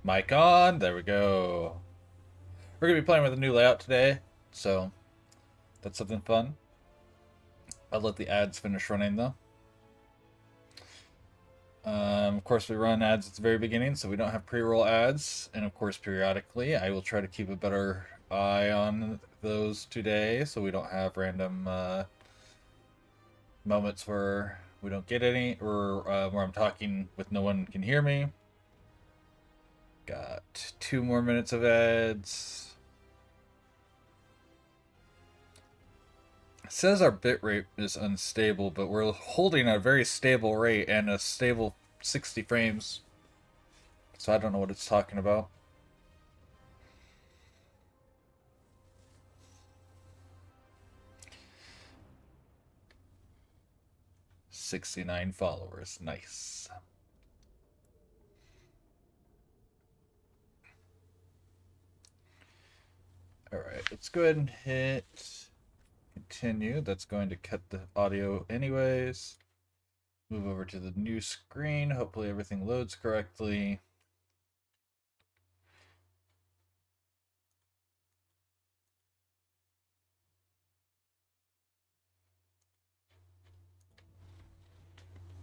Mic on. There we go. We're going to be playing with a new layout today, so that's something fun. I'll let the ads finish running, though. Of course, we run ads at the very beginning, so we don't have pre-roll ads. And of course, periodically, I will try to keep a better eye on those today, so we don't have random moments where we don't get any, or where I'm talking with no one can hear me. Got 2 more minutes of ads. It says our bitrate is unstable, but we're holding a very stable rate and a stable 60 frames. So I don't know what it's talking about. "69 followers. Nice. Alright, let's go ahead and hit continue. That's going to cut the audio anyways. Move over to the new screen. Hopefully everything loads correctly.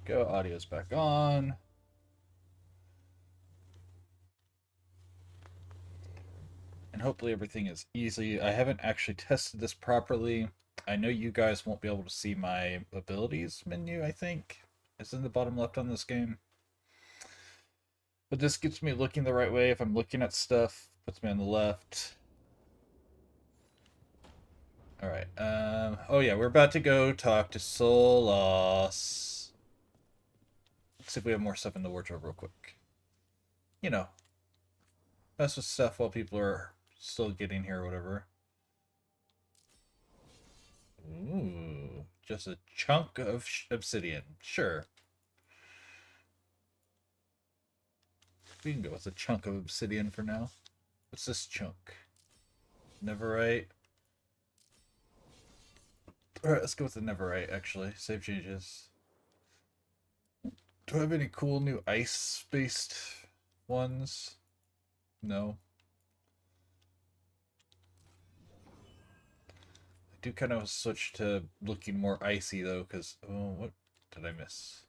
Go, audio's back on. And hopefully everything is easy. I haven't actually tested this properly. I know you guys won't be able to see my abilities menu, I think. It's in the bottom left on this game. But this gets me looking the right way. If I'm looking at stuff, puts me on the left. Alright, oh yeah, we're about to go talk to Solos. Let's see if we have more stuff in the wardrobe real quick. You know, mess with stuff while people are still getting here or whatever. Ooh, just a chunk of obsidian. Sure. We can go with a chunk of obsidian for now. What's this chunk? Neverite. Alright, let's go with the Neverite, actually. Save changes. Do I have any cool new ice-based ones? No. I do kind of switch to looking more icy, though, because... Oh, what did I miss?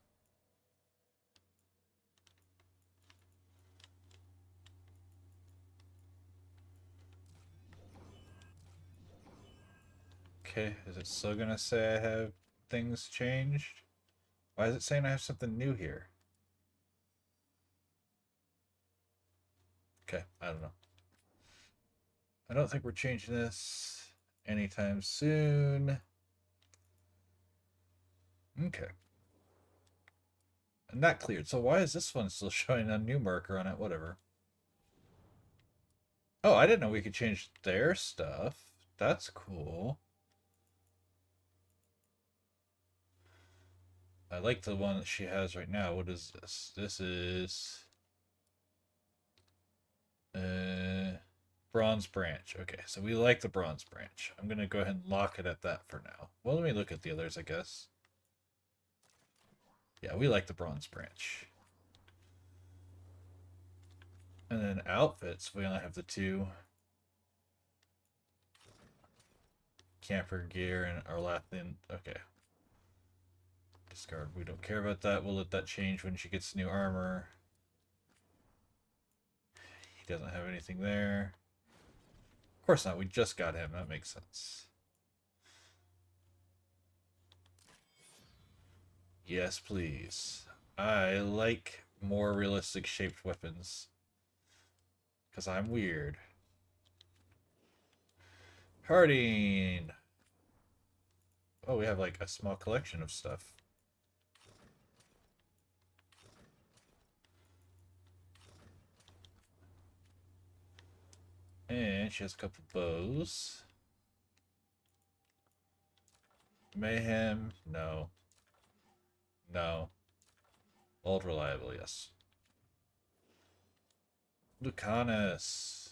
Okay, is it still gonna say I have things changed? Why is it saying I have something new here? Okay, I don't know. I don't think we're changing this anytime soon. Okay. And that cleared. So why is this one still showing a new marker on it? Whatever. Oh, I didn't know we could change their stuff. That's cool. I like the one that she has right now. What is this? This is bronze branch. Okay, so we like the bronze branch. I'm gonna go ahead and lock it at that for now. Well, let me look at the others, I guess. Yeah, we like the bronze branch. And then outfits, we only have the 2. Camper gear and our Lathian. Okay. Discard. We don't care about that. We'll let that change when she gets new armor. He doesn't have anything there. Of course not. We just got him. That makes sense. Yes, please. I like more realistic shaped weapons. Because I'm weird. Harding! Oh, we have like a small collection of stuff. And she has a couple bows. Mayhem, no. No. Old reliable, yes. Lucanus.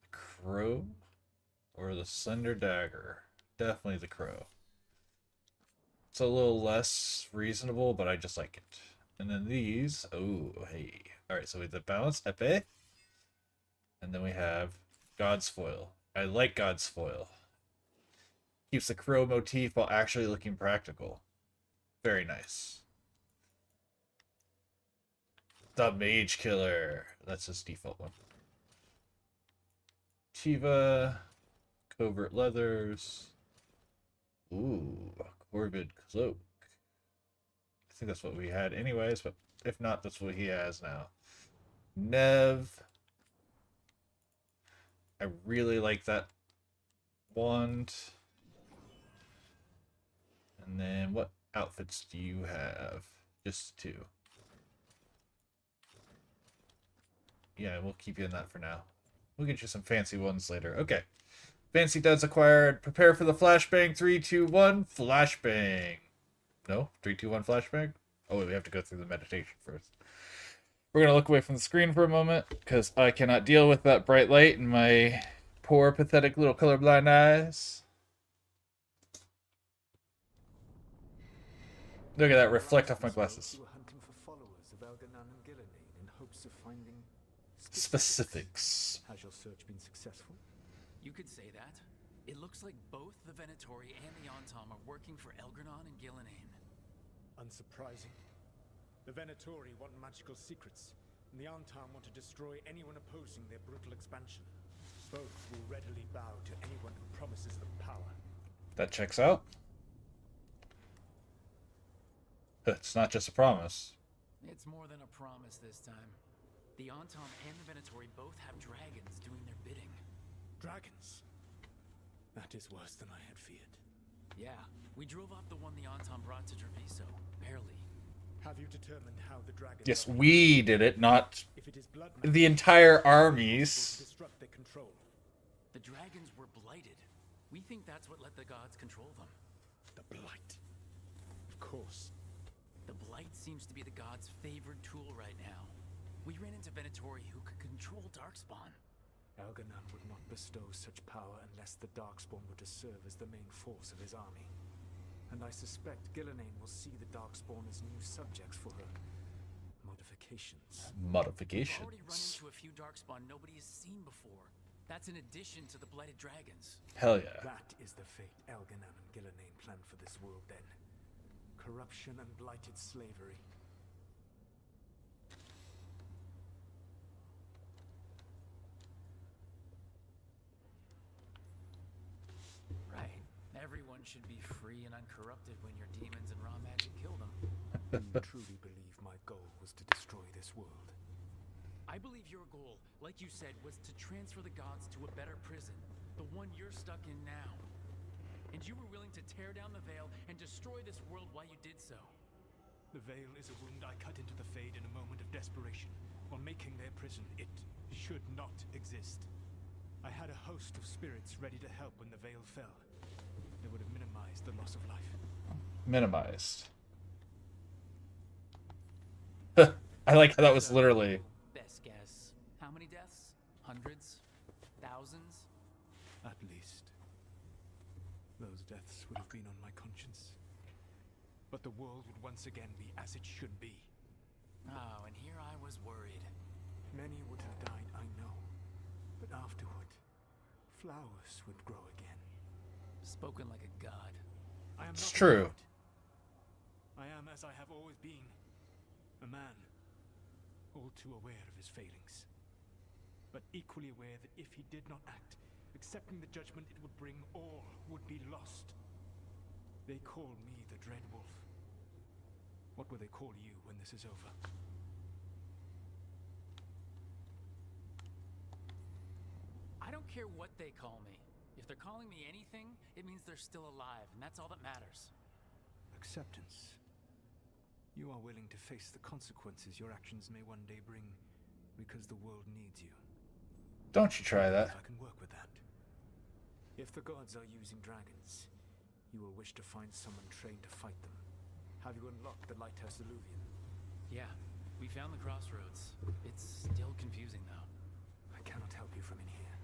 The crow or the slender dagger? Definitely the crow. It's a little less reasonable, but I just like it. And then these, oh, hey. Alright, so we have the balance epee. And then we have God's Foil. I like God's Foil. Keeps the crow motif while actually looking practical. Very nice. The Mage Killer. That's his default one. Tiva. Covert Leathers. Ooh, Corvid Cloak. I think that's what we had anyways, but if not, that's what he has now. Nev. I really like that wand. And then what outfits do you have? Just two. Yeah, we'll keep you in that for now. We'll get you some fancy ones later. Okay. Fancy duds acquired. Prepare for the flashbang. 3, 2, 1. Flashbang. No? 3, 2, 1 flashbang? Oh, wait, we have to go through the meditation first. We're going to look away from the screen for a moment because I cannot deal with that bright light in my poor, pathetic little colorblind eyes. Look at that reflect off my glasses. Specifics. Has your search been successful? You could say that. It looks like both the Venatori and the Antom are working for Elgranon and Gillenane. Unsurprising. The Venatori want magical secrets, and the Antom want to destroy anyone opposing their brutal expansion. Both will readily bow to anyone who promises them power. That checks out. It's not just a promise. It's more than a promise this time. The Antom and the Venatori both have dragons doing their bidding. Dragons? That is worse than I had feared. Yeah, we drove off the one the Antom brought to Treviso. Barely. Have you determined how the dragons... Yes, we did it, not if it is blood the entire armies. disrupt their control. The dragons were blighted. We think that's what let the gods control them. The blight. Of course. The blight seems to be the gods' favored tool right now. We ran into Venatori who could control Darkspawn. Elganon would not bestow such power unless the Darkspawn were to serve as the main force of his army. And I suspect Gillenane will see the Darkspawn as new subjects for her modifications. Modifications. We've already run into a few Darkspawn nobody has seen before. That's in addition to the blighted dragons. Hell yeah. That is the fate Elganon and Gillenane planned for this world then. Corruption and blighted slavery. Right. Everyone should be free and uncorrupted when your demons and raw magic kill them. You truly believe my goal was to destroy this world? I believe your goal, like you said, was to transfer the gods to a better prison. The one you're stuck in now. And you were willing to tear down the veil and destroy this world while you did so. The veil is a wound I cut into the Fade in a moment of desperation. While making their prison, it should not exist. I had a host of spirits ready to help when the veil fell. They would have minimized the loss of life. Minimized. I like how that was literally... Best guess. How many deaths? Hundreds? Thousands? At least. Those deaths would have been on my conscience. But the world would once again be as it should be. Oh, and here I was worried. Many would have died, I know. But afterward, flowers would grow again. Spoken like a god. I am It's not a true. god. I am as I have always been. A man. All too aware of his failings. But equally aware that if he did not act, accepting the judgment it would bring, all would be lost. They call me the Dread Wolf. What will they call you when this is over? I don't care what they call me. If they're calling me anything, it means they're still alive, and that's all that matters. Acceptance. You are willing to face the consequences your actions may one day bring because the world needs you. Don't you try that. I can work with that. If the gods are using dragons, you will wish to find someone trained to fight them. Have you unlocked the Lighthouse Illuvian? Yeah, we found the crossroads. It's still confusing, though. I cannot help you from in here.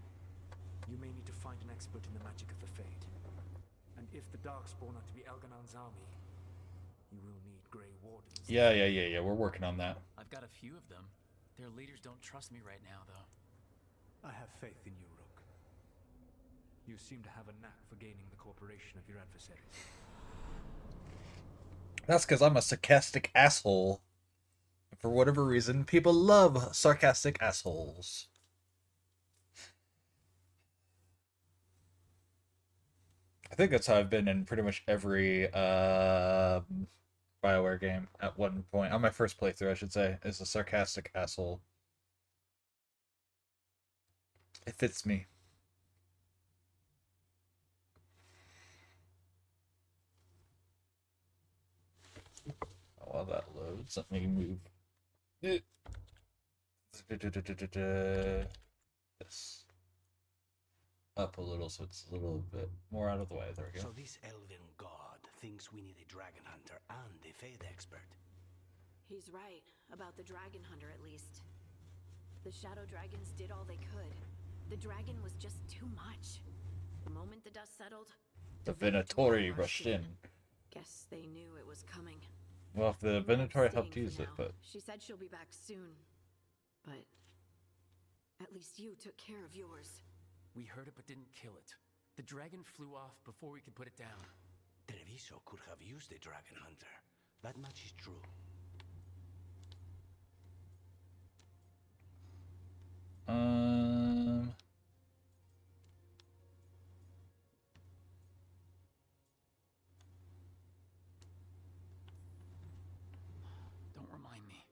You may need to find an expert in the magic of the Fade. And if the Darkspawn are to be Elganon's army, you will need Grey Warriors. orders. Yeah. We're working on that. I've got a few of them. Their leaders don't trust me right now, though. I have faith in you, Rook. You seem to have a knack for gaining the cooperation of your adversaries. That's because I'm a sarcastic asshole. For whatever reason, people love sarcastic assholes. I think that's how I've been in pretty much every BioWare game at one point. On my first playthrough, I should say, is a sarcastic asshole. It fits me. While that loads, let me move this up a little so it's a little bit more out of the way. There we go. So this elven god thinks we need a dragon hunter and a Fade expert. He's right about the dragon hunter, at least. The shadow dragons did all they could. The dragon was just too much. The moment the dust settled, The Venatori rushed in. Guess they knew it was coming. Well, if the Venatori helped use it, but she said she'll be back soon. But at least you took care of yours. We heard it but didn't kill it. The dragon flew off before we could put it down. Treviso could have used a dragon hunter. That much is true. Don't remind me.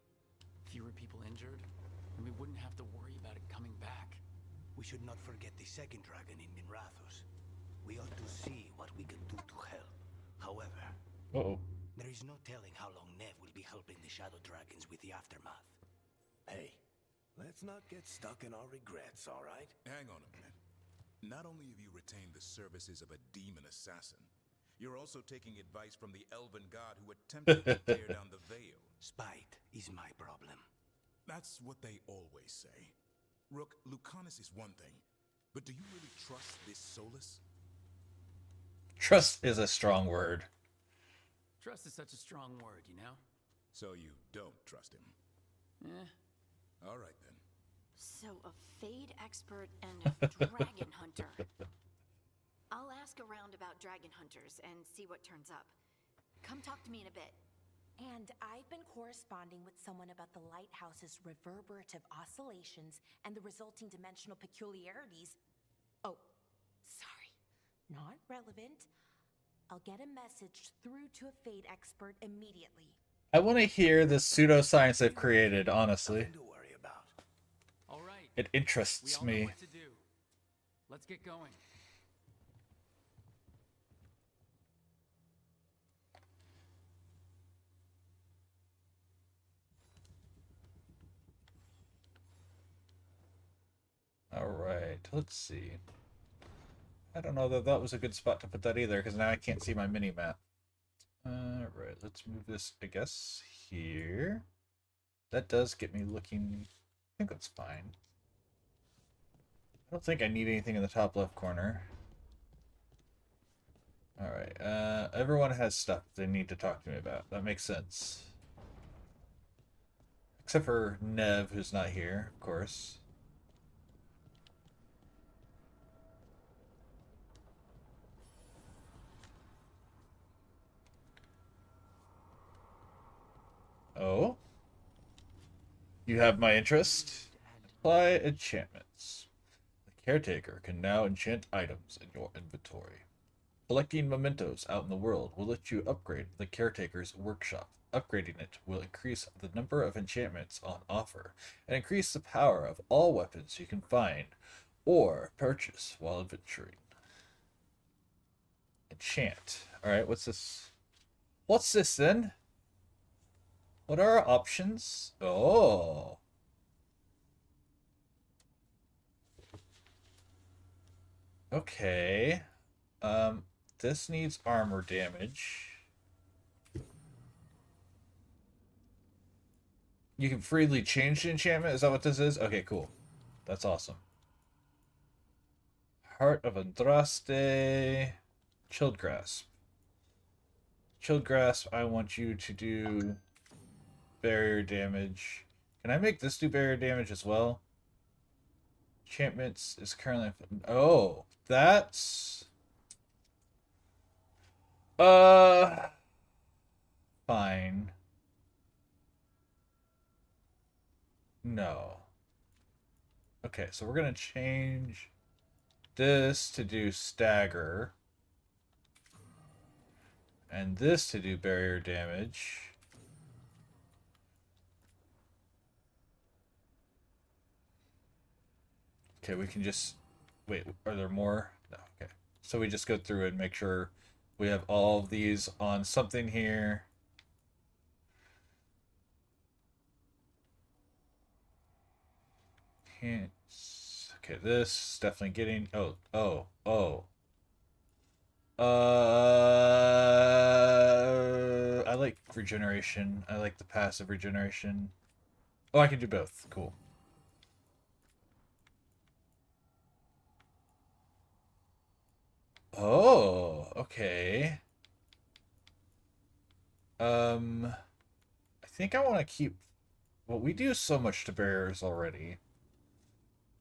Fewer people injured, and we wouldn't have to worry about it coming back. We should not forget the second dragon in Minrathos. We ought to see what we can do to help. However, there is no telling how long Nev will be helping the Shadow Dragons with the aftermath. Hey, let's not get stuck in our regrets, all right? Hang on a minute. Not only have you retained the services of a demon assassin, you're also taking advice from the elven god who attempted to tear down the veil. Spite is my problem. That's what they always say. Rook, Lucanus is one thing, but do you really trust this Solus? trust is a strong word. Trust is such a strong word, you know? So you don't trust him? All right, then. So a Fade expert and a dragon hunter. I'll ask around about dragon hunters and see what turns up. Come talk to me in a bit. And I've been corresponding with someone about the lighthouse's reverberative oscillations and the resulting dimensional peculiarities. Oh, sorry, not relevant. I'll get a message through to a Fade expert immediately. I want to hear the pseudoscience they've created, honestly. Nothing to worry about. All right. It We interests all know me. what to do. Let's get going. Alright, let's see. I don't know that that was a good spot to put that either, because now I can't see my mini-map. Alright, let's move this, I guess, here. That does get me looking... I think that's fine. I don't think I need anything in the top left corner. Alright, everyone has stuff they need to talk to me about. That makes sense. Except for Nev, who's not here, of course. Oh? You have my interest? Apply enchantments. The caretaker can now enchant items in your inventory. Collecting mementos out in the world will let you upgrade the caretaker's workshop. Upgrading it will increase the number of enchantments on offer and increase the power of all weapons you can find or purchase while adventuring. Enchant. Alright, what's this? What's this then? What are our options? Oh. Okay. This needs armor damage. You can freely change the enchantment? Is that what this is? Okay, cool. That's awesome. Heart of Andraste. Chilled Grasp. Chilled Grasp, I want you to do barrier damage. Can I make this do barrier damage as well? Enchantments is currently... Oh, that's... Fine. No. Okay, so we're gonna change this to do stagger. And this to do barrier damage. Okay, we can just... Wait, are there more? No, okay. So we just go through and make sure we have all of these on something here. Hints. Okay, this definitely getting... Oh. I like regeneration. I like the passive regeneration. Oh, I can do both. Cool. Oh, okay. I think I want to keep... Well, we do so much to barriers already.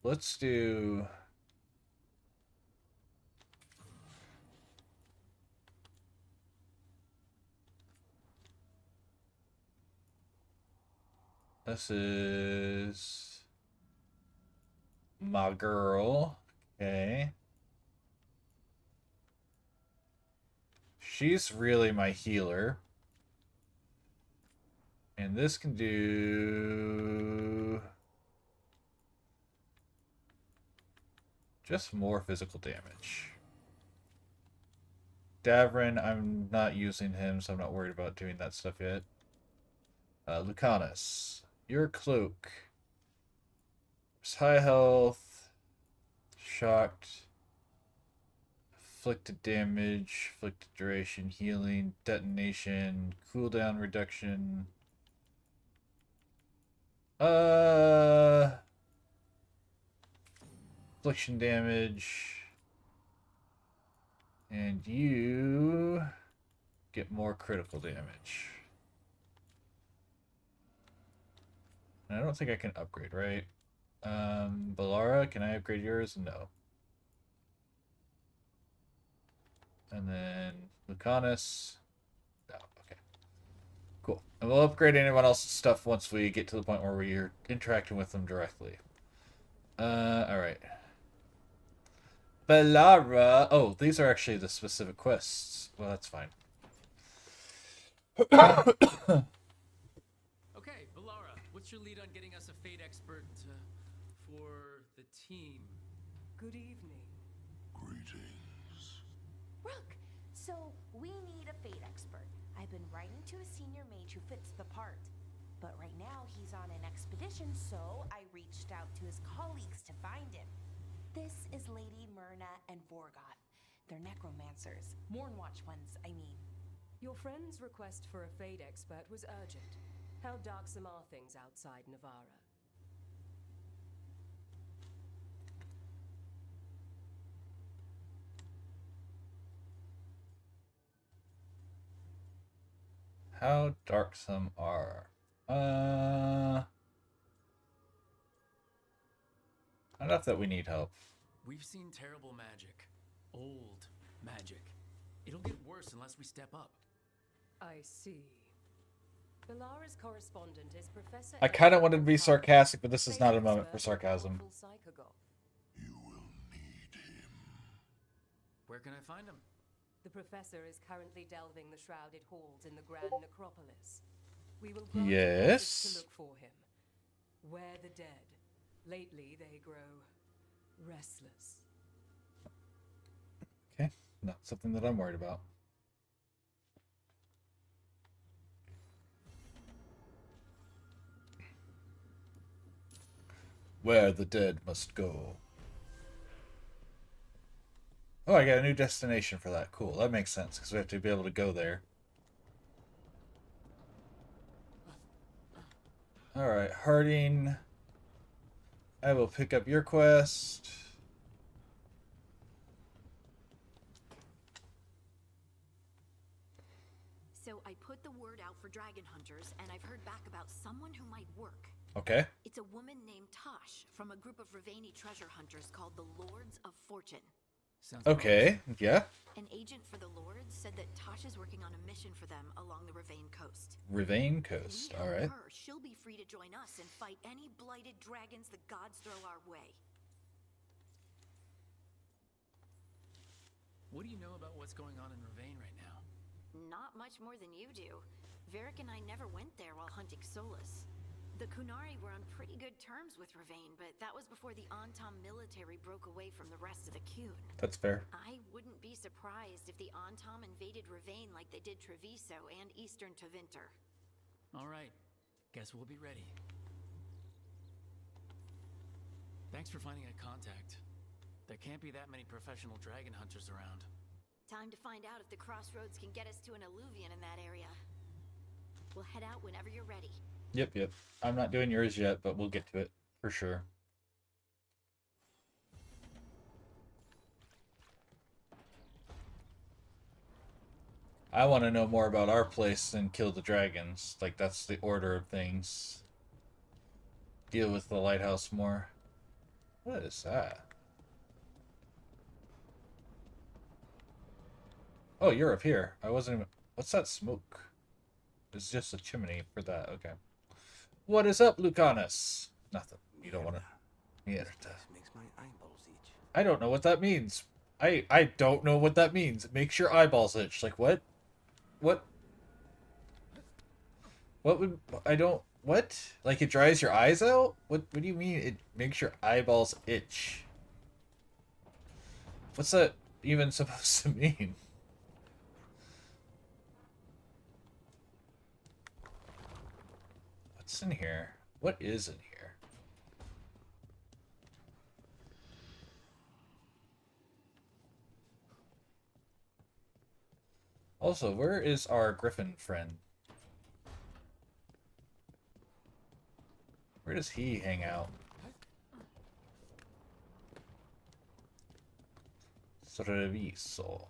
Let's do... This is... my girl. Okay. She's really my healer. And this can do... just more physical damage. Davrin, I'm not using him, so I'm not worried about doing that stuff yet. Lucanus, your cloak. It's high health. Shocked. Afflicted damage. Afflicted duration. Healing. Detonation. Cooldown reduction. Affliction damage. And you get more critical damage. And I don't think I can upgrade, right? Balara, can I upgrade yours? No. And then Lucanus. No, okay. Cool. And we'll upgrade anyone else's stuff once we get to the point where we're interacting with them directly. Alright. Balara. Oh, these are actually the specific quests. Well, that's fine. Okay, Balara, what's your lead on getting us a Fate expert for the team? Good evening. Greetings. Rook, so we need a Fate expert. I've been writing to a senior mage who fits the part. But right now he's on an expedition, so I reached out to his colleagues to find him. This is Lady Myrna and Vorgoth. They're necromancers. Mournwatch ones, I mean. Your friend's request for a Fade expert was urgent. How darksome are things outside Navarra? How darksome are... Enough that we need help. We've seen terrible magic. Old magic. It'll get worse unless we step up. I see. Balara's correspondent is Professor... I kind of wanted to be sarcastic, but this is not a moment for sarcasm. You will need him. Where can I find him? The professor is currently delving the shrouded halls in the Grand Necropolis. We will go Yes. to look for him. Where the dead. Lately they grow restless. Okay, not something that I'm worried about. Where the dead must go. Oh, I got a new destination for that. Cool, that makes sense, because we have to be able to go there. Alright, Harding. I will pick up your quest. So I put the word out for dragon hunters, and I've heard back about someone who might work. Okay. It's a woman named Tosh from a group of Ravani treasure hunters called the Lords of Fortune. Sounds Okay, yeah. An agent for the Lords said that Tosh is working on a mission for them along the Ravane coast. Ravane Coast, We help alright. her, she'll be free to join us and fight any blighted dragons the gods throw our way. What do you know about what's going on in Ravane right now? Not much more than you do. Varric and I never went there while hunting Solus. The Kunari were on pretty good terms with Ravane, but that was before the Antam military broke away from the rest of the Qun. That's fair. I wouldn't be surprised if the Antam invaded Ravane like they did Treviso and Eastern Tevinter. All right. Guess we'll be ready. Thanks for finding a contact. There can't be that many professional dragon hunters around. Time to find out if the crossroads can get us to an alluvion in that area. We'll head out whenever you're ready. Yep. I'm not doing yours yet, but we'll get to it for sure. I want to know more about our place than kill the dragons. Like, that's the order of things. Deal with the lighthouse more. What is that? Oh, you're up here. I wasn't even... What's that smoke? It's just a chimney for that. Okay. What is up, Lucanus? Nothing. You don't want to... Yeah. Makes my eyeballs itch. I don't know what that means. I don't know what that means. It makes your eyeballs itch. Like, what? What? What would... I don't... What? Like, it dries your eyes out? What do you mean it makes your eyeballs itch? What's that even supposed to mean? What's in here? What is in here? Also, where is our griffin friend? Where does he hang out? Treviso.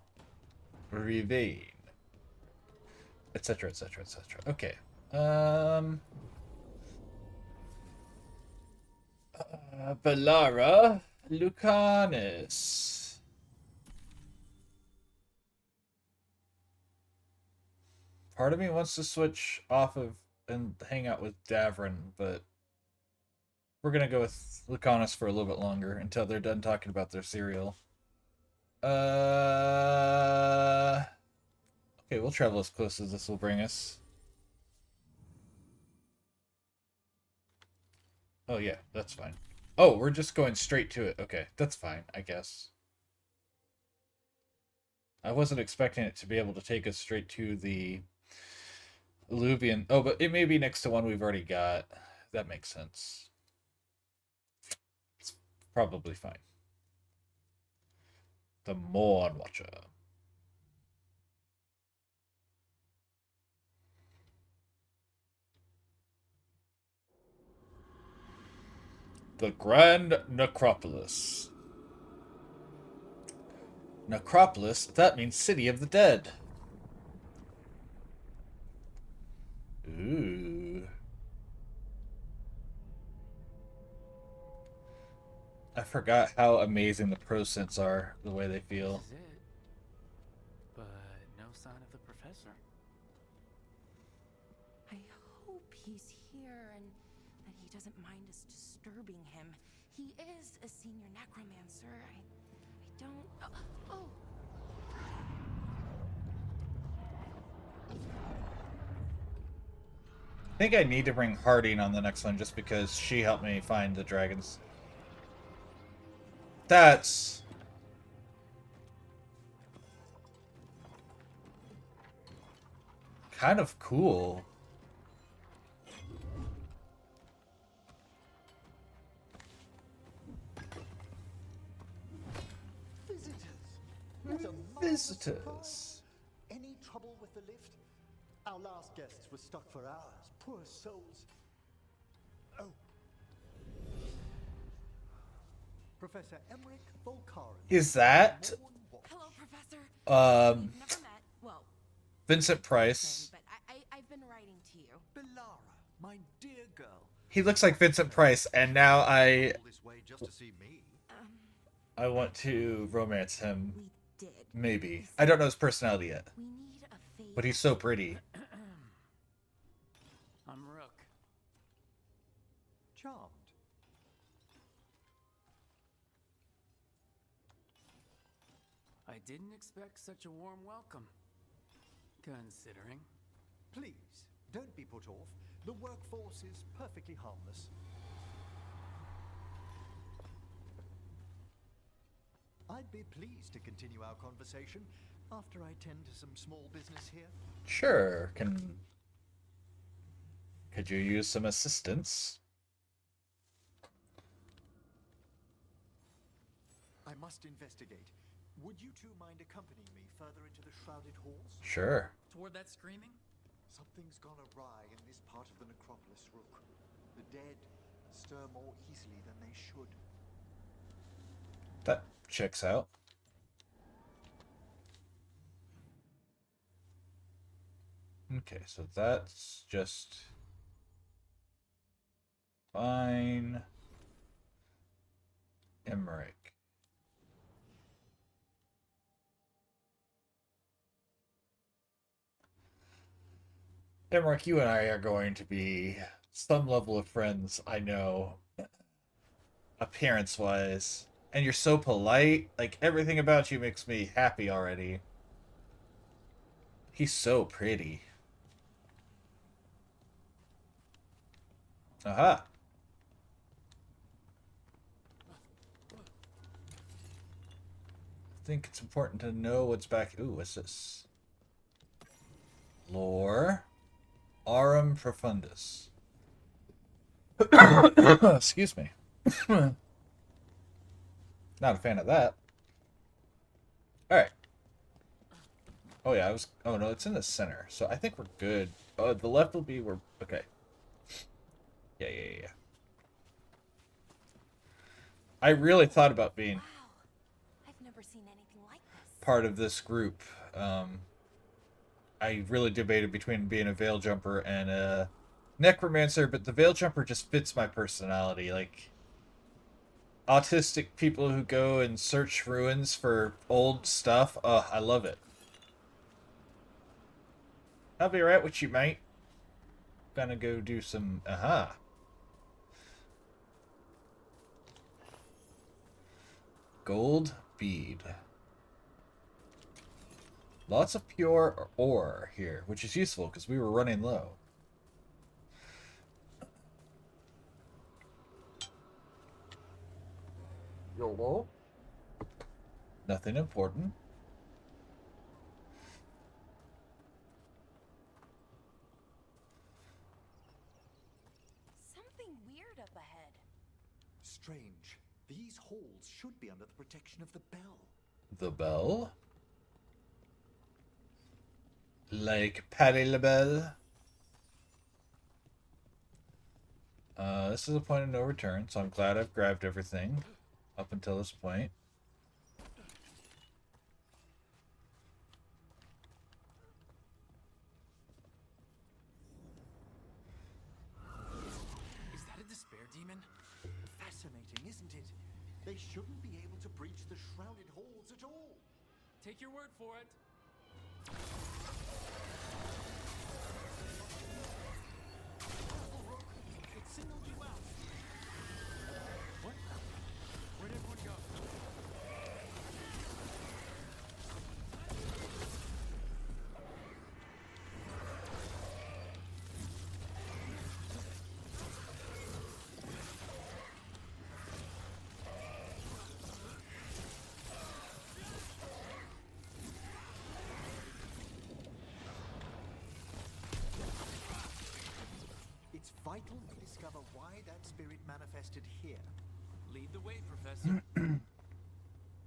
Rivane. Etc, etc, etc. Okay. Bellara Lucanus. Part of me wants to switch off of and hang out with Davrin, but we're gonna go with Lucanus for a little bit longer until they're done talking about their cereal. Okay, we'll travel as close as this will bring us. Oh yeah, that's fine. Oh, we're just going straight to it. Okay, that's fine, I guess. I wasn't expecting it to be able to take us straight to the alluvion. Oh, but it may be next to one we've already got. That makes sense. It's probably fine. The Morn Watcher. The Grand Necropolis. Necropolis, that means City of the Dead. Ooh. I forgot how amazing the pro synths are, the way they feel. This is it. But no sign of the professor. I hope he's here and that he doesn't mind us disturbing him. He is a senior necromancer. I don't... Oh! I think I need to bring Harding on the next one just because she helped me find the dragons. That's... kind of cool. Visitors. Any trouble with the lift? Our last guests were stuck for hours. Poor souls. Oh. Professor Emmerich Volkaren. Is that Hello, Professor. um We've never met. Well, Vincent Price? but He looks like Vincent Price, and now I want to romance him. Maybe. I don't know his personality yet. But he's so pretty. I'm Rook. Charmed. I didn't expect such a warm welcome. Considering. Please, don't be put off. The workforce is perfectly harmless. I'd be pleased to continue our conversation after I tend to some small business here. Sure. Could you use some assistance? I must investigate. Would you two mind accompanying me further into the shrouded halls? Sure. Toward that screaming? Something's gone awry in this part of the necropolis, Rook. The dead stir more easily than they should. That checks out. Okay, so that's just fine. Emmerich. Emmerich, you and I are going to be some level of friends, I know, appearance-wise. And you're so polite. Like, everything about you makes me happy already. He's so pretty. Aha. I think it's important to know what's back. Ooh, what's this? Lore. Aurum Profundus. Excuse me. Not a fan of that. Alright. Oh yeah, oh no, it's in the center. So I think we're good. Oh, the left will be okay. Yeah. I really thought about being Wow. I've never seen anything like this. part of this group. I really debated between being a veil jumper and a necromancer, but the veil jumper just fits my personality. Like, autistic people who go and search ruins for old stuff. I love it. I'll be right with you, mate. Gonna go do some... Aha. Gold bead. Lots of pure ore here, which is useful because we were running low. YOLO. Nothing important. Something weird up ahead. Strange. These halls should be under the protection of the bell. The bell? Like Patty LaBelle. This is a point of no return, so I'm glad I've grabbed everything up until this point. Is that a despair demon? Fascinating, isn't it? They shouldn't be able to breach the shrouded halls at all. Take your word for it. It signaled you out. What? Where'd everyone go? It's vital we discover why that spirit manifested here. Lead the way, Professor.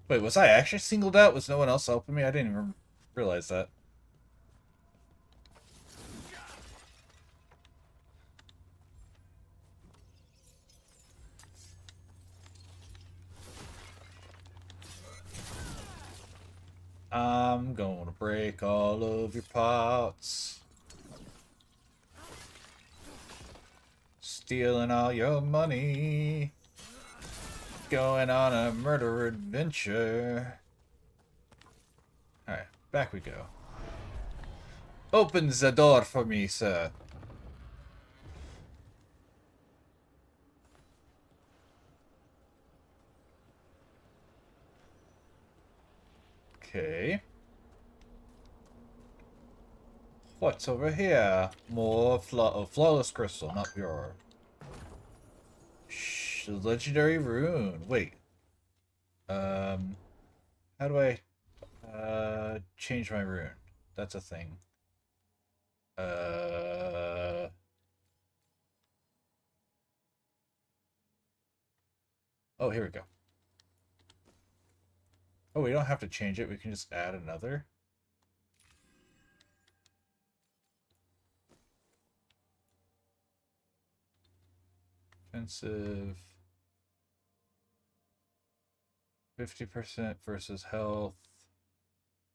Wait, was I actually singled out? Was no one else helping me? I didn't even realize that. I'm gonna break all of your pots. stealing all your money. Going on a murder adventure. Alright, back we go. Open the door for me, sir. Okay. What's over here? More flawless crystal, not pure. Shh, legendary rune. Wait. How do I change my rune? That's a thing. Oh, here we go. Oh, we don't have to change it. We can just add another. Offensive. 50% versus health.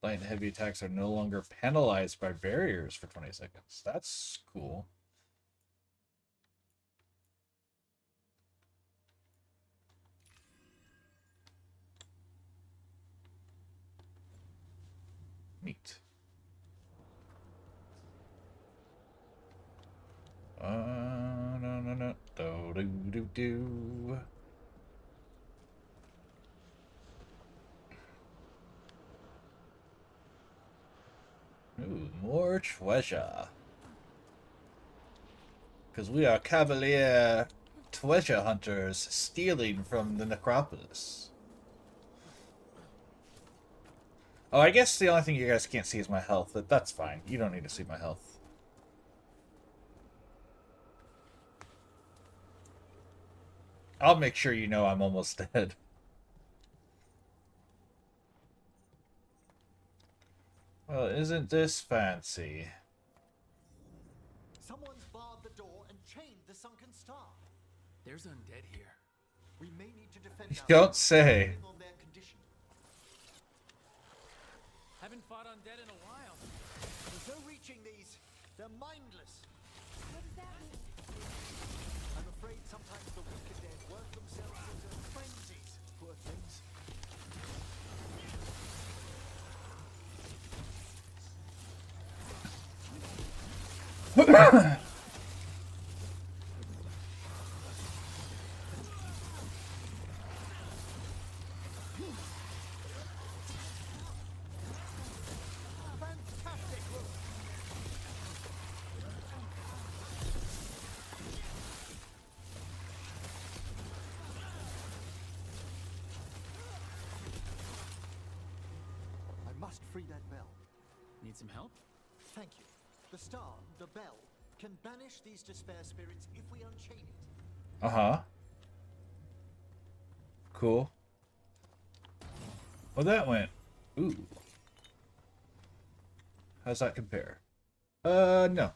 Light and heavy attacks are no longer penalized by barriers for 20 seconds. That's cool. Neat. No. Do. Ooh, more treasure. Because we are cavalier treasure hunters stealing from the necropolis. Oh, I guess the only thing you guys can't see is my health, but that's fine. You don't need to see my health. I'll make sure you know I'm almost dead. Well, isn't this fancy? Someone's barred the door and chained the sunken star. There's undead here. We may need to defend ourselves Don't say. depending on their condition. Haven't fought undead in a while. There's no reaching these. They're mindless. What does that mean? I'm afraid sometimes the wicked dead work themselves into frenzies. Poor things. Fantastic work. I must free that bell. Need some help? Thank you. The star, the bell, can banish these despair spirits if we unchain it. Uh-huh. Cool. Well, that went. Ooh. How's that compare? No.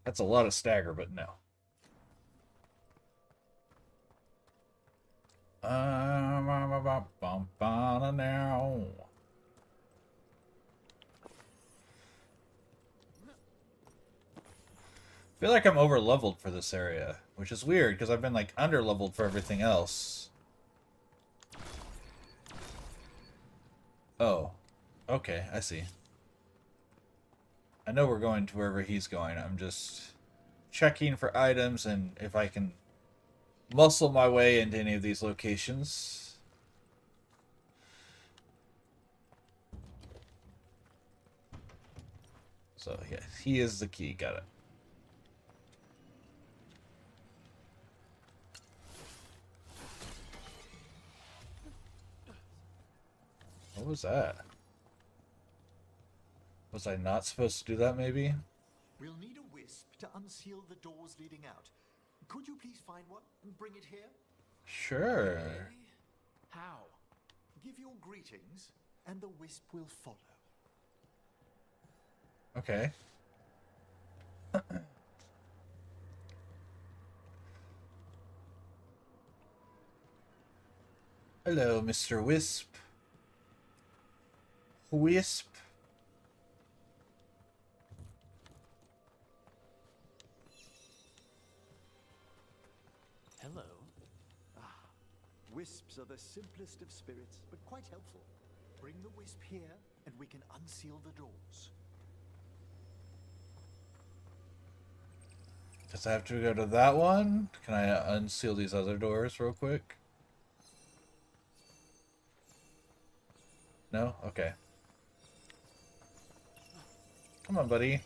That's a lot of stagger, but no. Now. I feel like I'm over leveled for this area, which is weird because I've been like under leveled for everything else. Oh, okay, I see. I know we're going to wherever he's going. I'm just checking for items and if I can muscle my way into any of these locations. So yeah, he is the key. Got it. What was that? Was I not supposed to do that, maybe? We'll need a wisp to unseal the doors leading out. Could you please find one and bring it here? Sure. How? Give your greetings, and the wisp will follow. Okay. Hello, Mr. Wisp. Wisp. are the simplest of spirits, but quite helpful. Bring the wisp here, and we can unseal the doors. Does I have to go to that one? Can I unseal these other doors real quick? No? Okay. Come on, buddy.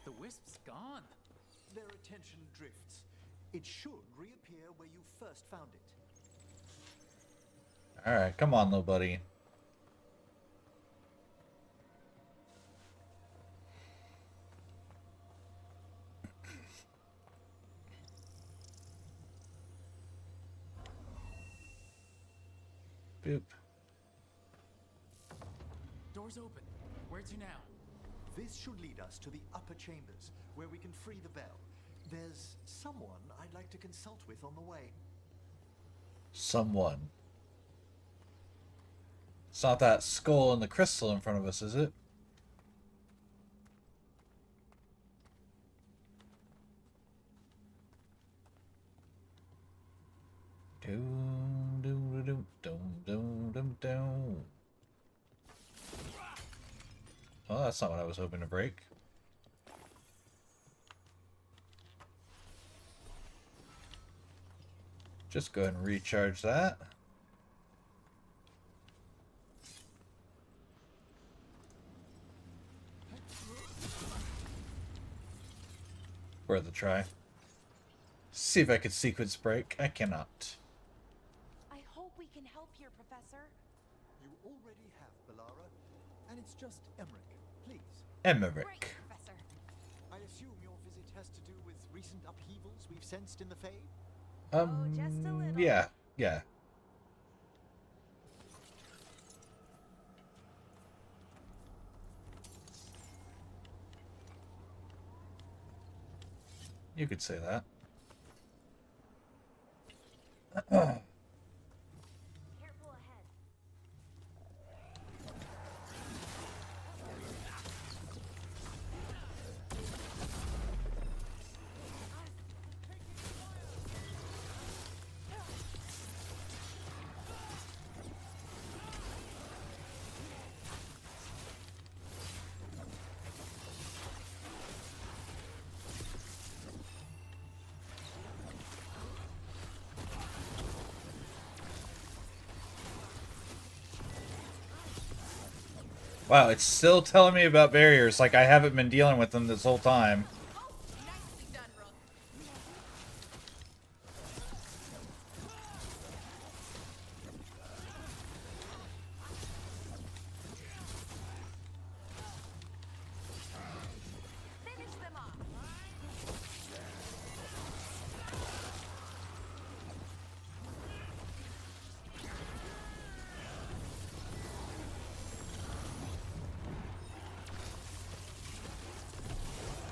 The wisp's gone. Their attention drifts. It should reappear where you first found it. Alright, come on, little buddy. Boop. Door's open. Where to now? This should lead us to the upper chambers, where we can free the bell. There's someone I'd like to consult with on the way. Someone. It's not that skull and the crystal in front of us, is it? Doom, doom, doom, doom, doom, doom, doom. Oh, that's not what I was hoping to break. Just go ahead and recharge that. Worth a try. See if I could sequence break. I cannot. I hope we can help here, Professor. You already have, Bellara, and it's just Emmerich. Please. Emmerich. Great, Professor. I assume your visit has to do with recent upheavals we've sensed in the Fade? Just a little. Yeah. You could say that. Careful ahead. Wow, it's still telling me about barriers like I haven't been dealing with them this whole time. Nicely done, Rook. Finish them off.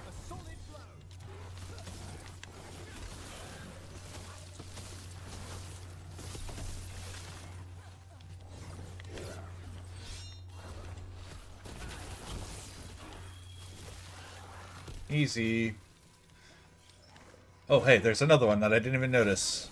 A solid blow! Easy. Oh, hey, there's another one that I didn't even notice.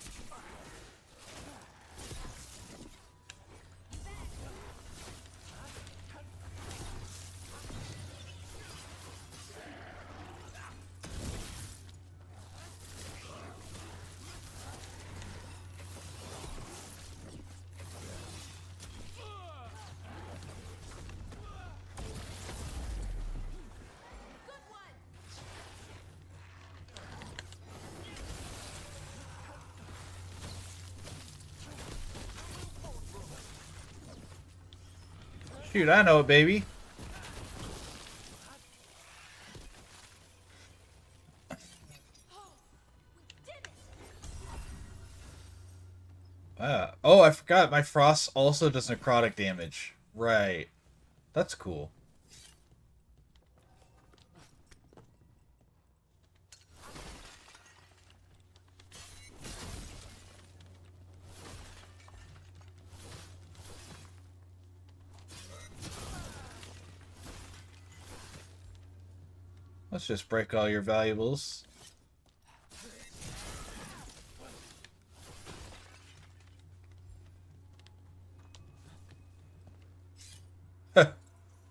Shoot, I know it, baby. Oh, I forgot. My frost also does necrotic damage. Right. That's cool. Let's just break all your valuables.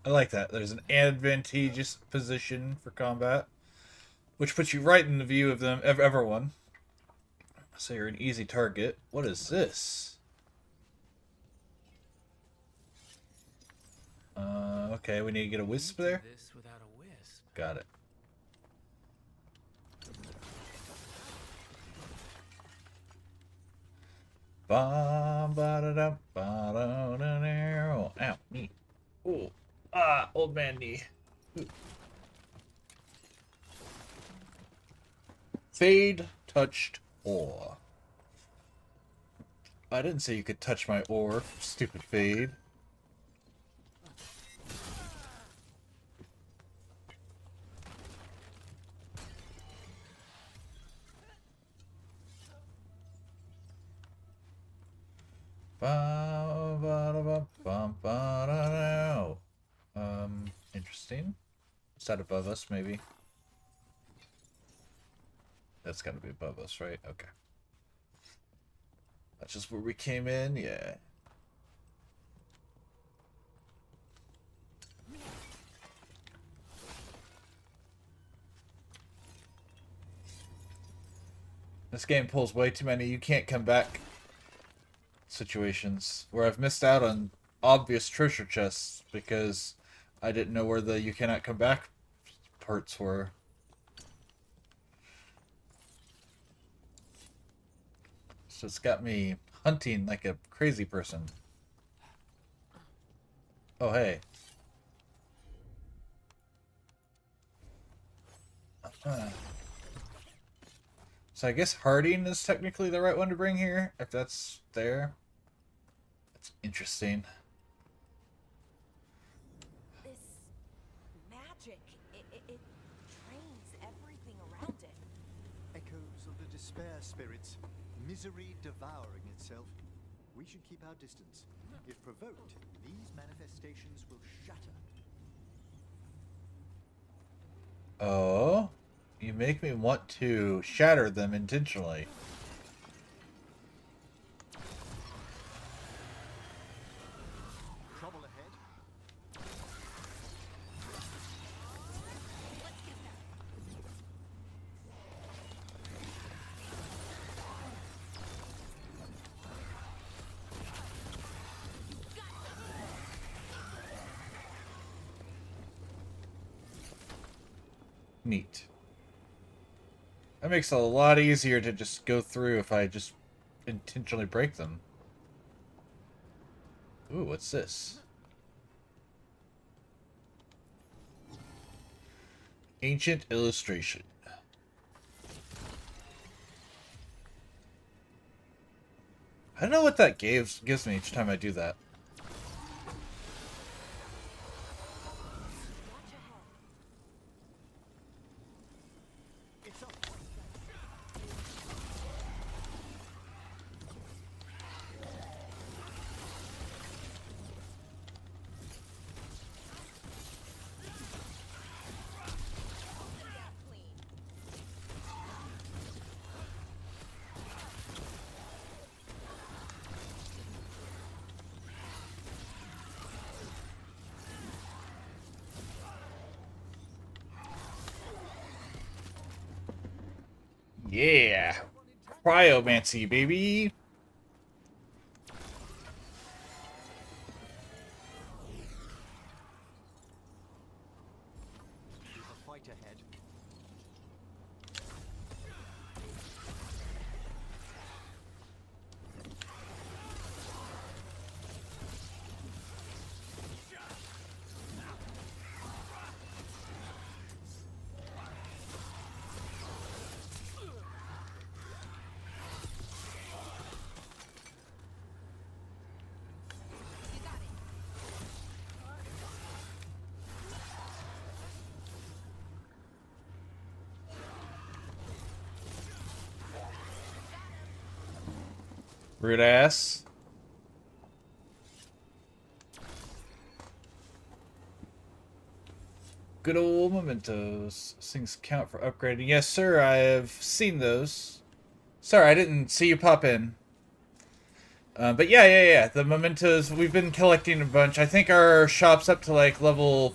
I like that. There's an advantageous position for combat, which puts you right in the view of them, of everyone. So you're an easy target. What is this? Okay, we need to get a wisp there. This without a wisp. Got it. Ow, knee. Ooh. Ah, old man knee. Ooh. Fade touched ore. I didn't say you could touch my ore, stupid Fade. Interesting. Is that above us, maybe? That's gotta be above us, right? Okay. That's just where we came in, yeah. This game pulls way too many you can't come back situations where I've missed out on obvious treasure chests because I didn't know where the you cannot come back parts were. So it's got me hunting like a crazy person. Oh, hey. So I guess Harding is technically the right one to bring here, if that's there. That's interesting. This magic, it drains everything around it. Echoes of the despair spirits, misery devouring itself. We should keep our distance. If provoked, these manifestations will shatter. Oh, you make me want to shatter them intentionally. Trouble ahead. Neat. That makes it a lot easier to just go through if I just intentionally break them. Ooh, what's this? Ancient illustration. I don't know what that gives me each time I do that. Yeah. Cryomancy, baby. There's a fight ahead. Rude ass. Good old mementos. Things count for upgrading. Yes, sir, I have seen those. Sorry, I didn't see you pop in. But yeah. The mementos, we've been collecting a bunch. I think our shop's up to like level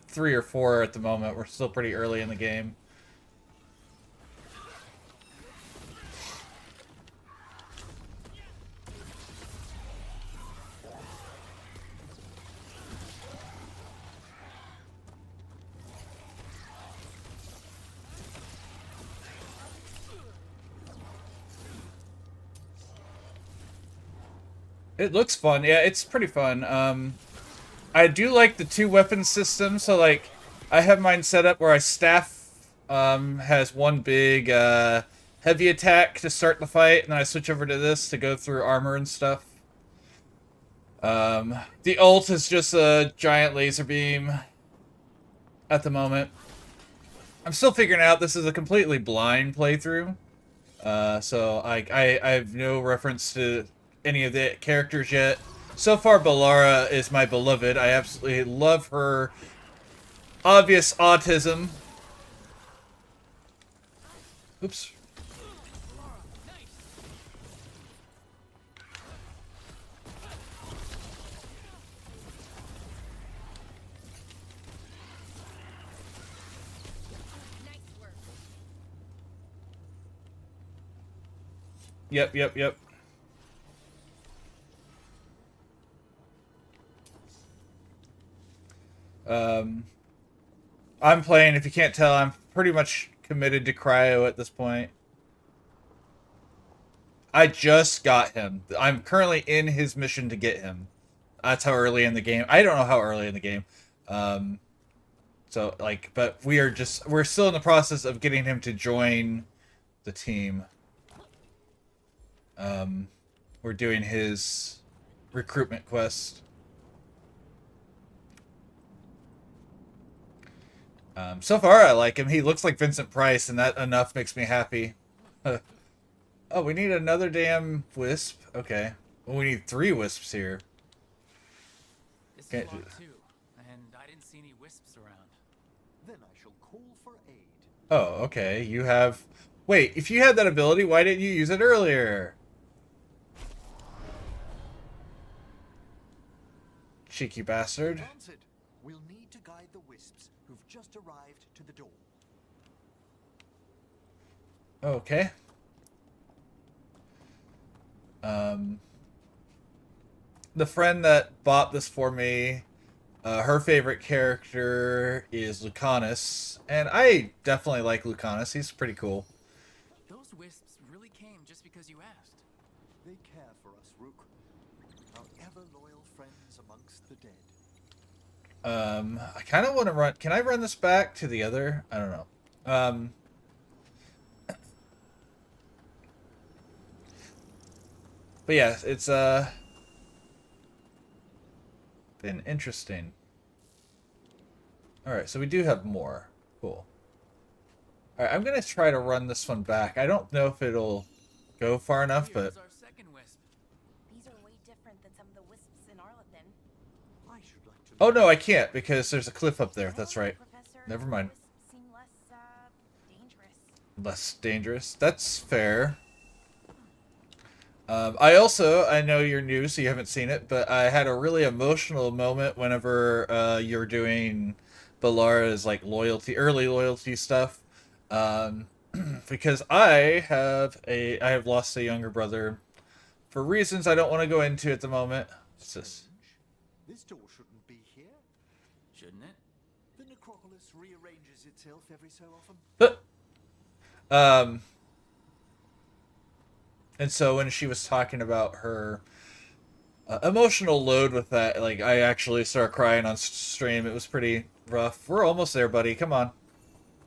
3 or 4 at the moment. We're still pretty early in the game. It looks fun. Yeah, it's pretty fun. I do like the 2 weapon systems. So, like, I have mine set up where I staff has one big heavy attack to start the fight, and then I switch over to this to go through armor and stuff. The ult is just a giant laser beam at the moment. I'm still figuring out this is a completely blind playthrough. So I have no reference to any of the characters yet. So far, Bellara is my beloved. I absolutely love her obvious autism. Oops. Yep. I'm playing, if you can't tell, I'm pretty much committed to Cryo at this point. I just got him. I'm currently in his mission to get him. That's how early in the game. I don't know how early in the game. So, like, but we're still in the process of getting him to join the team. We're doing his recruitment quest. So far, I like him. He looks like Vincent Price, and that enough makes me happy. Oh, we need another damn wisp? Okay. Well, we need 3 wisps here. This is locked too, and I didn't see any wisps around. Then I shall call for aid. Oh, okay. You have... Wait, if you had that ability, why didn't you use it earlier? Cheeky bastard. Answered. We'll need to guide the wisps who've just arrived to the door. Okay. The friend that bought this for me, her favorite character is Lucanus, and I definitely like Lucanus. He's pretty cool. Those wisps really came just because you asked. They care for us, Rook. Our ever-loyal friends amongst the dead. I kind of want to run... Can I run this back to the other? I don't know. But yeah, it's been interesting. Alright, so we do have more. Cool. Alright, I'm gonna try to run this one back. I don't know if it'll go far enough, but... Here's our second wisp. These are way different than some of the wisps in Arlington. I should like to... Oh no, I can't, because there's a cliff up there. That's right. Never mind. Seem less dangerous. Less dangerous. That's fair. I know you're new, so you haven't seen it, but I had a really emotional moment whenever you were doing Bellara's like early loyalty stuff, because I have lost a younger brother for reasons I don't want to go into at the moment. It's just... This door shouldn't be here. Shouldn't it? The necropolis rearranges itself every so often. And so when she was talking about her emotional load with that, like, I actually started crying on stream. It was pretty rough. We're almost there, buddy. Come on.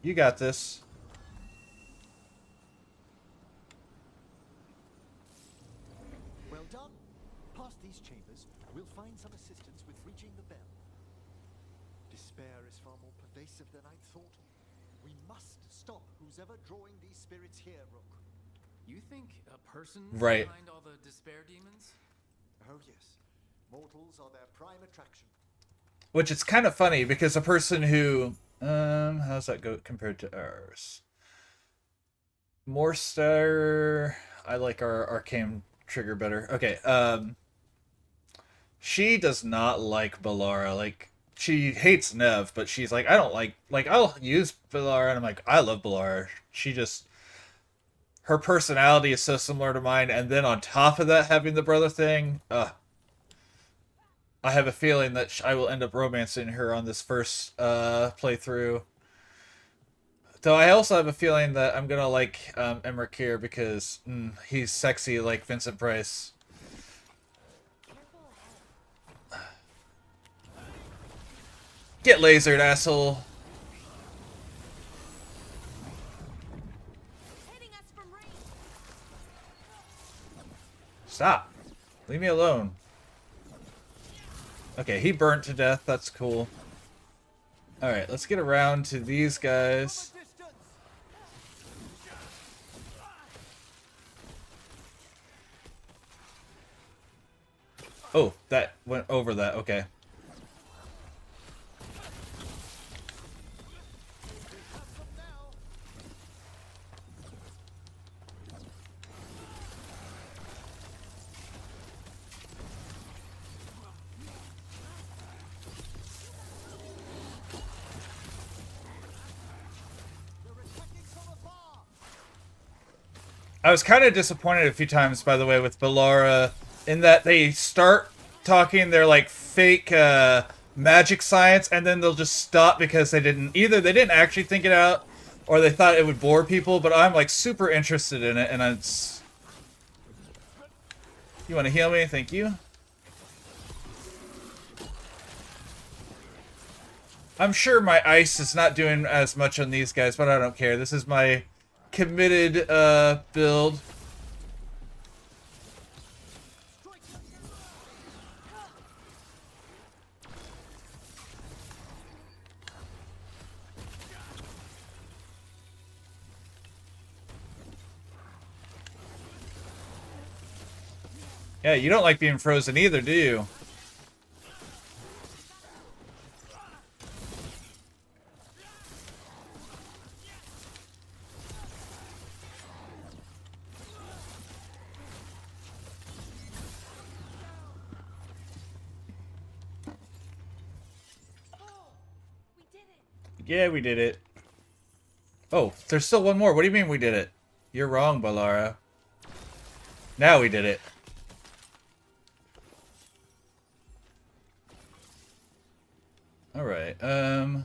You got this. Well done. Past these chambers, we'll find some assistance with reaching the bell. Despair is far more pervasive than I'd thought. We must stop who's ever drawing these spirits here, Rook. You think a person's Right. behind all the despair demons? Oh yes. Mortals are their prime attraction. Which it's kind of funny because a person who... how's that go compared to ours? Morstar... I like our arcane trigger better. Okay, she does not like Balara. Like, she hates Nev, but she's like, I don't like, I'll use Balara, and I'm like, I love Balara. She just, her personality is so similar to mine, and then on top of that, having the brother thing, I have a feeling that I will end up romancing her on this first playthrough. Though I also have a feeling that I'm gonna like Emmerich here because he's sexy like Vincent Price. Get lasered, asshole. Stop. Leave me alone. Okay, he burnt to death. That's cool. Alright, let's get around to these guys. Oh, that went over that. Okay. I was kind of disappointed a few times, by the way, with Balara, in that they start talking their like fake magic science, and then they'll just stop because they didn't actually think it out, or they thought it would bore people. But I'm like super interested in it, and it's. You want to heal me? Thank you. I'm sure my ice is not doing as much on these guys, but I don't care. This is my committed build. Yeah, you don't like being frozen either, do you? Yeah, we did it. Oh, there's still one more. What do you mean we did it? You're wrong, Balara. Now we did it. Alright, I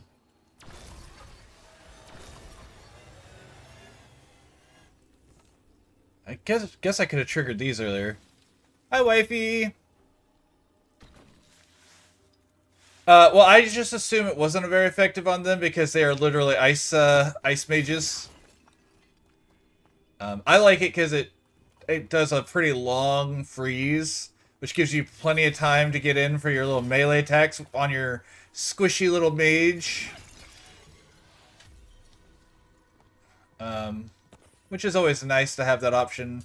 guess I could have triggered these earlier. Hi, wifey! Well, I just assume it wasn't very effective on them because they are literally ice mages. I like it because it does a pretty long freeze, which gives you plenty of time to get in for your little melee attacks on your squishy little mage. Which is always nice to have that option,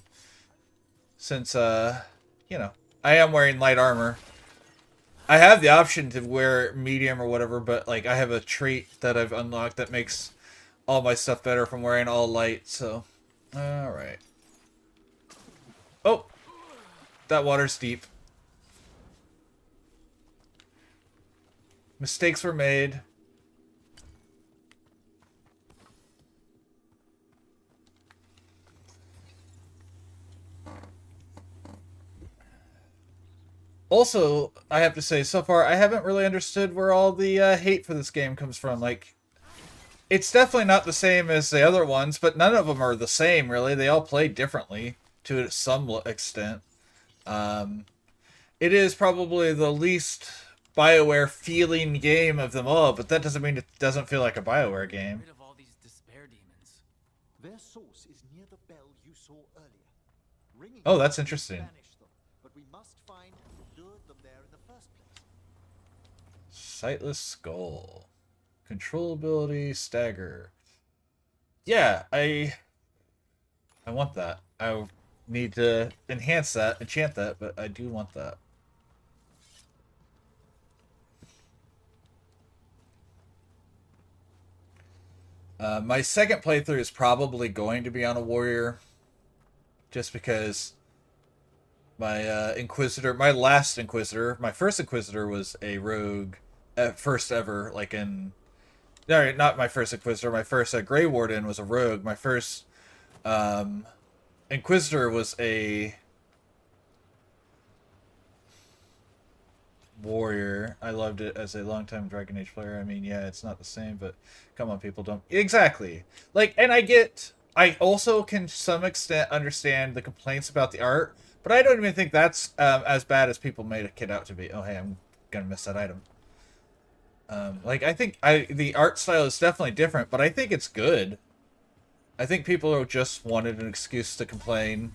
since, you know, I am wearing light armor. I have the option to wear medium or whatever, but, like, I have a trait that I've unlocked that makes all my stuff better from wearing all light, so... Alright. Oh! That water's deep. Mistakes were made. Also, I have to say, so far, I haven't really understood where all the hate for this game comes from. Like, it's definitely not the same as the other ones, but none of them are the same, really. They all play differently, to some extent. It is probably the least BioWare feeling game of them all, but that doesn't mean it doesn't feel like a BioWare game. Rid of all these despair demons. Their source is near the bell you saw earlier. Ringing Oh, that's interesting. banish them, but we must find who lured them there in the first place. Sightless Skull. Control ability, stagger. Yeah, I want that. I need to enhance that, enchant that, but I do want that. My second playthrough is probably going to be on a warrior, just because My Inquisitor, my last Inquisitor, my first Inquisitor was a rogue, first ever, like in... No, not my first Inquisitor, my first Grey Warden was a rogue. My first Inquisitor was a warrior. I loved it as a longtime Dragon Age player. I mean, yeah, it's not the same, but come on, people, don't... Exactly. Like, and I also can to some extent understand the complaints about the art, but I don't even think that's as bad as people made it out to be. Oh, hey, I'm gonna miss that item. Like, I think the art style is definitely different, but I think it's good. I think people just wanted an excuse to complain,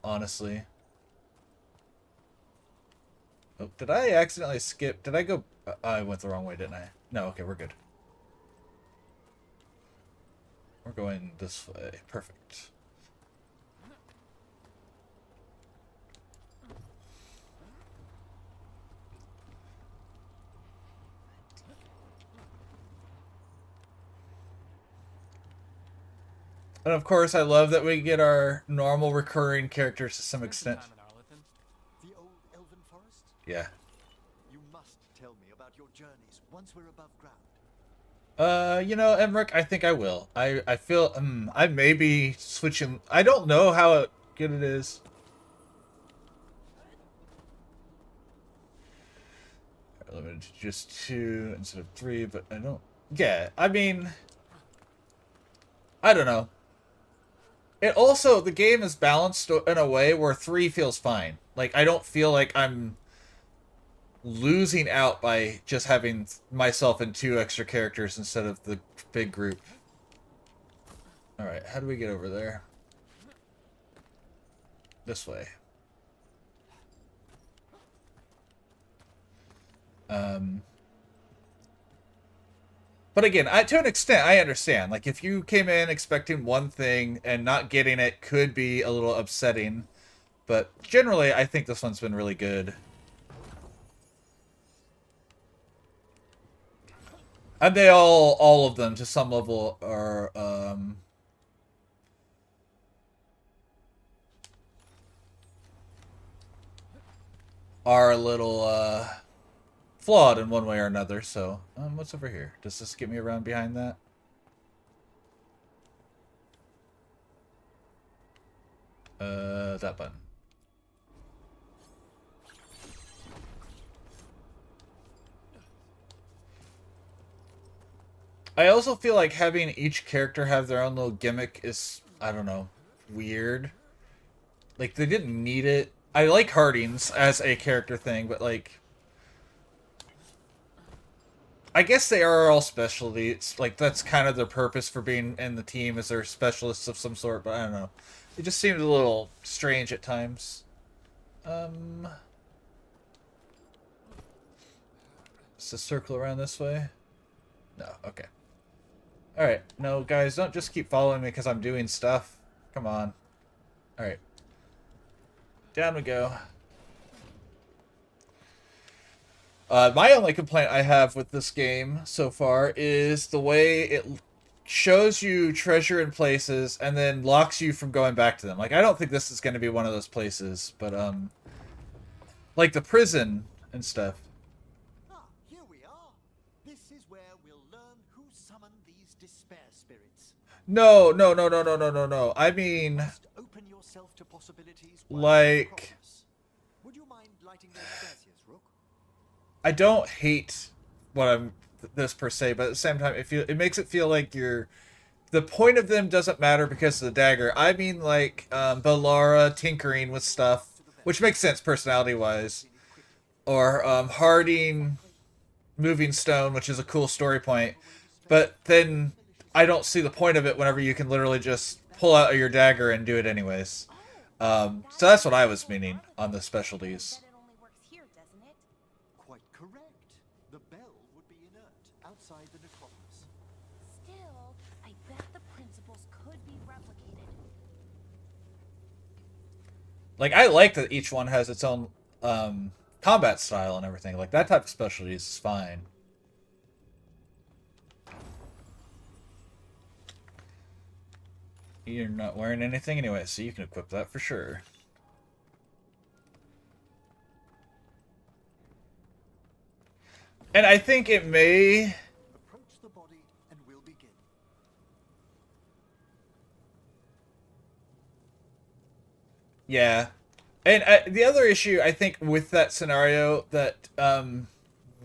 honestly. Oh, did I accidentally skip? Did I go... I went the wrong way, didn't I? No, okay, we're good. We're going this way. Perfect. And of course, I love that we get our normal recurring characters to some extent. The old elven forest? Yeah. You must tell me about your journeys once we're above ground. You know, Emmerich, I think I will. I feel, I may be switching... I don't know how good it is. Limited to just 2 instead of 3, but I don't... Yeah, I mean... I don't know. It also, the game is balanced in a way where 3 feels fine. Like, I don't feel like I'm losing out by just having myself and 2 extra characters instead of the big group. Alright, how do we get over there? This way. But again, to an extent, I understand. Like, if you came in expecting one thing and not getting it could be a little upsetting. But generally, I think this one's been really good. And they all of them, to some level, are, a little, flawed in one way or another, so... what's over here? Does this get me around behind that? That button. I also feel like having each character have their own little gimmick is, I don't know, weird. Like, they didn't need it. I like Harding's as a character thing, but, like... I guess they are all specialties. Like, that's kind of their purpose for being in the team, is they're specialists of some sort, but I don't know. It just seemed a little strange at times. Does this circle around this way? No, okay. Alright, no, guys, don't just keep following me because I'm doing stuff. Come on. Alright. Down we go. My only complaint I have with this game so far is the way it shows you treasure in places and then locks you from going back to them. Like, I don't think this is going to be one of those places, but, like the prison and stuff. Ah, here we are. This is where we'll learn who summoned these despair spirits. No. I mean, Open yourself to possibilities. like, Would you mind lighting those braziers, Rook? I don't hate this per se, but at the same time, it makes it feel like the point of them doesn't matter because of the dagger. I mean, like, Bellara tinkering with stuff, which makes sense personality-wise. Or, Harding moving stone, which is a cool story point. But then, I don't see the point of it whenever you can literally just pull out your dagger and do it anyways. So that's what I was meaning on the specialties. Quite correct. The bell would be inert outside the necropolis. Still, I bet the principles could be replicated. Like, I like that each one has its own combat style and everything. Like, that type of specialties is fine. You're not wearing anything anyway, so you can equip that for sure. And I think it may... Approach the body and we'll begin. Yeah. And the other issue, I think, with that scenario that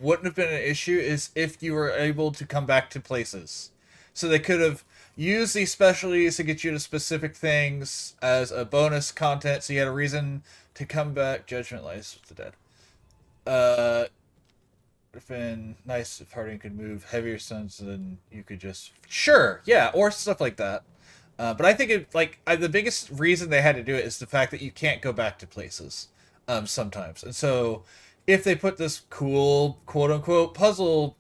wouldn't have been an issue is if you were able to come back to places. So they could have used these specialties to get you to specific things as a bonus content, so you had a reason to come back. Judgment lies with the dead. Would have been nice if Harding could move heavier stones, then you could just... Sure, yeah, or stuff like that. But I think the biggest reason they had to do it is the fact that you can't go back to places sometimes. And so if they put this cool, quote-unquote, puzzle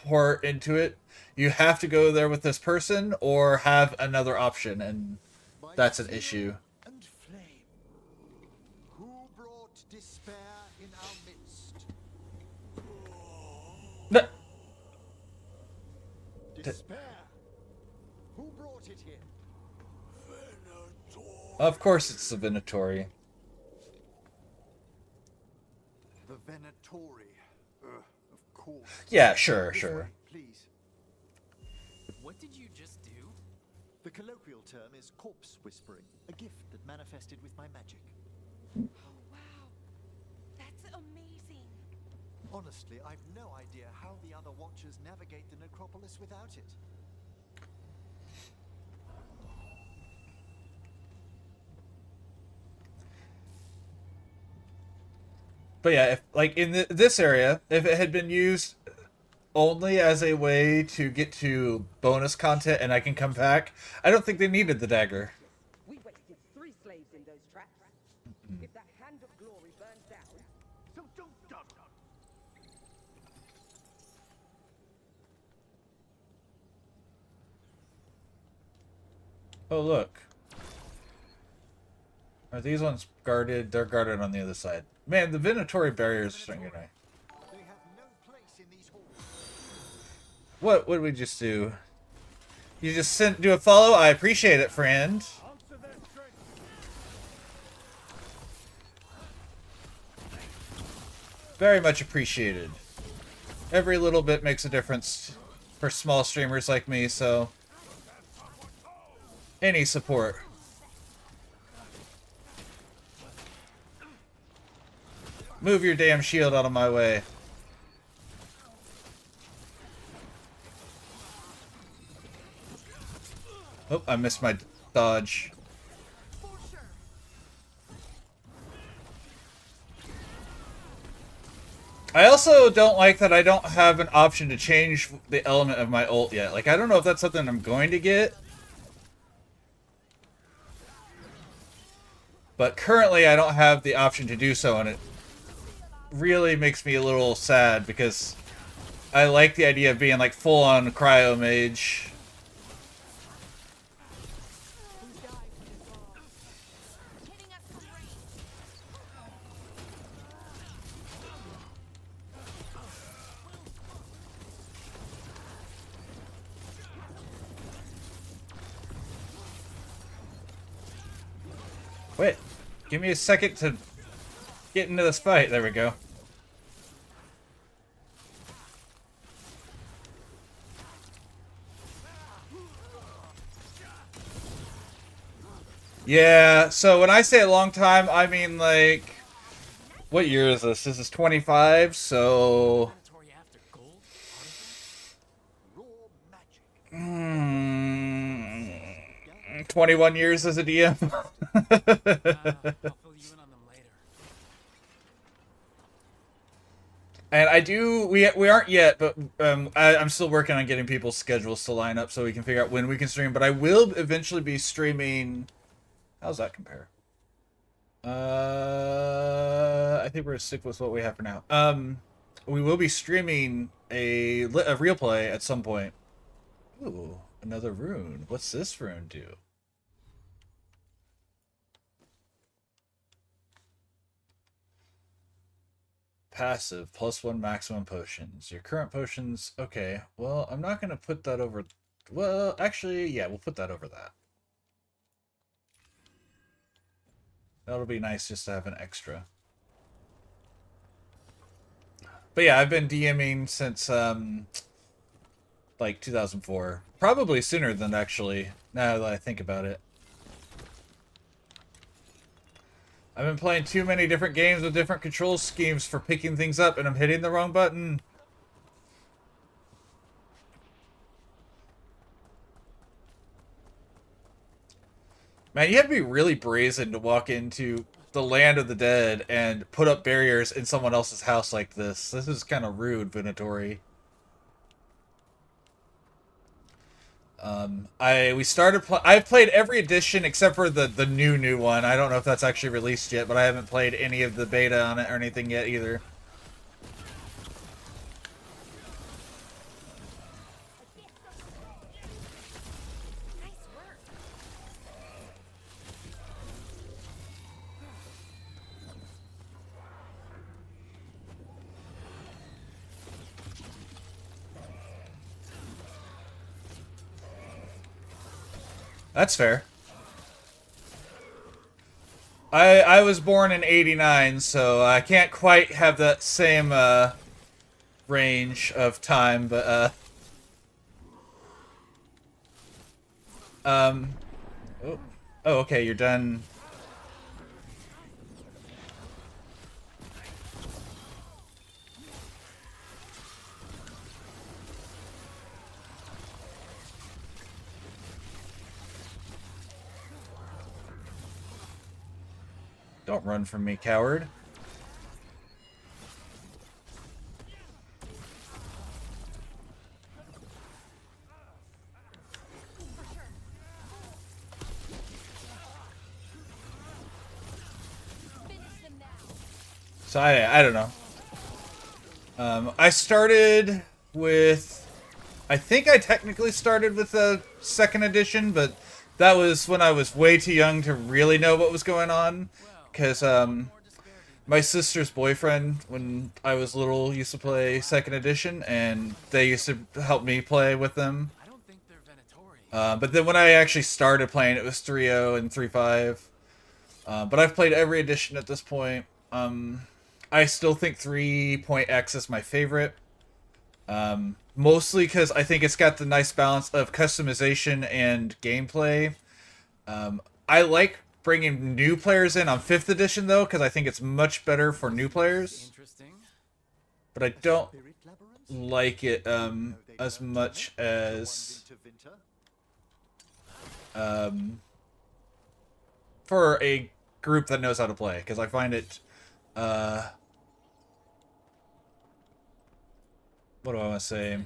part into it, you have to go there with this person or have another option, and that's an issue. And flame. Who brought despair in our midst? No. Despair. Who brought it here? Of course it's the Venatori. The Venatori. Of course. Yeah, sure. Please. What did you just do? The colloquial term is corpse whispering, a gift that manifested with my magic. Oh, wow. That's amazing. Honestly, I've no idea how the other Watchers navigate the necropolis without it. But yeah, if, like in this area, if it had been used only as a way to get to bonus content and I can come back, I don't think they needed the dagger. We wasted 3 slaves in those traps. If that hand of glory burns down, so don't. Oh, look. Are these ones guarded? They're guarded on the other side. Man, the Venatori barriers are starting to annoy. They have no place in these halls. What did we just do? You just do a follow? I appreciate it, friend. Very much appreciated. Every little bit makes a difference for small streamers like me, so... Any support. Move your damn shield out of my way. Oh, I missed my dodge. I also don't like that I don't have an option to change the element of my ult yet. Like, I don't know if that's something I'm going to get. But currently I don't have the option to do so, and it really makes me a little sad because I like the idea of being like full-on cryo mage. Wait, give me a second to get into this fight. There we go. Yeah, so when I say a long time, I mean like... What year is this? This is 25, so... 21 years as a DM. I'll fill you in on them later. And I do, we aren't yet, but I'm still working on getting people's schedules to line up so we can figure out when we can stream. But I will eventually be streaming. How's that compare? I think we're gonna stick with what we have for now. We will be streaming a real play at some point. Ooh, another rune. What's this rune do? Passive, +1 maximum potions. Your current potions, okay. Well, I'm not going to put that over... Well, actually, yeah, we'll put that over that. That'll be nice just to have an extra. But yeah, I've been DMing since like 2004. Probably sooner than actually, now that I think about it. I've been playing too many different games with different control schemes for picking things up, and I'm hitting the wrong button. Man, you have to be really brazen to walk into the land of the dead and put up barriers in someone else's house like this. This is kind of rude, Venatori. I've played every edition except for the new one. I don't know if that's actually released yet, but I haven't played any of the beta on it or anything yet either. That's fair. I was born in '89, so I can't quite have that same range of time, but oh, okay, you're done. Don't run from me, coward. So I don't know. I started with... I think I technically started with the second edition, but that was when I was way too young to really know what was going on. Because my sister's boyfriend, when I was little, used to play second edition, and they used to help me play with them. But then when I actually started playing, it was 3.0 and 3.5. But I've played every edition at this point. I still think 3.x is my favorite. Mostly because I think it's got the nice balance of customization and gameplay. I like bringing new players in on 5th edition, though, because I think it's much better for new players. But I don't like it as much as for a group that knows how to play, because I find it what do I want to say?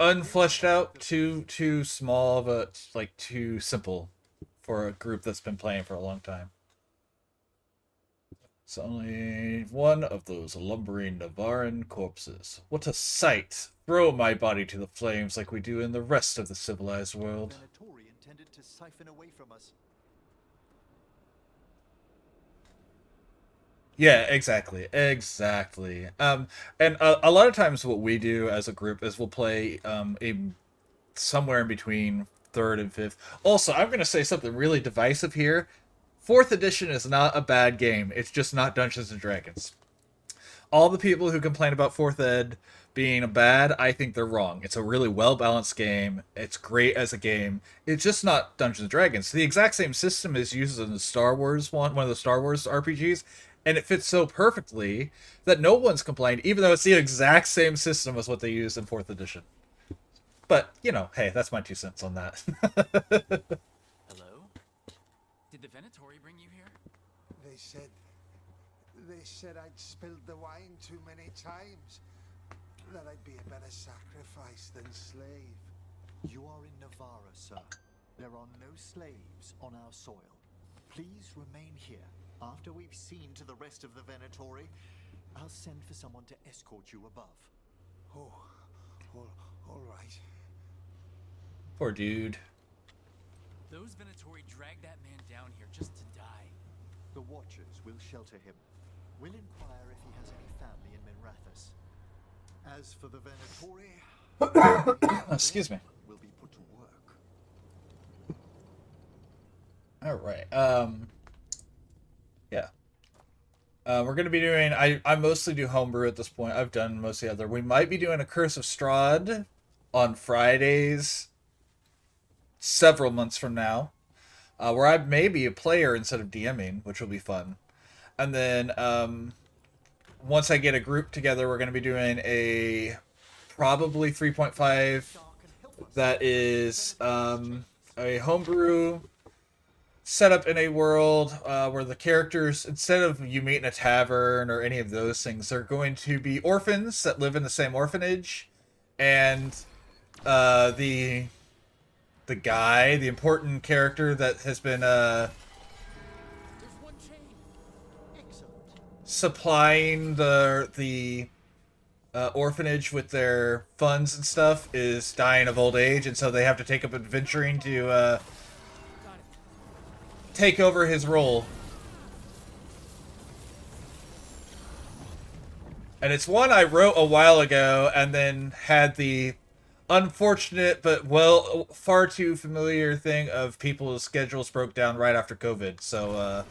Unfleshed out, too small, but like too simple for a group that's been playing for a long time. It's only one of those lumbering Navaran corpses. What a sight! Throw my body to the flames like we do in the rest of the civilized world. Intended to siphon away from us. Yeah, exactly. And a lot of times what we do as a group is we'll play somewhere in between 3rd and 5th. Also, I'm going to say something really divisive here. 4th edition is not a bad game. It's just not Dungeons & Dragons. All the people who complain about 4th ed being bad, I think they're wrong. It's a really well-balanced game. It's great as a game. It's just not Dungeons & Dragons. The exact same system is used in the Star Wars one of the Star Wars RPGs, and it fits so perfectly that no one's complained, even though it's the exact same system as what they use in 4th edition. But, you know, hey, that's my 2 cents on that. Hello? Did the Venatori bring you here? They said I'd spilled the wine too many times. That I'd be a better sacrifice than slave. You are in Navarra, sir. There are no slaves on our soil. Please remain here. After we've seen to the rest of the Venatori, I'll send for someone to escort you above. Oh, all right. Poor dude. Those Venatori dragged that man down here just to die. The Watchers will shelter him. We'll inquire if he has any family in Minrathous. As for the Venatori, excuse me. Will be put to work. All right. Yeah. We're going to be doing... I mostly do homebrew at this point. I've done mostly other. We might be doing a Curse of Strahd on Fridays several months from now, where I may be a player instead of DMing, which will be fun. And then once I get a group together, we're going to be doing a probably 3.5 that is a homebrew set up in a world where the characters, instead of you meet in a tavern or any of those things, they're going to be orphans that live in the same orphanage, and the guy, the important character that has been supplying the orphanage with their funds and stuff, is dying of old age, and so they have to take up adventuring to take over his role. And it's one I wrote a while ago and then had the unfortunate but far too familiar thing of people's schedules broke down right after COVID. So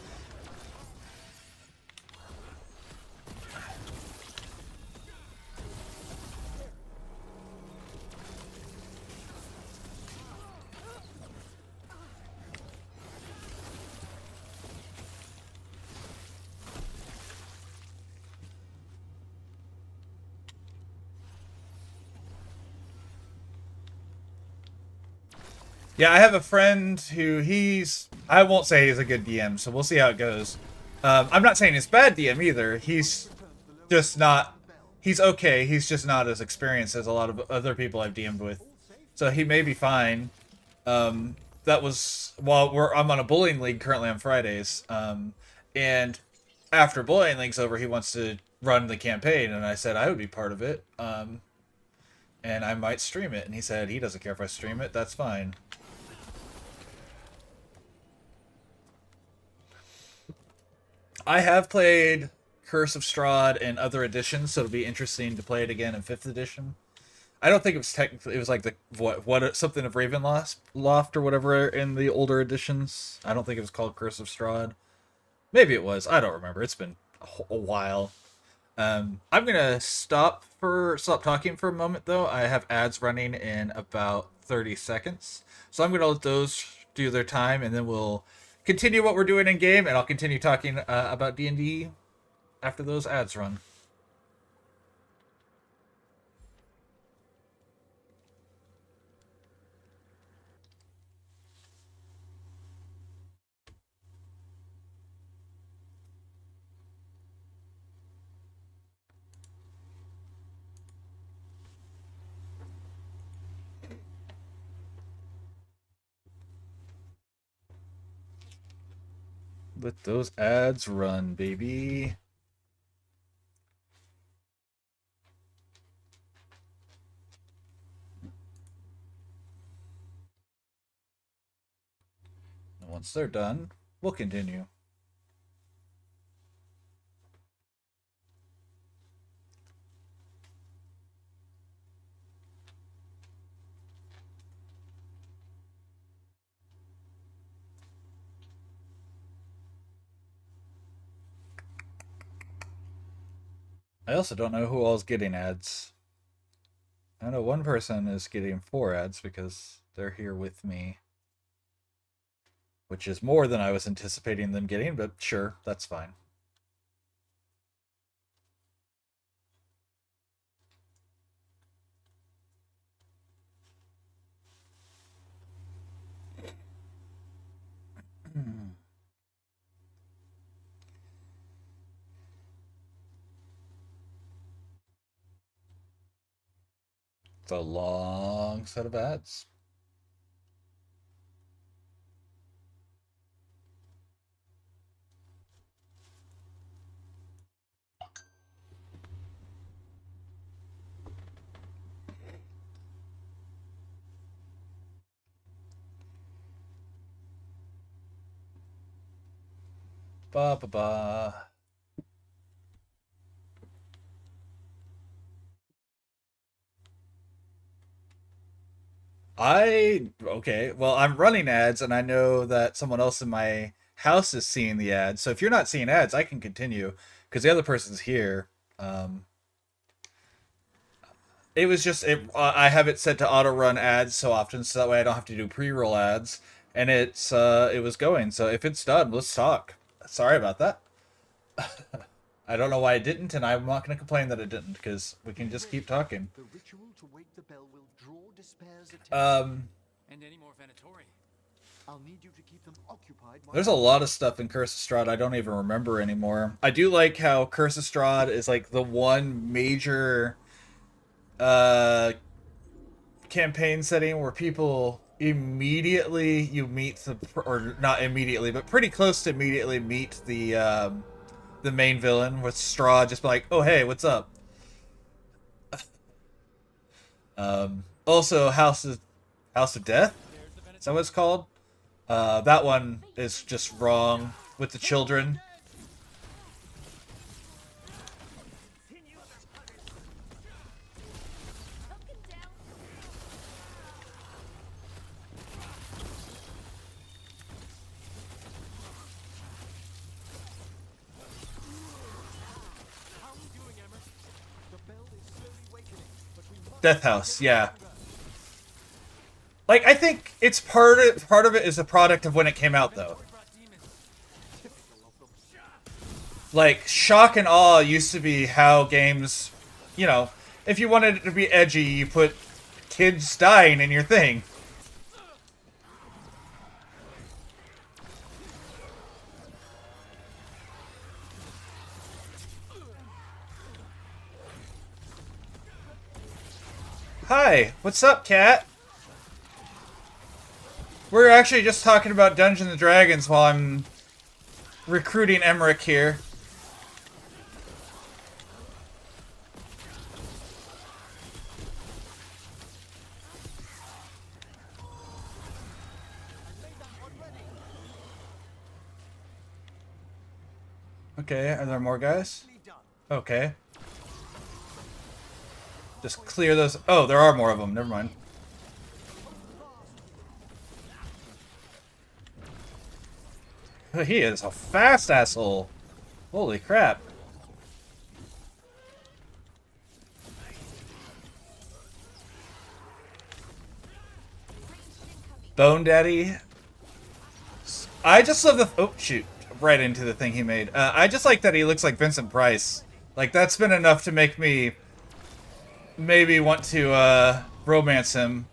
yeah, I have a friend who I won't say he's a good DM, so we'll see how it goes. I'm not saying he's bad DM either. He's just not, he's okay. He's just not as experienced as a lot of other people I've DM'd with. So he may be fine. That was, I'm on a bullying league currently on Fridays. And after bullying league's over, he wants to run the campaign. And I said I would be part of it. And I might stream it. And he said he doesn't care if I stream it. That's fine. I have played Curse of Strahd in other editions, so it'll be interesting to play it again in 5th edition. I don't think it was technically, it was like the, something of Ravenloft or whatever in the older editions. I don't think it was called Curse of Strahd. Maybe it was. I don't remember. It's been a while. I'm gonna stop talking for a moment though. I have ads running in about 30 seconds. So I'm gonna let those do their time, and then we'll continue what we're doing in game, and I'll continue talking about D&D after those ads run. Let those ads run, baby. And once they're done, we'll continue. I also don't know who all's getting ads. I know one person is getting 4 ads because they're here with me. Which is more than I was anticipating them getting, but sure, that's fine. It's a long set of ads. Ba ba ba. Okay, well, I'm running ads, and I know that someone else in my house is seeing the ads. So if you're not seeing ads, I can continue. because the other person's here. It was just I have it set to auto run ads so often, so that way I don't have to do pre-roll ads, and it was going. So if it's done, let's talk. Sorry about that. I don't know why I didn't, and I'm not going to complain that it didn't, because we can just keep talking. The ritual to wake the bell will draw Despair's attention. And any more Venatori. I'll need you to keep them occupied. There's a lot of stuff in Curse of Strahd I don't even remember anymore. I do like how Curse of Strahd is like the one major campaign setting where people immediately you meet the, or not immediately, but pretty close to immediately meet the main villain, with Strahd just be like, oh hey, what's up? Also House of Death, is that what it's called? That one is just wrong with the children. Death House, yeah. Like, I think it's part of it is a product of when it came out, though. Like, shock and awe used to be how games, you know, if you wanted it to be edgy, you put kids dying in your thing. Hi, what's up, cat? We're actually just talking about Dungeons and Dragons while I'm recruiting Emmerich here. Okay, are there more guys? Okay. Just clear those. Oh, there are more of them. Never mind. He is a fast asshole. Holy crap. Bone Daddy. I just love the... Oh, shoot. Right into the thing he made. I just like that he looks like Vincent Price. Like, that's been enough to make me maybe want to romance him.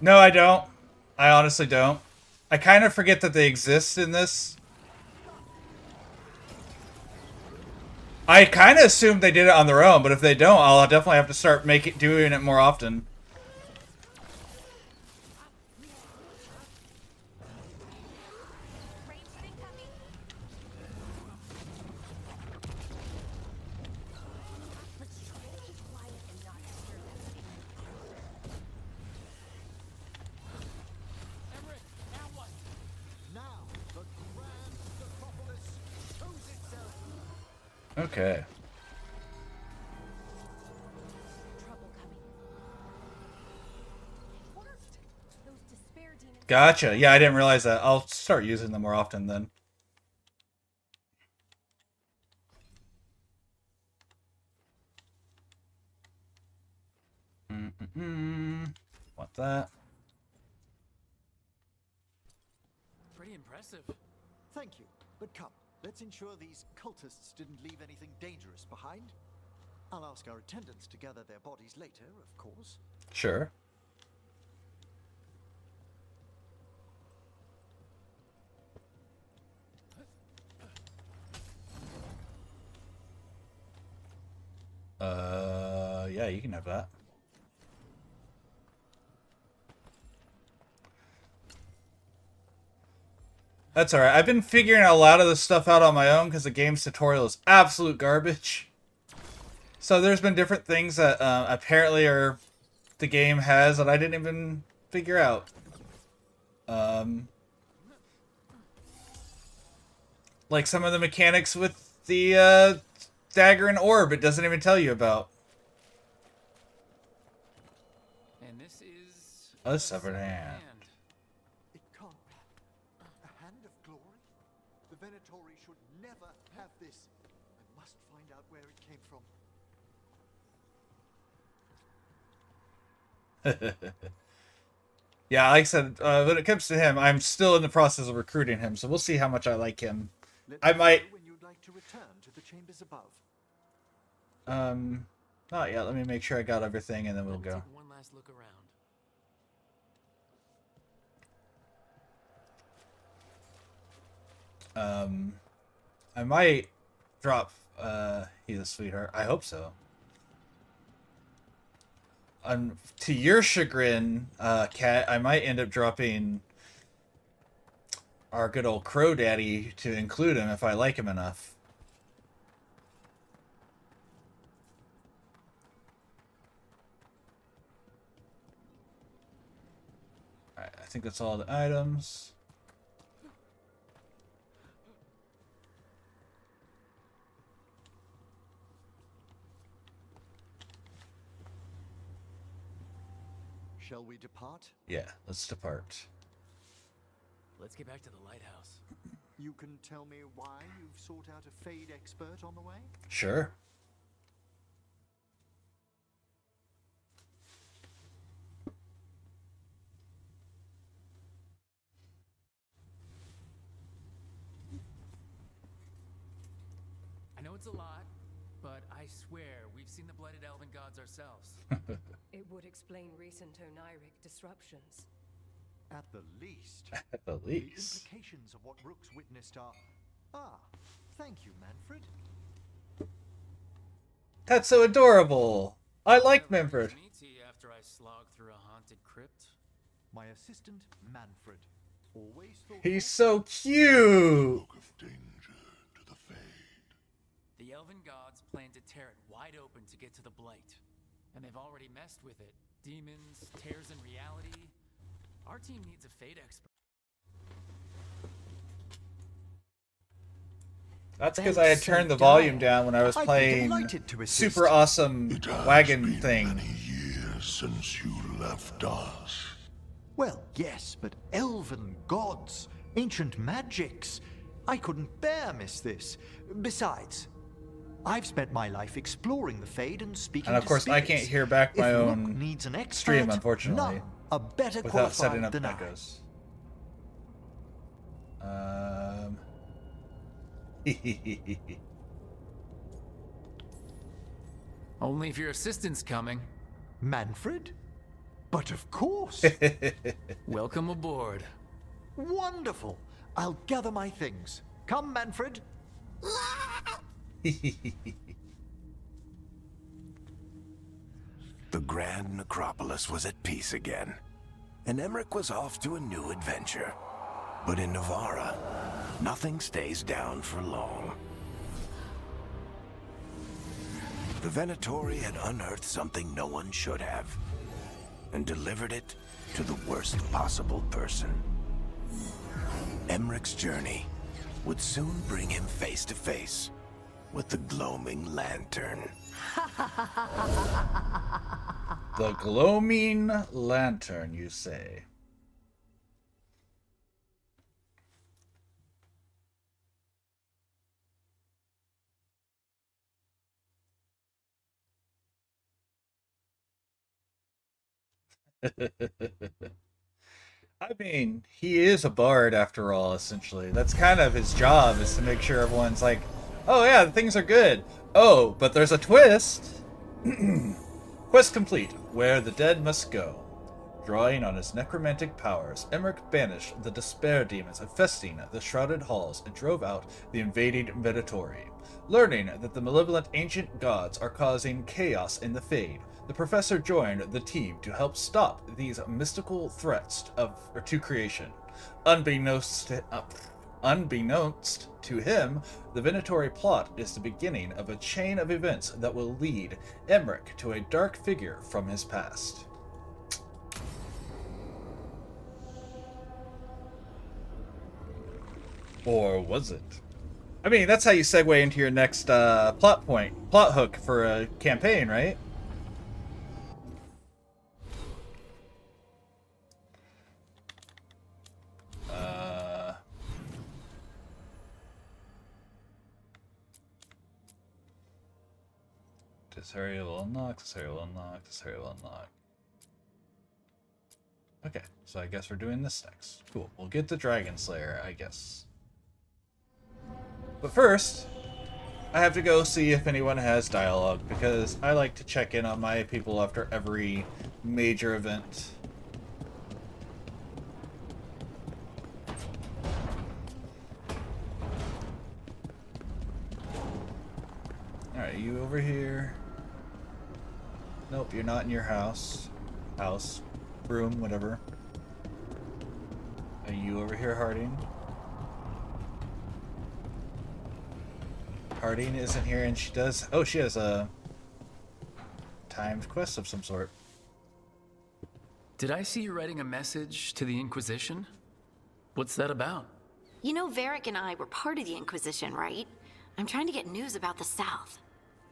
No, I don't. I honestly don't. I kind of forget that they exist in this. I kind of assumed they did it on their own, but if they don't, I'll definitely have to start doing it more often. Okay. Gotcha. Yeah, I didn't realize that. I'll start using them more often then. Want that? Pretty impressive. Thank you, but come. Let's ensure these cultists didn't leave anything dangerous behind. I'll ask our attendants to gather their bodies later, of course. Sure. Yeah, you can have that. That's alright. I've been figuring a lot of this stuff out on my own because the game's tutorial is absolute garbage. So there's been different things that apparently the game has that I didn't even figure out. Like some of the mechanics with the dagger and orb, it doesn't even tell you about. And this is A severed hand. It can't be. A hand of glory? The Venatori should never have this. I must find out where it came from. Yeah, like I said, when it comes to him, I'm still in the process of recruiting him, so we'll see how much I like him. I might. When you'd like to return to the chambers above. Not yet. Let me make sure I got everything, and then we'll go. Take one last look around. I might drop. He's a sweetheart. I hope so. To your chagrin, Kat, I might end up dropping our good old Crow Daddy to include him if I like him enough. Alright, I think that's all the items. Shall we depart? Yeah, let's depart. Let's get back to the lighthouse. You can tell me why you've sought out a Fade expert on the way? Sure. I know it's a lot, but I swear we've seen the blooded elven gods ourselves. It would explain recent Oniric disruptions. At the least. At the least. The implications of what Rook's witnessed are... Ah, thank you, Manfred. That's so adorable. I like Manfred. After I slog through a haunted crypt. My assistant, Manfred. Always thought... He's so cute. Of danger to the Fade. The elven gods plan to tear it wide open to get to the Blight. And they've already messed with it. Demons, tears in reality. Our team needs a Fade expert. That's because I had turned the volume down when I was playing super awesome wagon thing. Many years since you left us. Well, yes, but elven gods, ancient magics. I couldn't bear miss this. Besides, I've spent my life exploring the Fade and speaking to And of course, I can't hear back my own needs an expert, stream, unfortunately, none are better without setting up than I. echoes. Only if your assistant's coming. Manfred? But of course. Welcome aboard. Wonderful. I'll gather my things. Come, Manfred. The Grand Necropolis was at peace again, and Emmerich was off to a new adventure. But in Navarra, nothing stays down for long. The Venatori had unearthed something no one should have, and delivered it to the worst possible person. Emmerich's journey would soon bring him face to face with the Gloaming Lantern. The Gloaming Lantern, you say? I mean, he is a bard after all, essentially. That's kind of his job, is to make sure everyone's like, oh yeah, things are good. Oh, but there's a twist. Quest complete. Where the dead must go. Drawing on his necromantic powers, Emmerich banished the despair demons infesting the shrouded halls and drove out the invading Venatori. Learning that the malevolent ancient gods are causing chaos in the Fade, the professor joined the team to help stop these mystical threats to creation. Unbeknownst Unbeknownst to him, the Venatori plot is the beginning of a chain of events that will lead Emmerich to a dark figure from his past. Or was it? I mean, that's how you segue into your next plot hook for a campaign, right? This area will unlock, this area will unlock, this area will unlock. Okay, so I guess we're doing this next. Cool, we'll get the Dragon Slayer, I guess. But first, I have to go see if anyone has dialogue, because I like to check in on my people after every major event. Alright, you over here. Nope, you're not in your house. House. Room, whatever. Are you over here, Harding? Harding isn't here, and she does... Oh, she has a timed quest of some sort. Did I see you writing a message to the Inquisition? What's that about? You know, Varric and I were part of the Inquisition, right? I'm trying to get news about the South.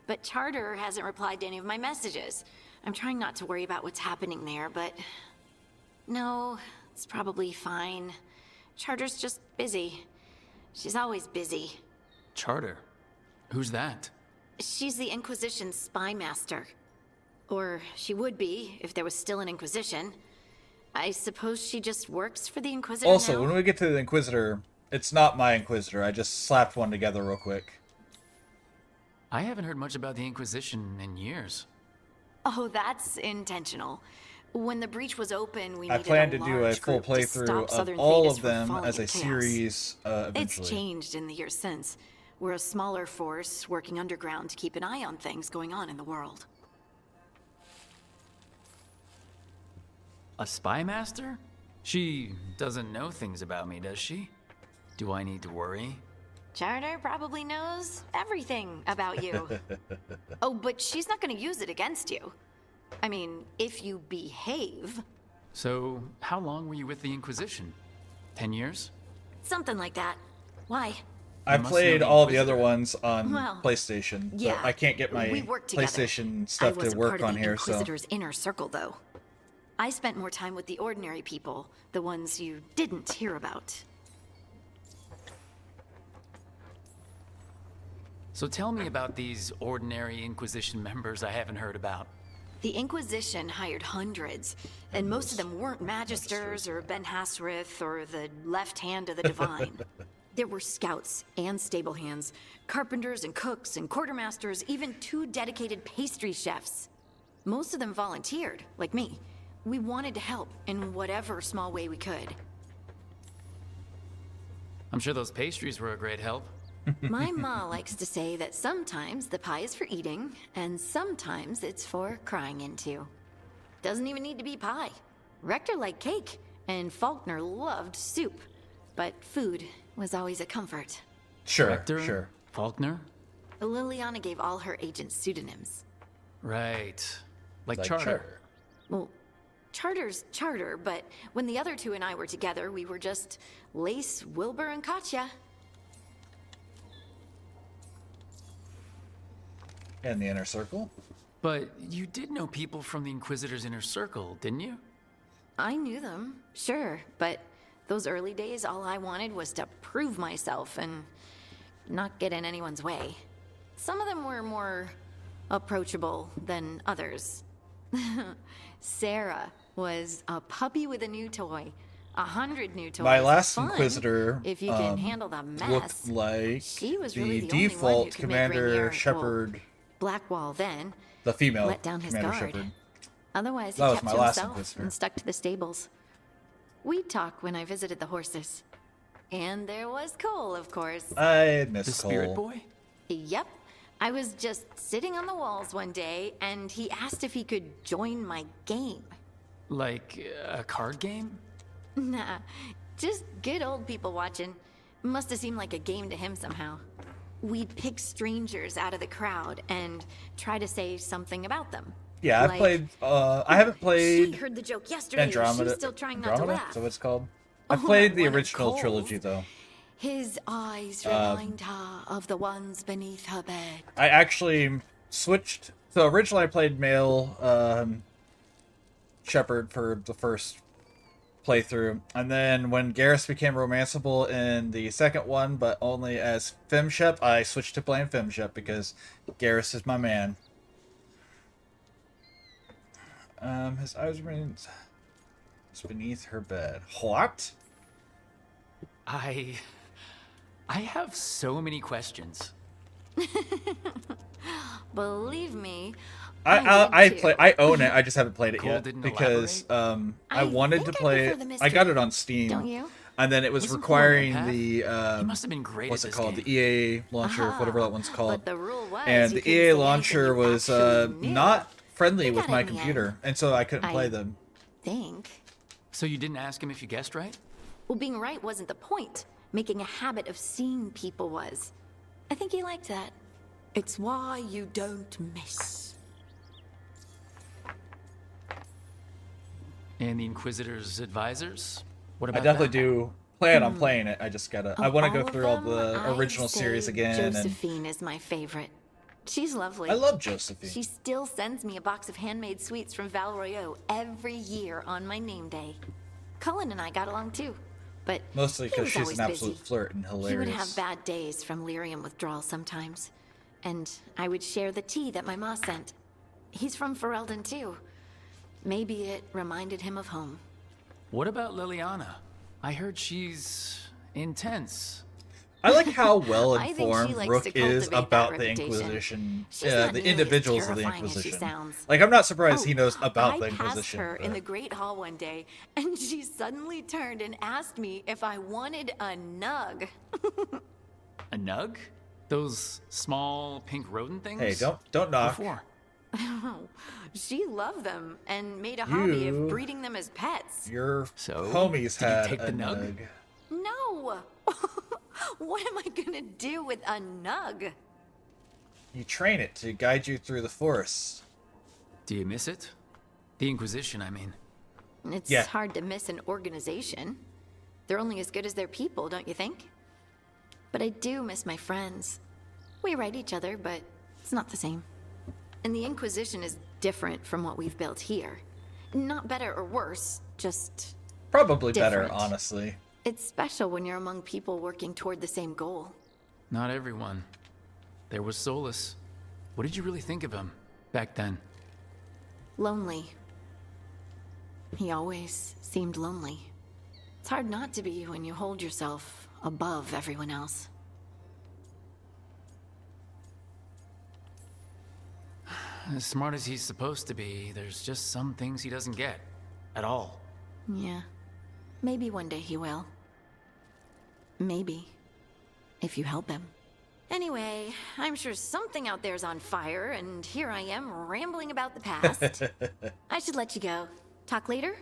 But Charter hasn't replied to any of my messages. I'm trying not to worry about what's happening there, but... No, it's probably fine. Charter's just busy. She's always busy. Charter? Who's that? She's the Inquisition's spy master. Or she would be, if there was still an Inquisition. I suppose she just works for the Inquisitor Also, now? when we get to the Inquisitor, it's not my Inquisitor. I just slapped one together real quick. I haven't heard much about the Inquisition in years. Oh, that's intentional. When the breach was open, we I needed plan a to do a large full group to playthrough stop of Southern all Thetas of from them falling as a in chaos. series eventually. It's changed in the years since. We're a smaller force working underground to keep an eye on things going on in the world. A spy master? She doesn't know things about me, does she? Do I need to worry? Charter probably knows everything about you. Oh, but she's not going to use it against you. I mean, if you behave. So, how long were you with the Inquisition? 10 years? Something like that. Why? I played all the other ones on Well, PlayStation. yeah, But I can't get my we worked together. PlayStation stuff I wasn't to work part of on the here, so... Inquisitor's inner circle, though. I spent more time with the ordinary people, the ones you didn't hear about. So tell me about these ordinary Inquisition members I haven't heard about. The Inquisition hired hundreds, and most of them weren't Magisters or Ben Hasrith or the left hand of the Divine. There were scouts and stable hands, carpenters and cooks and quartermasters, even 2 dedicated pastry chefs. Most of them volunteered, like me. We wanted to help in whatever small way we could. I'm sure those pastries were a great help. My ma likes to say that sometimes the pie is for eating, and sometimes it's for crying into. Doesn't even need to be pie. Rector liked cake, and Faulkner loved soup. But food was always a comfort. Sure, Rector? sure. Faulkner? Liliana gave all her agents pseudonyms. Right. Like Like Charter. Charter. Well, Charter's Charter, but when the other 2 and I were together, we were just Lace, Wilbur, and Katya. And the Inner Circle? But you did know people from the Inquisitor's inner circle, didn't you? I knew them, sure, but those early days, all I wanted was to prove myself and not get in anyone's way. Some of them were more approachable than others. Sarah was a puppy with a new toy. 100 new toys. My last Fun, Inquisitor if you can handle the mess. looked like She was the really the only one who default could make Commander Rainier, Shepard, Blackwall then, the female let down his Commander guard. Shepard. Otherwise, he That was kept my to last himself Inquisitor. and stuck to the stables. We'd talk when I visited the horses. And there was Cole, of course. I miss The Cole. Spirit Boy? Yep. I was just sitting on the walls one day, and he asked if he could join my game. Like a card game? Nah, just good old people watching. Must have seemed like a game to him somehow. We'd pick strangers out of the crowd and try to say something about them. Yeah, I've played. I haven't played. She heard the joke yesterday. Andromeda. She's still trying not to laugh. Is that what it's called? I played the original Coles. trilogy though. His eyes remind her of the ones beneath her bed. I actually switched. So originally I played male Shepherd for the first playthrough, and then when Garrus became romanceable in the second one, but only as FemShep, I switched to playing FemShep because Garrus is my man. His eyes remain beneath her bed. What? I have so many questions. Believe me, I own it. I just haven't played it Cole yet didn't because I wanted to think I play prefer it. the I mystery. got it on Steam, Don't you? and then it was Wasn't requiring Cole on the He must have been great what's at it this called, game. the EA launcher, whatever that one's called. But the rule was And you the couldn't EA say anything launcher you was actually knew. not friendly We with got my it in the computer, end. and so I couldn't play I- them. Think. So you didn't ask him if you guessed right? Well, being right wasn't the point. Making a habit of seeing people was. I think he liked that. It's why you don't miss. And the Inquisitor's advisors? What I about definitely them? do plan on playing it. I just gotta. I Of want to go of through all them, the I'd original say series again. And Josephine is my favorite. She's lovely. I love Josephine. She still sends me a box of handmade sweets from Val Royeaux every year on my name day. Cullen and I got along too, but Mostly he because was she's always an absolute busy. flirt and hilarious. He would have bad days from lyrium withdrawal sometimes, and I would share the tea that my ma sent. He's from Ferelden too. Maybe it reminded him of home. What about Liliana? I heard she's intense. I like how well I think she informed likes Rook to is cultivate that about the reputation. Inquisition, She's not the nearly as individuals of the terrifying as she Inquisition. sounds. Like, I'm not surprised he Oh, knows about the I Inquisition. passed her in but- the Great Hall one day, and she suddenly turned and asked me if I wanted a nug. A nug? Those small pink rodent things? Hey, don't knock. Before. She loved them and made a hobby You- of breeding them as pets. Your So, homies did you had take a the nug? nug. No! What am I gonna do with a nug? You train it to guide you through the forest. Do you miss it? The Inquisition, I mean. It's Yeah. hard to miss an organization. They're only as good as their people, don't you think? But I do miss my friends. We write each other, but it's not the same. And the Inquisition is different from what we've built here. Not better or worse, just Probably better, different. honestly. It's special when you're among people working toward the same goal. Not everyone. There was Solus. What did you really think of him back then? Lonely. He always seemed lonely. It's hard not to be when you hold yourself above everyone else. As smart as he's supposed to be, there's just some things he doesn't get. At all. Yeah. Maybe one day he will. Maybe. If you help him. Anyway, I'm sure something out there's on fire, and here I am rambling about the past. I should let you go. Talk later?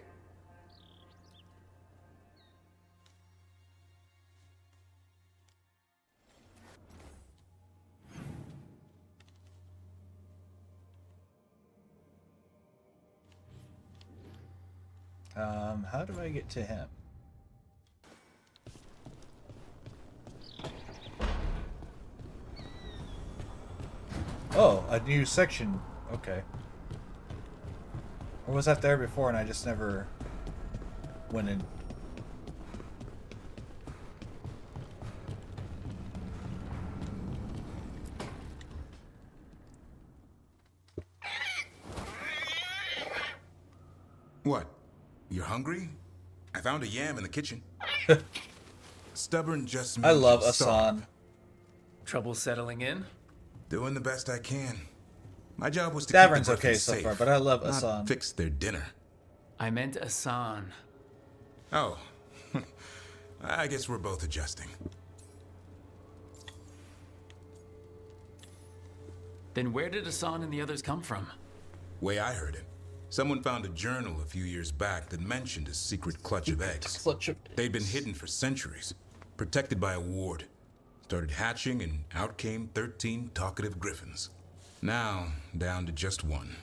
How do I get to him? Oh, a new section. Okay. Or was that there before and I just never went in? What? You're hungry? I found a yam in the kitchen. Stubborn just means I love you're Asan. Trouble settling in? Doing the best I can. My job was to Davern's keep the okay Griffins so safe, far, but I love not Asan. fix their dinner. I meant Asan. Oh. I guess we're both adjusting. Then where did Asan and the others come from? Way I heard it. Someone found a journal a few years back that mentioned a secret clutch of eggs. Clutch of They'd been hidden for centuries. protected by a ward. Started hatching, and out came 13 talkative griffins. Now, down to just one.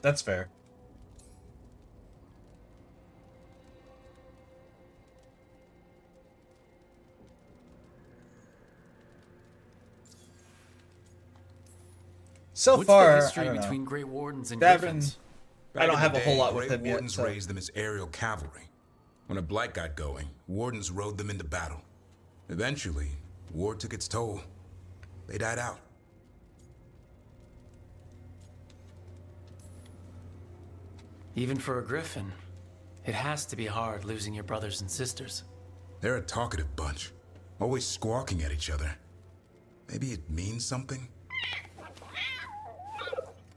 That's fair. So What's far, the history I don't between know. Grey Wardens and Davin, Griffins? I don't Back in have the a whole day, lot with Grey him yet. Wardens So. raised them as aerial cavalry. When a blight got going, Wardens rode them into battle. Eventually, war took its toll. They died out. Even for a Griffin, it has to be hard losing your brothers and sisters. They're a talkative bunch, always squawking at each other. Maybe it means something?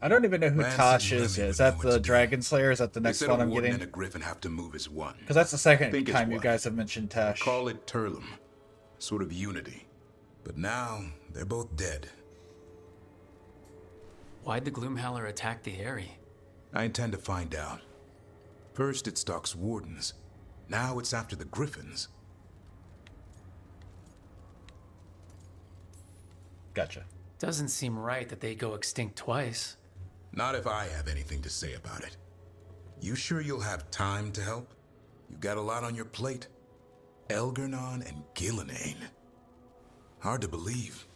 I don't even know who Lance Tosh and is Remy yet. Is would know that what the to do. Dragon Slayer? Is that the They next said one a I'm warden getting? and a griffin have to move as one. Because that's the second Think it's time you one. guys have mentioned Tash. Call it Turlum. Sort of unity. But now, they're both dead. Why'd the Gloomhowler attack the Eyrie? I intend to find out. First it stalks wardens. Now it's after the griffins. Gotcha. Doesn't seem right that they go extinct twice. Not if I have anything to say about it. You sure you'll have time to help? You've got a lot on your plate. Elgernon and Gillenane. Hard to believe.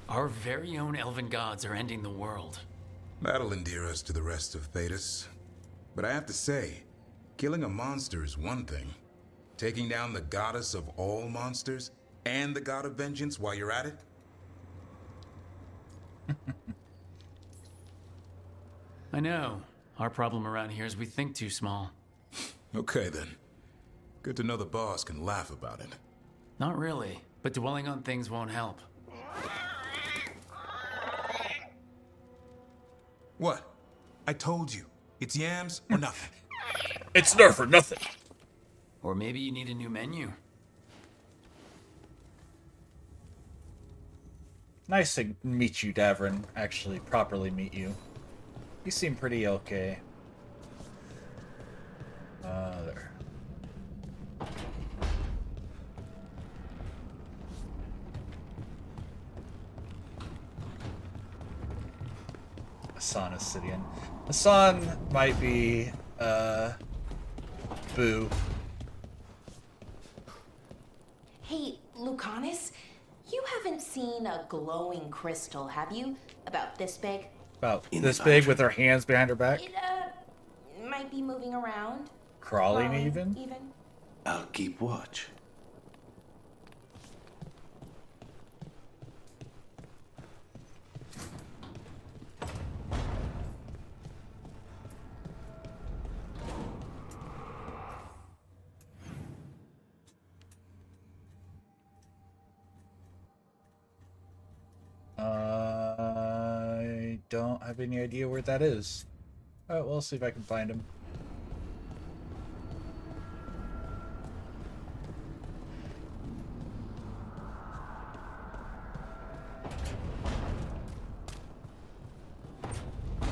Our very own elven gods are ending the world. That'll endear us to the rest of Thedas. But I have to say, killing a monster is one thing. Taking down the goddess of all monsters and the god of vengeance while you're at it? I know. Our problem around here is we think too small. Okay then. Good to know the boss can laugh about it. Not really, but dwelling on things won't help. What? I told you. It's yams or nothing. It's Nerf or nothing. Or maybe you need a new menu. Nice to meet you, Davin. Actually, properly meet you. You seem pretty okay. There. Hassan is sitting. Hassan might be, Boo. Hey, Lucanus, you haven't seen a glowing crystal, have you? About this big? About this big with her hands behind her back? It, might be moving around. Crawling even? I'll keep watch. I don't have any idea where that is. Alright, well, I'll see if I can find him.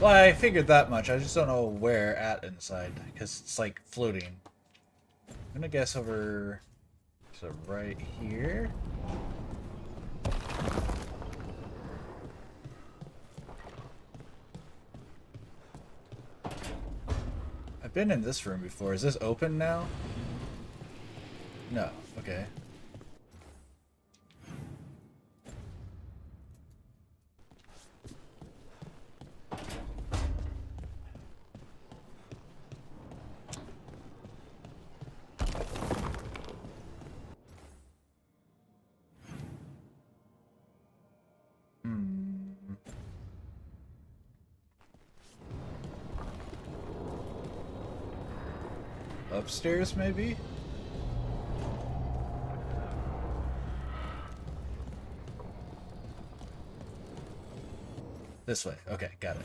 Well, I figured that much. I just don't know where at inside, because it's like floating. I'm gonna guess over, so right here. I've been in this room before. Is this open now? No. Okay. Upstairs, maybe? This way. Okay, got it.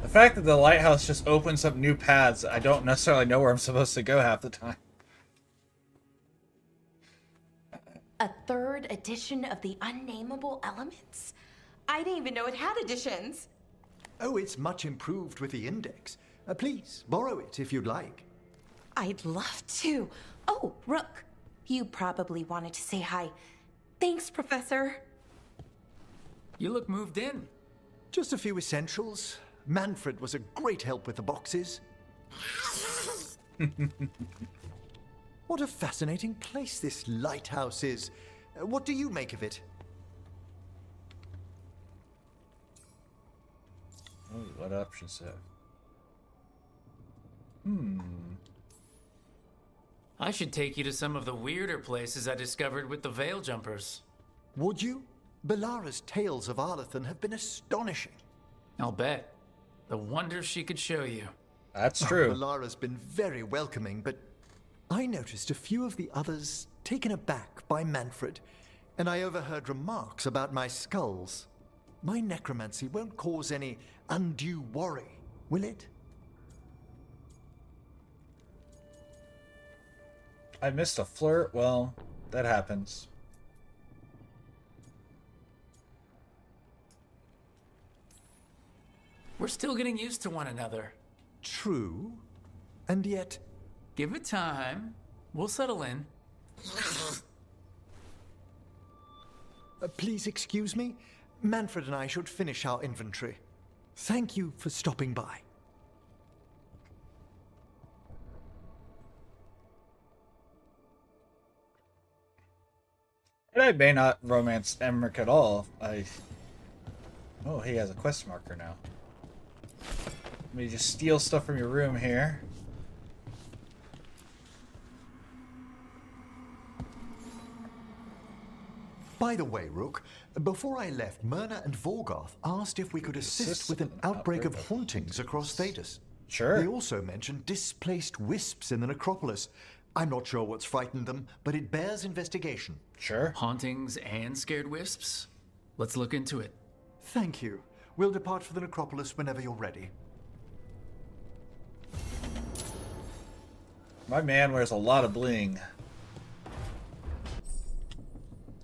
The fact that the lighthouse just opens up new paths, I don't necessarily know where I'm supposed to go half the time. A third edition of the Unnameable Elements? I didn't even know it had additions. Oh, it's much improved with the index. Please, borrow it if you'd like. I'd love to. Oh, Rook, you probably wanted to say hi. Thanks, Professor. You look moved in. Just a few essentials. Manfred was a great help with the boxes. What a fascinating place this lighthouse is. What do you make of it? Oh, what options have? I should take you to some of the weirder places I discovered with the Veil Jumpers. Would you? Belara's tales of Arlathan have been astonishing. I'll bet. The wonders she could show you. That's true. Belara's been very welcoming, but I noticed a few of the others taken aback by Manfred, and I overheard remarks about my skulls. My necromancy won't cause any undue worry, will it? I missed a flirt. Well, that happens. We're still getting used to one another. True. And yet... Give it time. We'll settle in. Please excuse me. Manfred and I should finish our inventory. Thank you for stopping by. And I may not romance Emmerich at all. Oh, he has a quest marker now. Let me just steal stuff from your room here. By the way, Rook, before I left, Myrna and Veilguard asked if we could assist with an outbreak of hauntings across Thedas. Sure. They also mentioned displaced wisps in the necropolis. I'm not sure what's frightened them, but it bears investigation. Sure. Hauntings and scared wisps? Let's look into it. Thank you. We'll depart for the necropolis whenever you're ready. My man wears a lot of bling.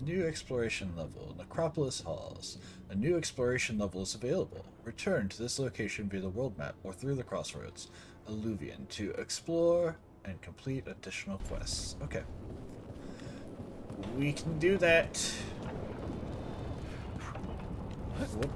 New exploration level, Necropolis Halls. A new exploration level is available. Return to this location via the world map or through the crossroads, Alluvion, to explore and complete additional quests. Okay. We can do that. Whoop.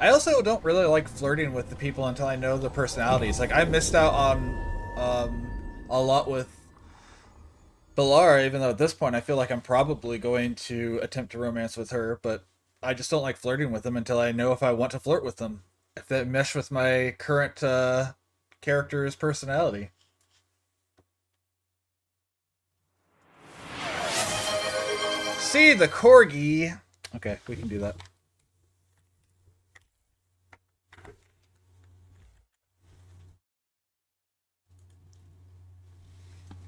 I also don't really like flirting with the people until I know the personalities. Like, I missed out on a lot with Belara, even though at this point I feel like I'm probably going to attempt to romance with her, but I just don't like flirting with them until I know if I want to flirt with them. If they mesh with my current character's personality. See the corgi! Okay, we can do that.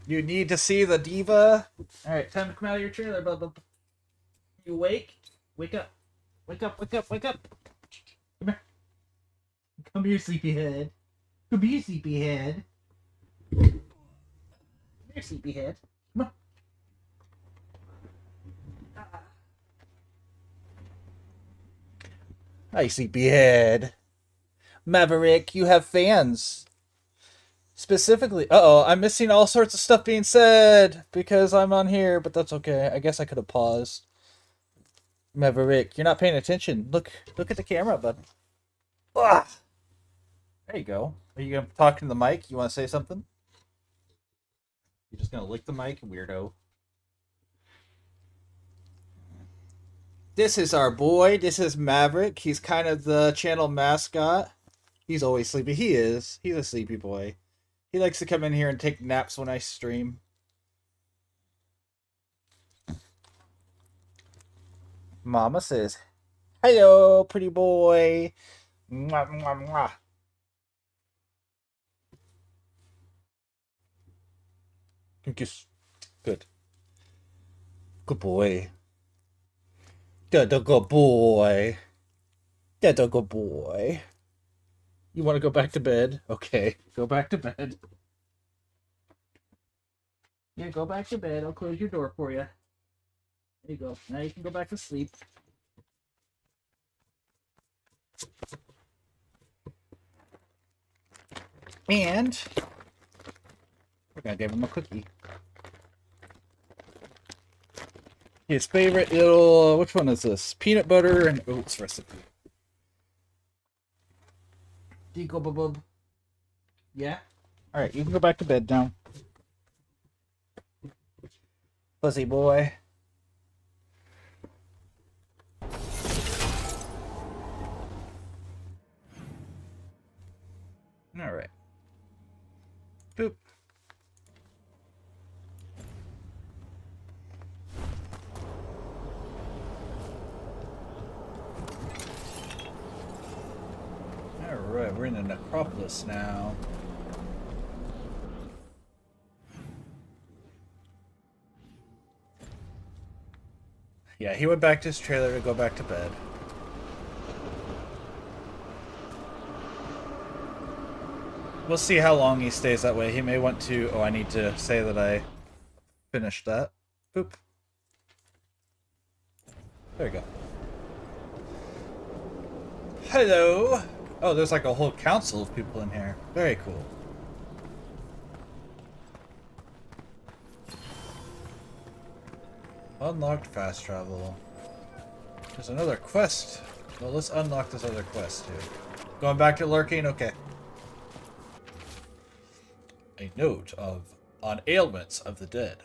You need to see the diva. Alright, time to come out of your chair there, bub. You awake? Wake up. Wake up, wake up, wake up. Come here. Come here, sleepyhead. Come here, sleepyhead. Come here, sleepyhead. Come on. Hi, sleepyhead. Maverick, you have fans. Specifically, I'm missing all sorts of stuff being said because I'm on here, but that's okay. I guess I could have paused. Maverick, you're not paying attention. Look at the camera, bud. Ugh. There you go. Are you gonna talk to the mic? You want to say something? You're just gonna lick the mic, weirdo. This is our boy. This is Maverick. He's kind of the channel mascot. He's always sleepy. He is. He's a sleepy boy. He likes to come in here and take naps when I stream. Mama says, hello, pretty boy. Mwah, mwah, mwah. Kiss. Good. Good boy. Good boy. Good boy. You want to go back to bed? Okay, go back to bed. Yeah, go back to bed. I'll close your door for you. There you go. Now you can go back to sleep. And we're gonna give him a cookie. His favorite little, which one is this? Peanut butter and oats recipe. Dingle bub. Yeah? Alright, you can go back to bed now. Fuzzy boy. Alright. Boop. Alright, we're in the necropolis now. Yeah, he went back to his trailer to go back to bed. We'll see how long he stays that way. He may want to... Oh, I need to say that I finished that. Boop. There we go. Hello! Oh, there's like a whole council of people in here. Very cool. Unlocked fast travel. There's another quest. Well, let's unlock this other quest too. Going back to lurking? Okay. A note on ailments of the dead.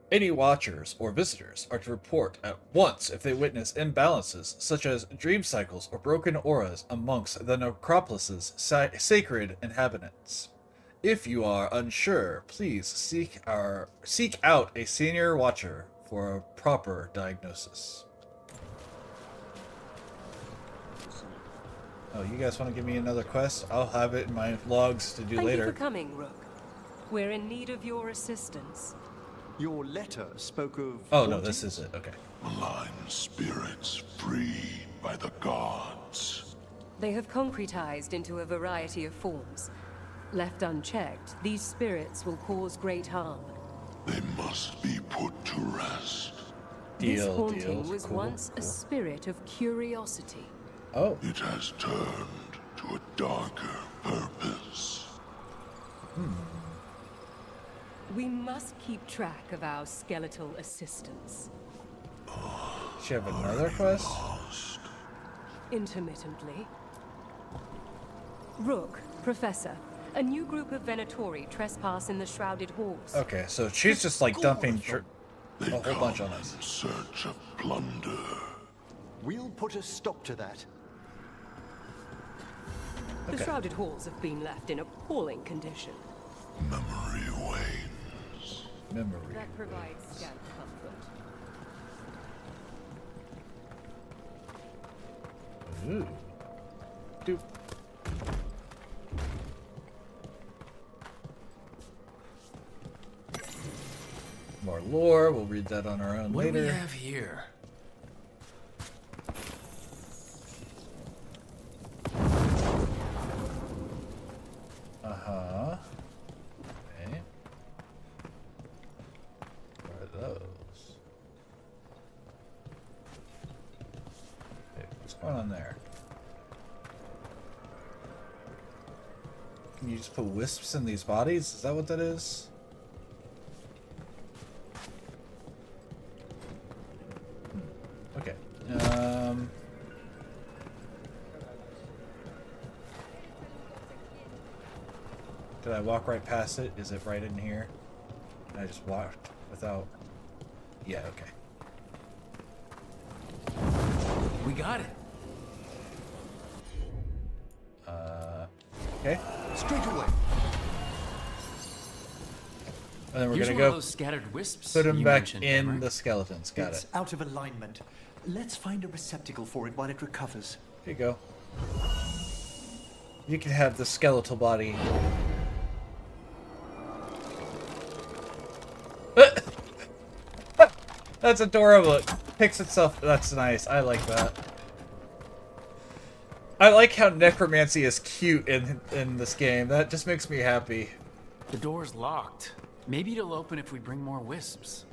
Any watchers or visitors are to report at once if they witness imbalances, such as dream cycles or broken auras amongst the necropolis's sacred inhabitants. If you are unsure, please seek out a senior watcher for a proper diagnosis. Oh, you guys want to give me another quest? I'll have it in my logs to do later. Thank you for coming, Rook. We're in need of your assistance. Your letter spoke of... Oh, no, this is it. Okay. Malign spirits freed by the gods. They have concretized into a variety of forms. Left unchecked, these spirits will cause great harm. They must be put to rest. This haunting was once a spirit of curiosity. Oh. It has turned to a darker purpose. We must keep track of our skeletal assistants. Does she have another quest? Intermittently. Rook, Professor, a new group of Venatori trespass in the Shrouded Halls. Okay, so she's just like dumping a whole bunch on us. In search of plunder. We'll put a stop to that. The Shrouded Halls have been left in appalling condition. Memory wanes. Memory. That provides scant comfort. Ooh. Doop. More lore. We'll read that on our own What later. do we have here? Uh-huh. Okay. What are those? Okay, what's going on there? Can you just put wisps in these bodies? Is that what that is? Okay. Did I walk right past it? Is it right in here? I just walked without... Yeah, okay. We got it. Okay. Straight away. And then we're Here's gonna one of go those scattered wisps put them you back mentioned, in Emmer. the skeletons. Got It's it. out of alignment. Let's find a receptacle for it while it recovers. Here you go. You can have the skeletal body. That's adorable. It picks itself. That's nice. I like that. I like how necromancy is cute in this game. That just makes me happy. The door's locked. Maybe it'll open if we bring more wisps.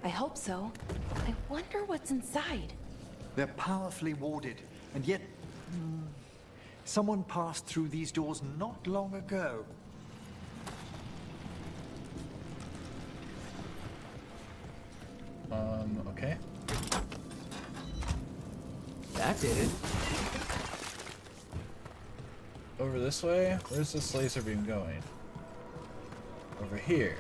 I hope so. I wonder what's inside. They're powerfully warded, and yet... someone passed through these doors not long ago. Okay. That did it. Over this way? Where's this laser beam going? Over here.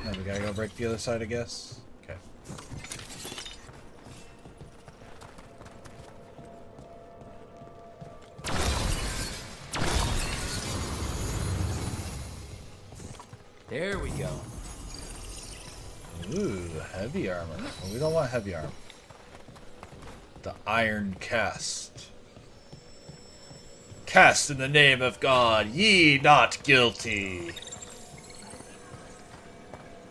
Now we gotta go break the other side, I guess. Okay. There we go. Ooh, heavy armor. Well, we don't want heavy armor. The Iron Cast. Cast in the name of God, ye not guilty.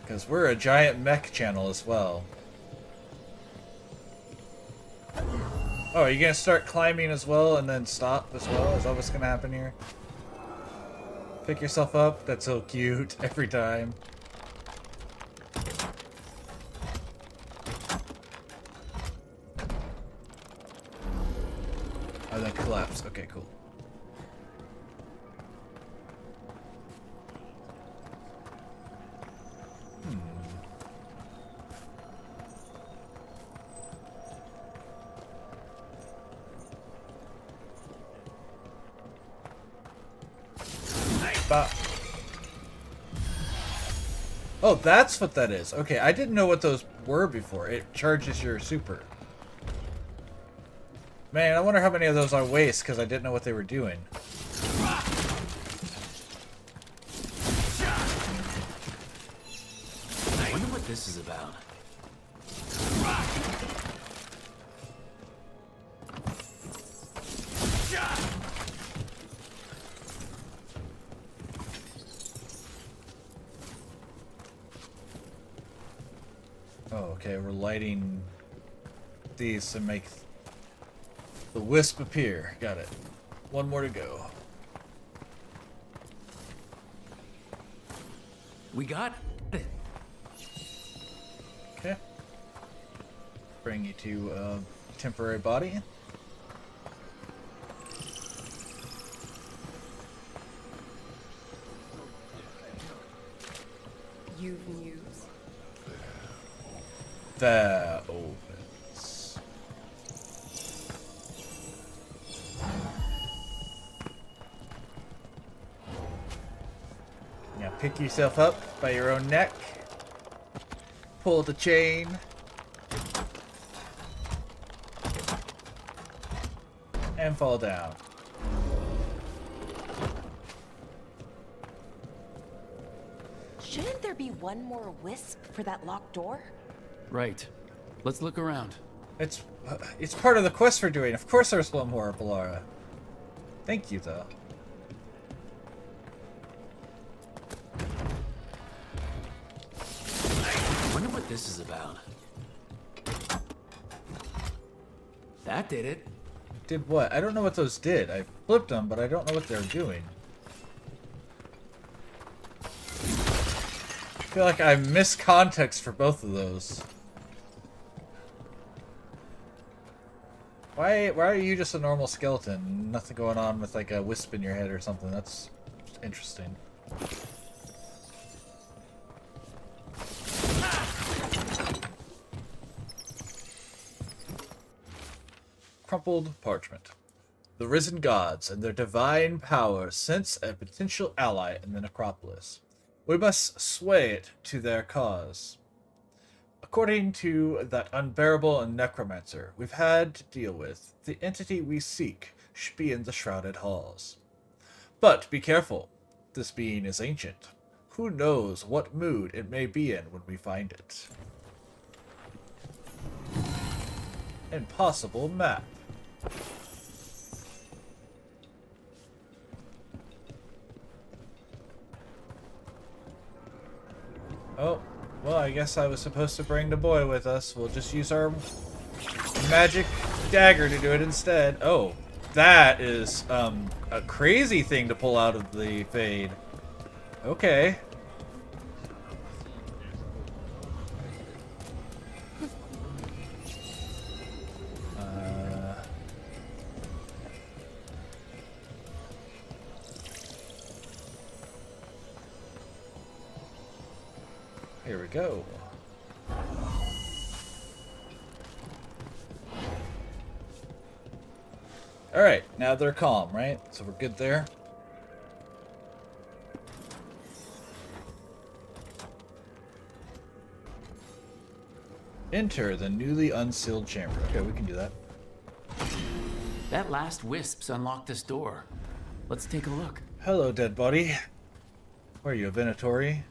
Because we're a giant mech channel as well. Oh, are you gonna start climbing as well and then stop as well? Is that what's gonna happen here? Pick yourself up? That's so cute every time. And then collapse. Okay, cool. Oh, that's what that is. Okay, I didn't know what those were before. It charges your super. Man, I wonder how many of those I waste because I didn't know what they were doing. I wonder what this is about. Oh, okay, we're lighting these to make the wisp appear. Got it. One more to go. We got it. Okay. Bring you to a temporary body. You've news. That opens. Now pick yourself up by your own neck. Pull the chain. And fall down. Shouldn't there be one more wisp for that locked door? Right. Let's look around. It's part of the quest we're doing. Of course there's one more, Balara. Thank you, though. I wonder what this is about. That did it. Did what? I don't know what those did. I flipped them, but I don't know what they're doing. I feel like I missed context for both of those. Why are you just a normal skeleton? Nothing going on with like a wisp in your head or something. That's interesting. Crumpled parchment. The risen gods and their divine power sense a potential ally in the necropolis. We must sway it to their cause. According to that unbearable necromancer we've had to deal with, the entity we seek should be in the shrouded halls. But be careful. This being is ancient. Who knows what mood it may be in when we find it. Impossible map. Oh, well, I guess I was supposed to bring the boy with us. We'll just use our magic dagger to do it instead. Oh, that is a crazy thing to pull out of the Fade. Okay. Here we go. Alright, now they're calm, right? So we're good there. Enter the newly unsealed chamber. Okay, we can do that. That last wisp's unlocked this door. Let's take a look. Hello, dead body. Where are you, a Venatori?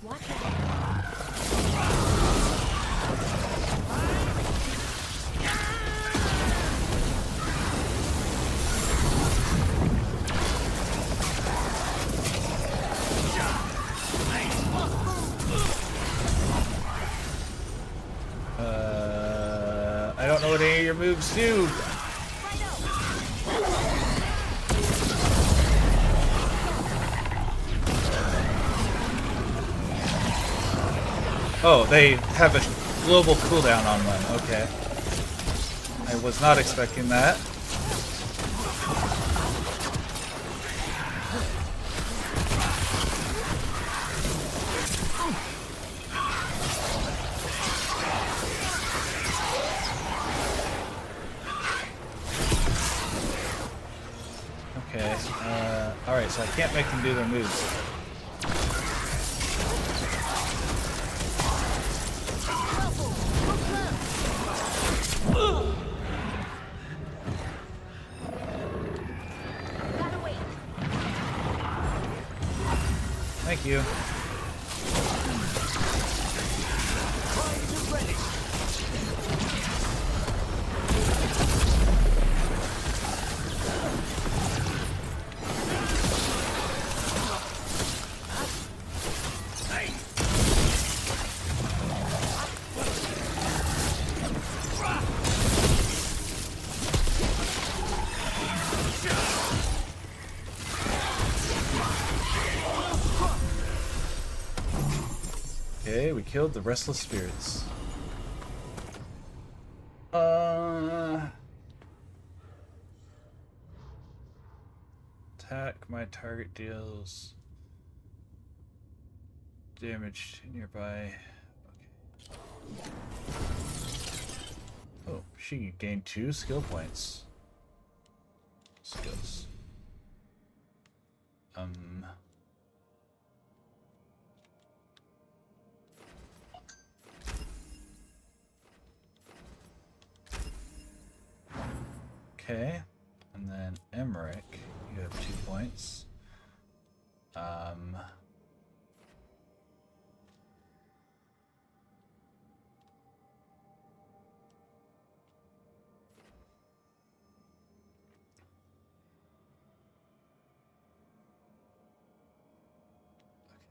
What the heck? I don't know what any of your moves do. Oh, they have a global cooldown on them. Okay. I was not expecting that. Okay. Alright, so I can't make them do their moves. Thank you. Okay, we killed the restless spirits. Attack my target deals damage to nearby. Okay. Oh, she gained 2 skill points. Skills. Okay, and then Emmerich, you have 2 points.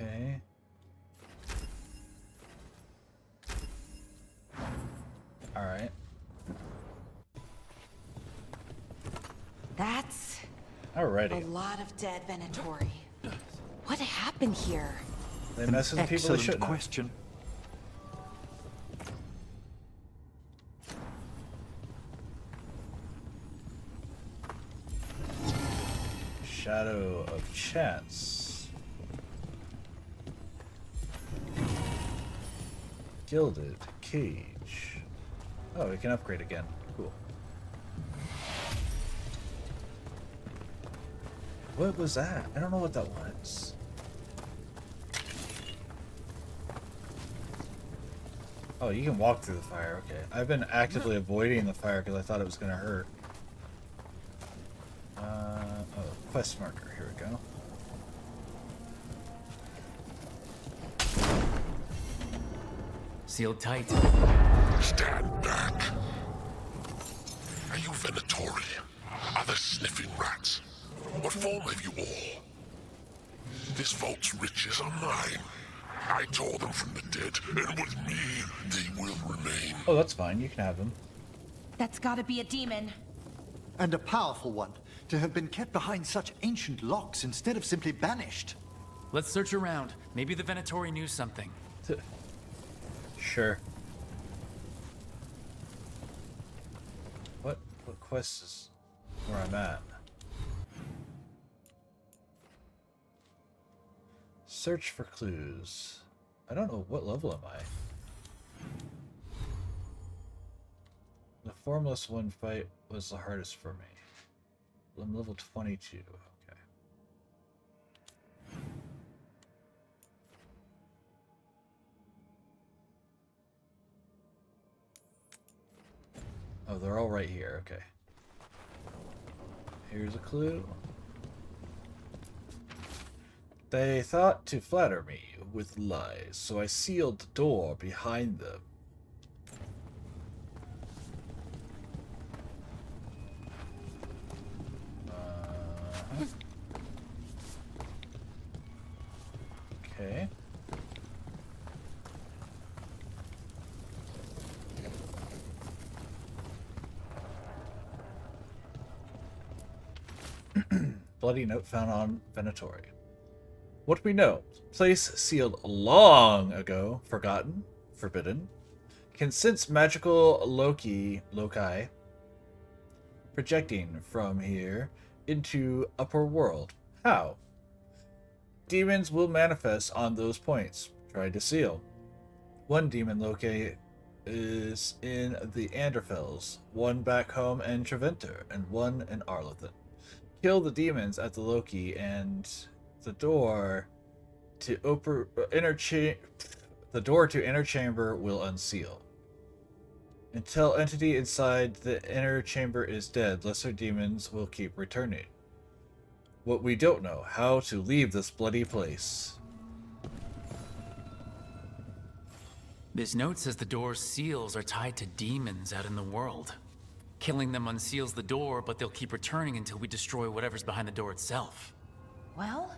Okay. All right. That's Alrighty. a lot of dead Venatori. What happened here? They mess with people they shouldn't. Question. Shadow of Chance. Gilded Cage. Oh, we can upgrade again. Cool. What was that? I don't know what that was. Oh, you can walk through the fire. Okay. I've been actively avoiding the fire because I thought it was going to hurt. Oh, quest marker. Here we go. Sealed tight. Stand back. Are you Venatori? Are there sniffing rats? What form have you all? This vault's riches are mine. I tore them from the dead, and with me, they will remain. Oh, that's fine. You can have them. That's gotta be a demon. And a powerful one, to have been kept behind such ancient locks instead of simply banished. Let's search around. Maybe the Venatori knew something. Sure. What quest is where I'm at? Search for clues. I don't know, what level am I? The formless one fight was the hardest for me. I'm level 22. Okay. Oh, they're all right here. Okay. Here's a clue. They thought to flatter me with lies, so I sealed the door behind them. Okay. Bloody note found on Venatori. What do we know? Place sealed long ago, forgotten, forbidden. Can sense magical loci projecting from here into upper world. How? Demons will manifest on those points. Try to seal. One demon loci is in the Anderfels, one back home in Treventer, and one in Arlithan. Kill the demons at the loci, and the door to inner chamber will unseal. Until entity inside the inner chamber is dead, lesser demons will keep returning. What we don't know, how to leave this bloody place. This note says the door's seals are tied to demons out in the world. Killing them unseals the door, but they'll keep returning until we destroy whatever's behind the door itself. Well,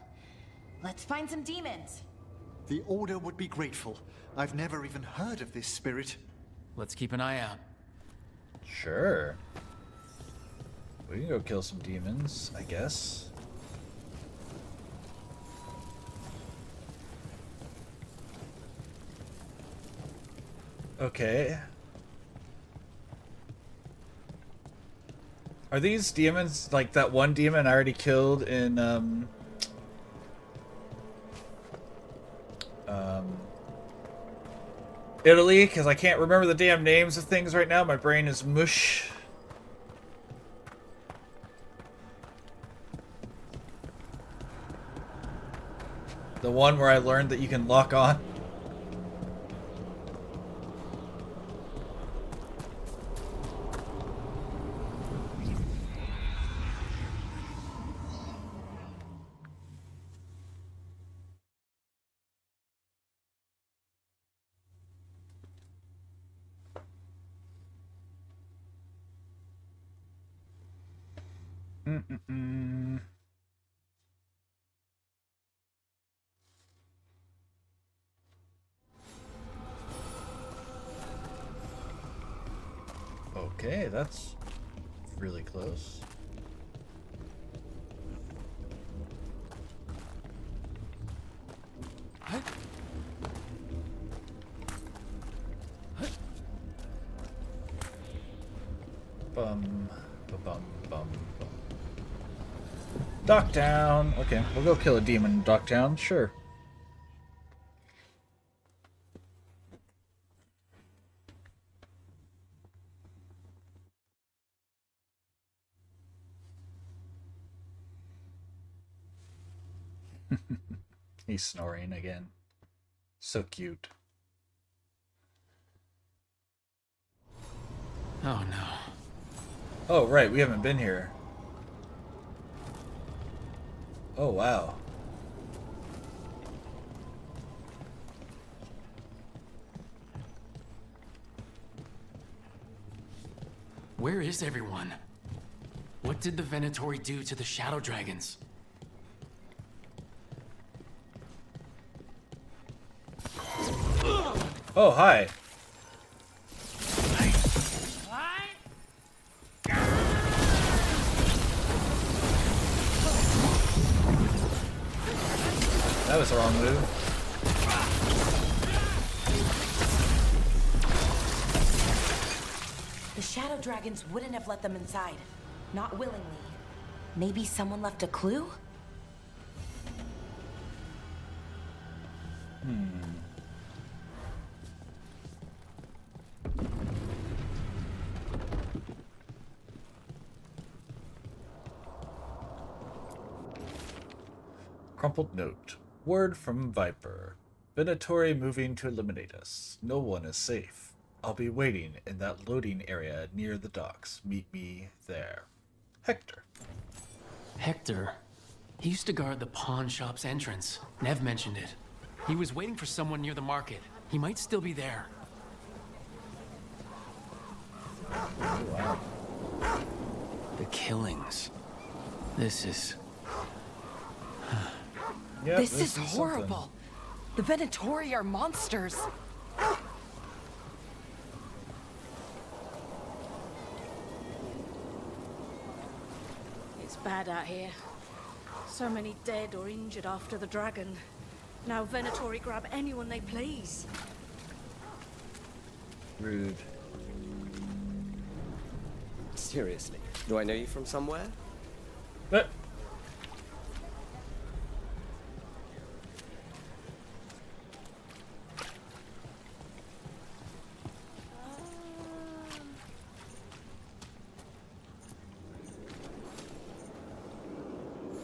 let's find some demons. The Order would be grateful. I've never even heard of this spirit. Let's keep an eye out. Sure. We can go kill some demons, I guess. Okay. Are these demons like that one demon I already killed in Italy? Because I can't remember the damn names of things right now. My brain is mush. The one where I learned that you can lock on. Okay, that's really close. Bum, bum, bum, bum. Docktown. Okay, we'll go kill a demon in Docktown. Sure. He's snoring again. So cute. Oh no. Oh, right, we haven't been here. Oh, wow. Where is everyone? What did the Venatori do to the Shadow Dragons? Oh, hi. That was the wrong move. The Shadow Dragons wouldn't have let them inside. Not willingly. Maybe someone left a clue? Crumpled note. Word from Viper. Venatori moving to eliminate us. No one is safe. I'll be waiting in that loading area near the docks. Meet me there. Hector. Hector? He used to guard the pawn shop's entrance. Nev mentioned it. He was waiting for someone near the market. He might still be there. Wow. The killings. This is... Yep, this is something. horrible. The Venatori are monsters. It's bad out here. So many dead or injured after the dragon. Now Venatori grab anyone they please. Rude. Seriously, do I know you from somewhere? But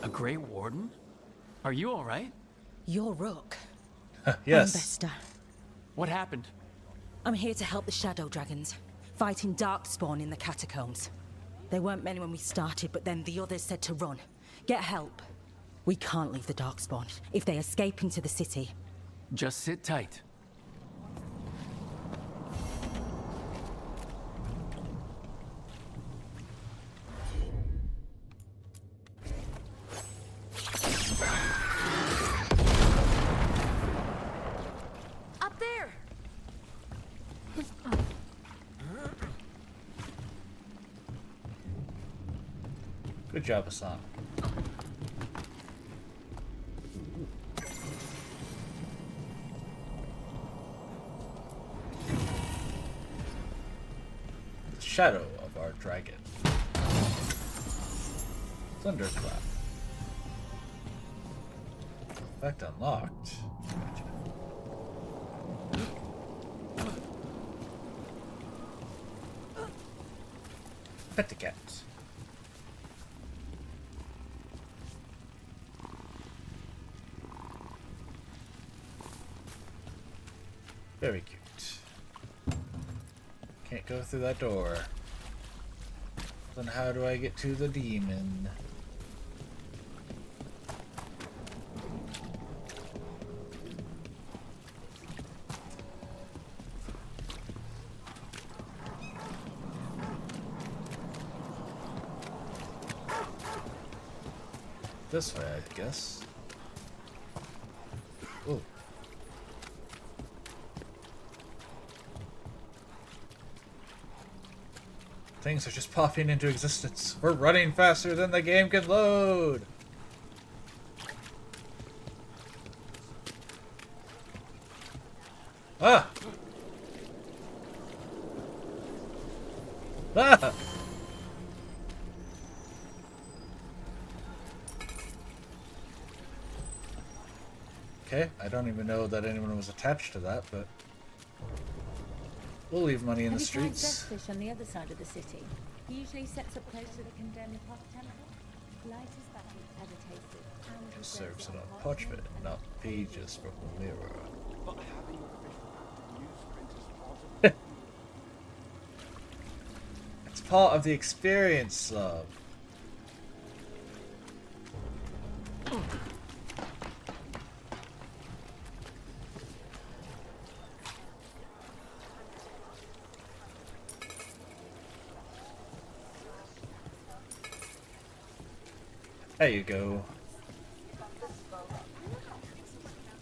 a Grey Warden? Are you all right? You're Rook. yes. I'm Vesta. What happened? I'm here to help the Shadow Dragons, fighting Darkspawn in the catacombs. There weren't many when we started, but then the others said to run. Get help. We can't leave the Darkspawn if they escape into the city. Just sit tight. Up there! Good job, Hassan. The shadow of our dragon. Thunderclap. Effect unlocked. Gotcha. Pet the cat. Very cute. Can't go through that door. Then how do I get to the demon? This way, I guess. Oh. Things are just popping into existence. We're running faster than the game can load. Ah! Ah! Okay, I don't even know that anyone was attached to that, but we'll leave money in the streets. Fish on the other side of the city. He usually sets up close to the condemned pot temple. Light his battle agitated and Serves it on parchment, not pages from the mirror. But having a newsprint is part of part of the experience, love. There you go.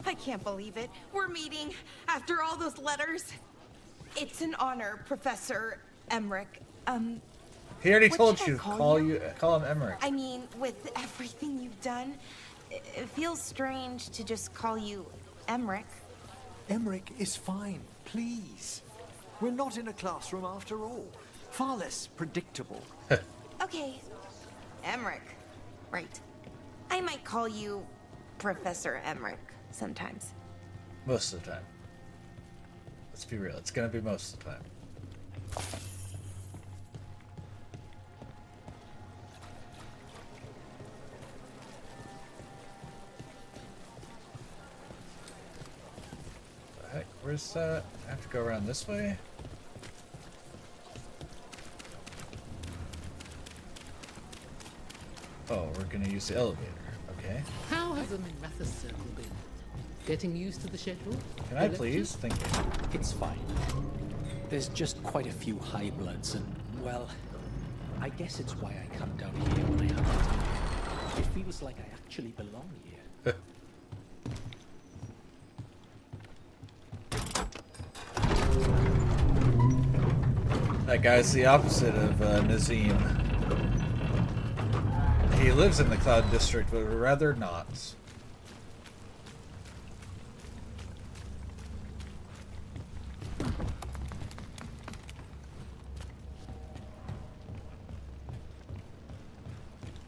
I can't believe it. We're meeting after all those letters. It's an honor, Professor Emmerich. He already what told should you I to call call him Emmerich. I mean, with everything you've done, it feels strange to just call you Emmerich. Emmerich is fine, please. We're not in a classroom after all. Far less predictable. Okay, Emmerich. Right. I might call you Professor Emmerich sometimes. Most of the time. Let's be real, it's gonna be most of the time. The heck, where's that? I have to go around this way? Oh, we're gonna use the elevator. Okay. How has the Minrathous circle been? Getting used to the schedule? Can I please? Thank you. It's fine. There's just quite a few high bloods and, well, I guess it's why I come down here when I have the time. It feels like I actually belong here. That guy's the opposite of Nazim. He lives in the Cloud District, but would rather not.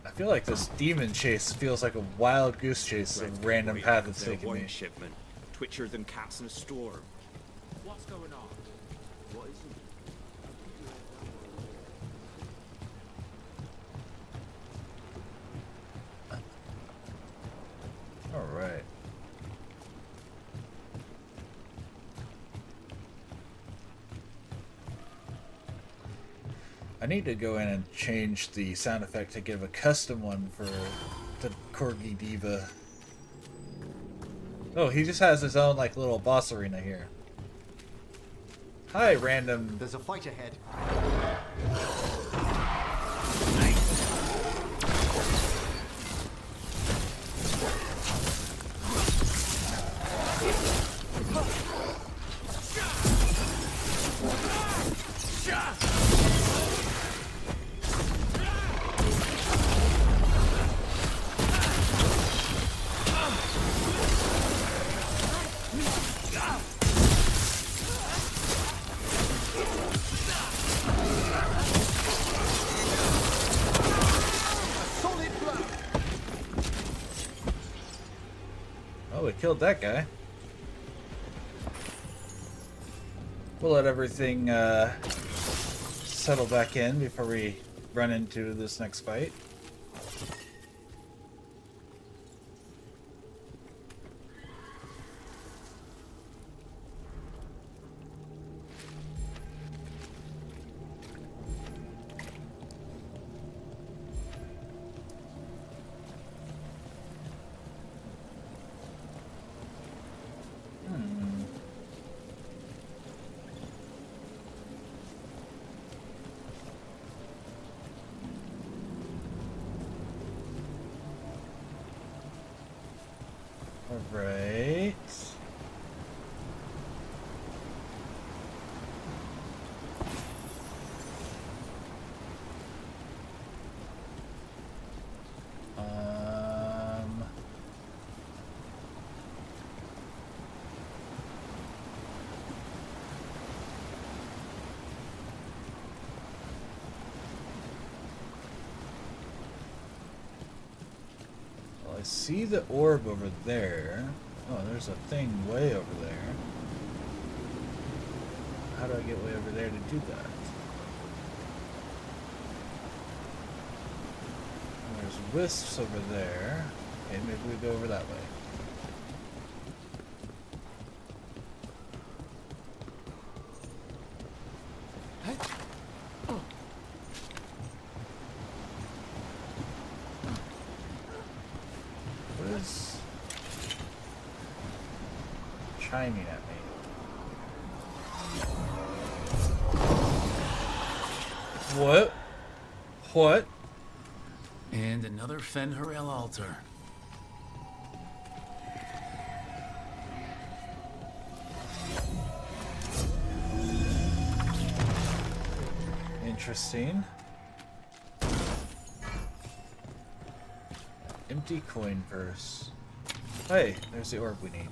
I feel like this demon chase feels like a wild goose chase, a random path it's taking me. Shipment, twitchier than cats in a storm. What's going on? What is it? All right. I need to go in and change the sound effect to give a custom one for the Corgi Diva. Oh, he just has his own like little boss arena here. Hi, random. There's a fight ahead. Oh, we killed that guy. We'll let everything settle back in before we run into this next fight. Alright. Well, I see the orb over there. Oh, there's a thing way over there. How do I get way over there to do that? And there's wisps over there. Okay, maybe we go over that way. chiming at me. What? What? And another Fen'Harel altar. Interesting. Empty coin purse. Hey, there's the orb we need.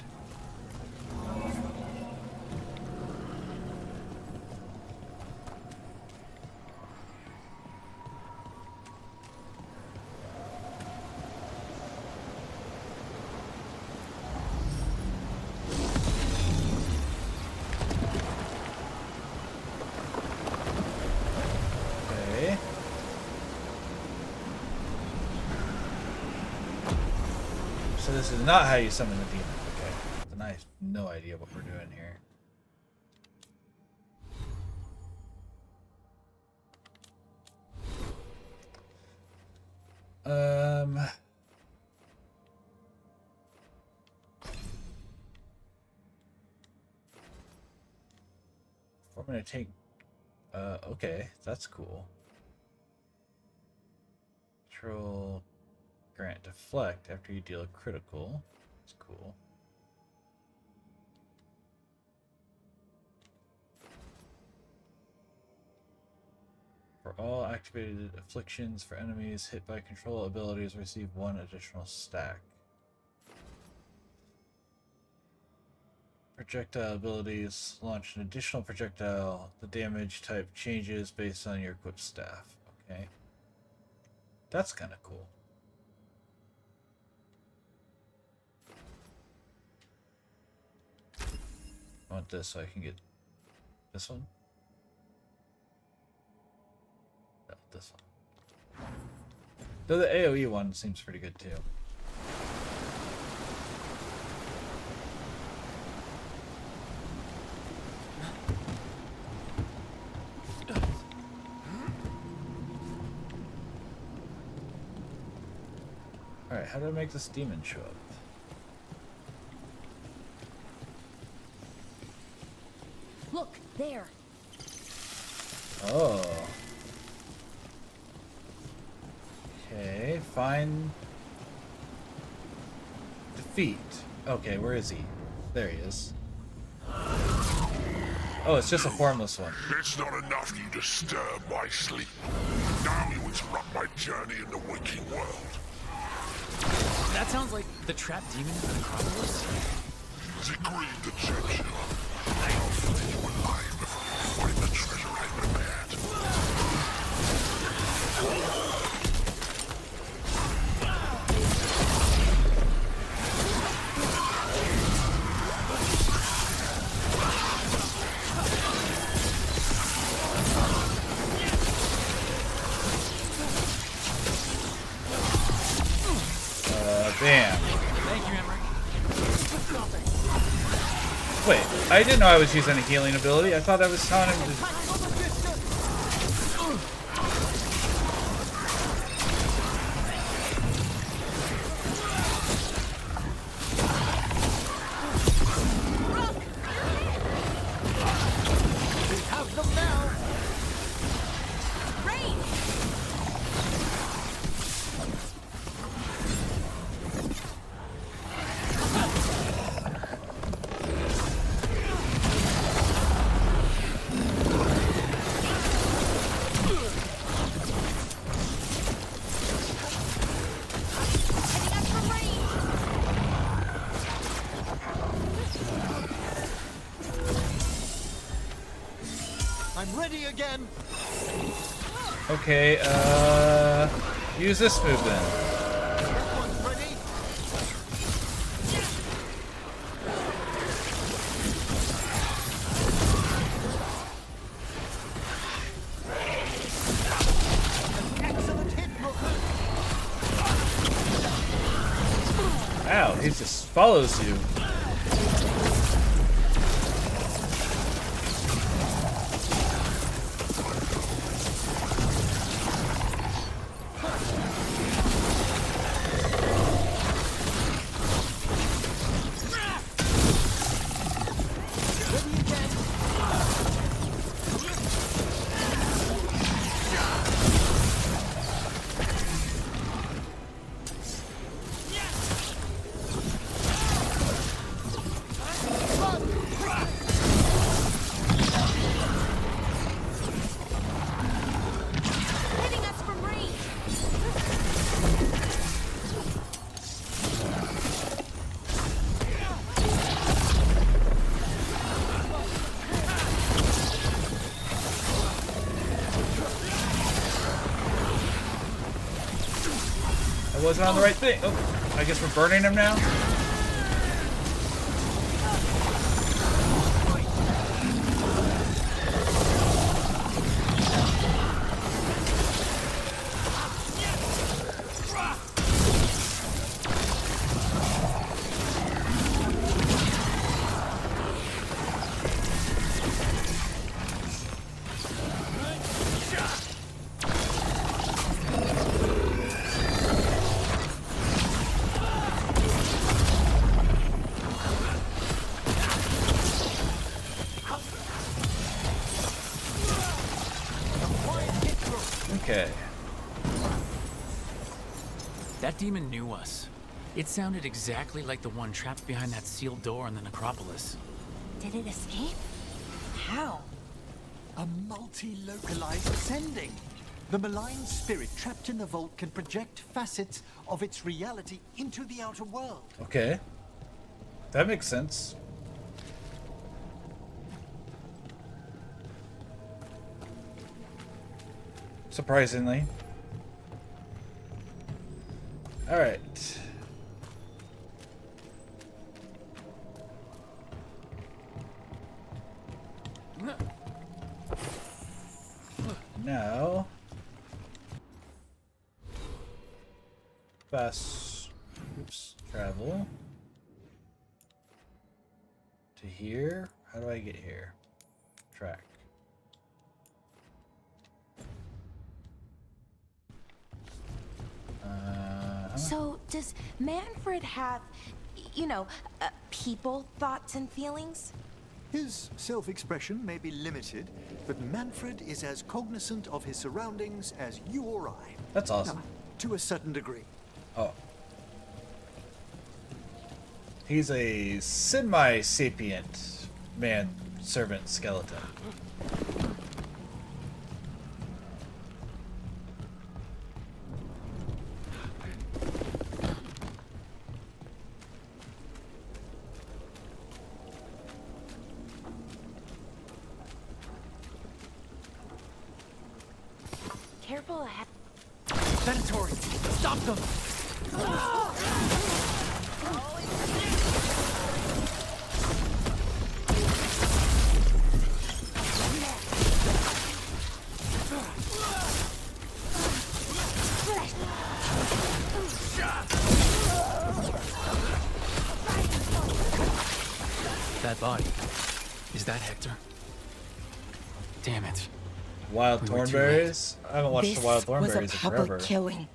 So this is not how you summon the demon. Okay. Then I have no idea what we're doing here. I'm gonna take okay, that's cool. Control grant deflect after you deal a critical. That's cool. For all activated afflictions for enemies hit by control abilities, receive 1 additional stack. Projectile abilities launch an additional projectile. The damage type changes based on your equipped staff. Okay. That's kind of cool. I want this so I can get this one. No, this one. Though the AoE one seems pretty good too. Alright, how do I make this demon show up? Look, there. Oh. Okay, find... defeat. Okay, where is he? There he is. Oh, it's just a formless one. It's not enough you disturb my sleep. Now you interrupt my journey in the waking world. That sounds like the trapped demon in the necropolis. Has it grieved the church? I'll flay you alive before you find the treasure I prepared. Bam. Thank you, Emmerich. Wait, I didn't know I was using a healing ability. I thought I was telling him to... We have them now. I'm ready again. Okay, use this move then. Everyone's ready. An excellent hit, Brooklyn. Ow, he just follows you. I wasn't on the right thing. Oh, I guess we're burning him now? Okay. That demon knew us. It sounded exactly like the one trapped behind that sealed door in the necropolis. Did it escape? How? A multi-localized sending. The malign spirit trapped in the vault can project facets of its reality into the outer world. Okay. That makes sense. Surprisingly. Alright. Now, fast travel to here. How do I get here? Track. So, does Manfred have, you know, people, thoughts, and feelings? His self-expression may be limited, but Manfred is as cognizant of his surroundings as you or I. That's awesome. Now, to a certain degree. Oh. He's a semi-sapient man-servant skeleton. Careful ahead. Venatori, stop them! That body. Is that Hector? Damn it. Wild Thornberries? I haven't watched the Wild This was Thornberries a in public forever. killing.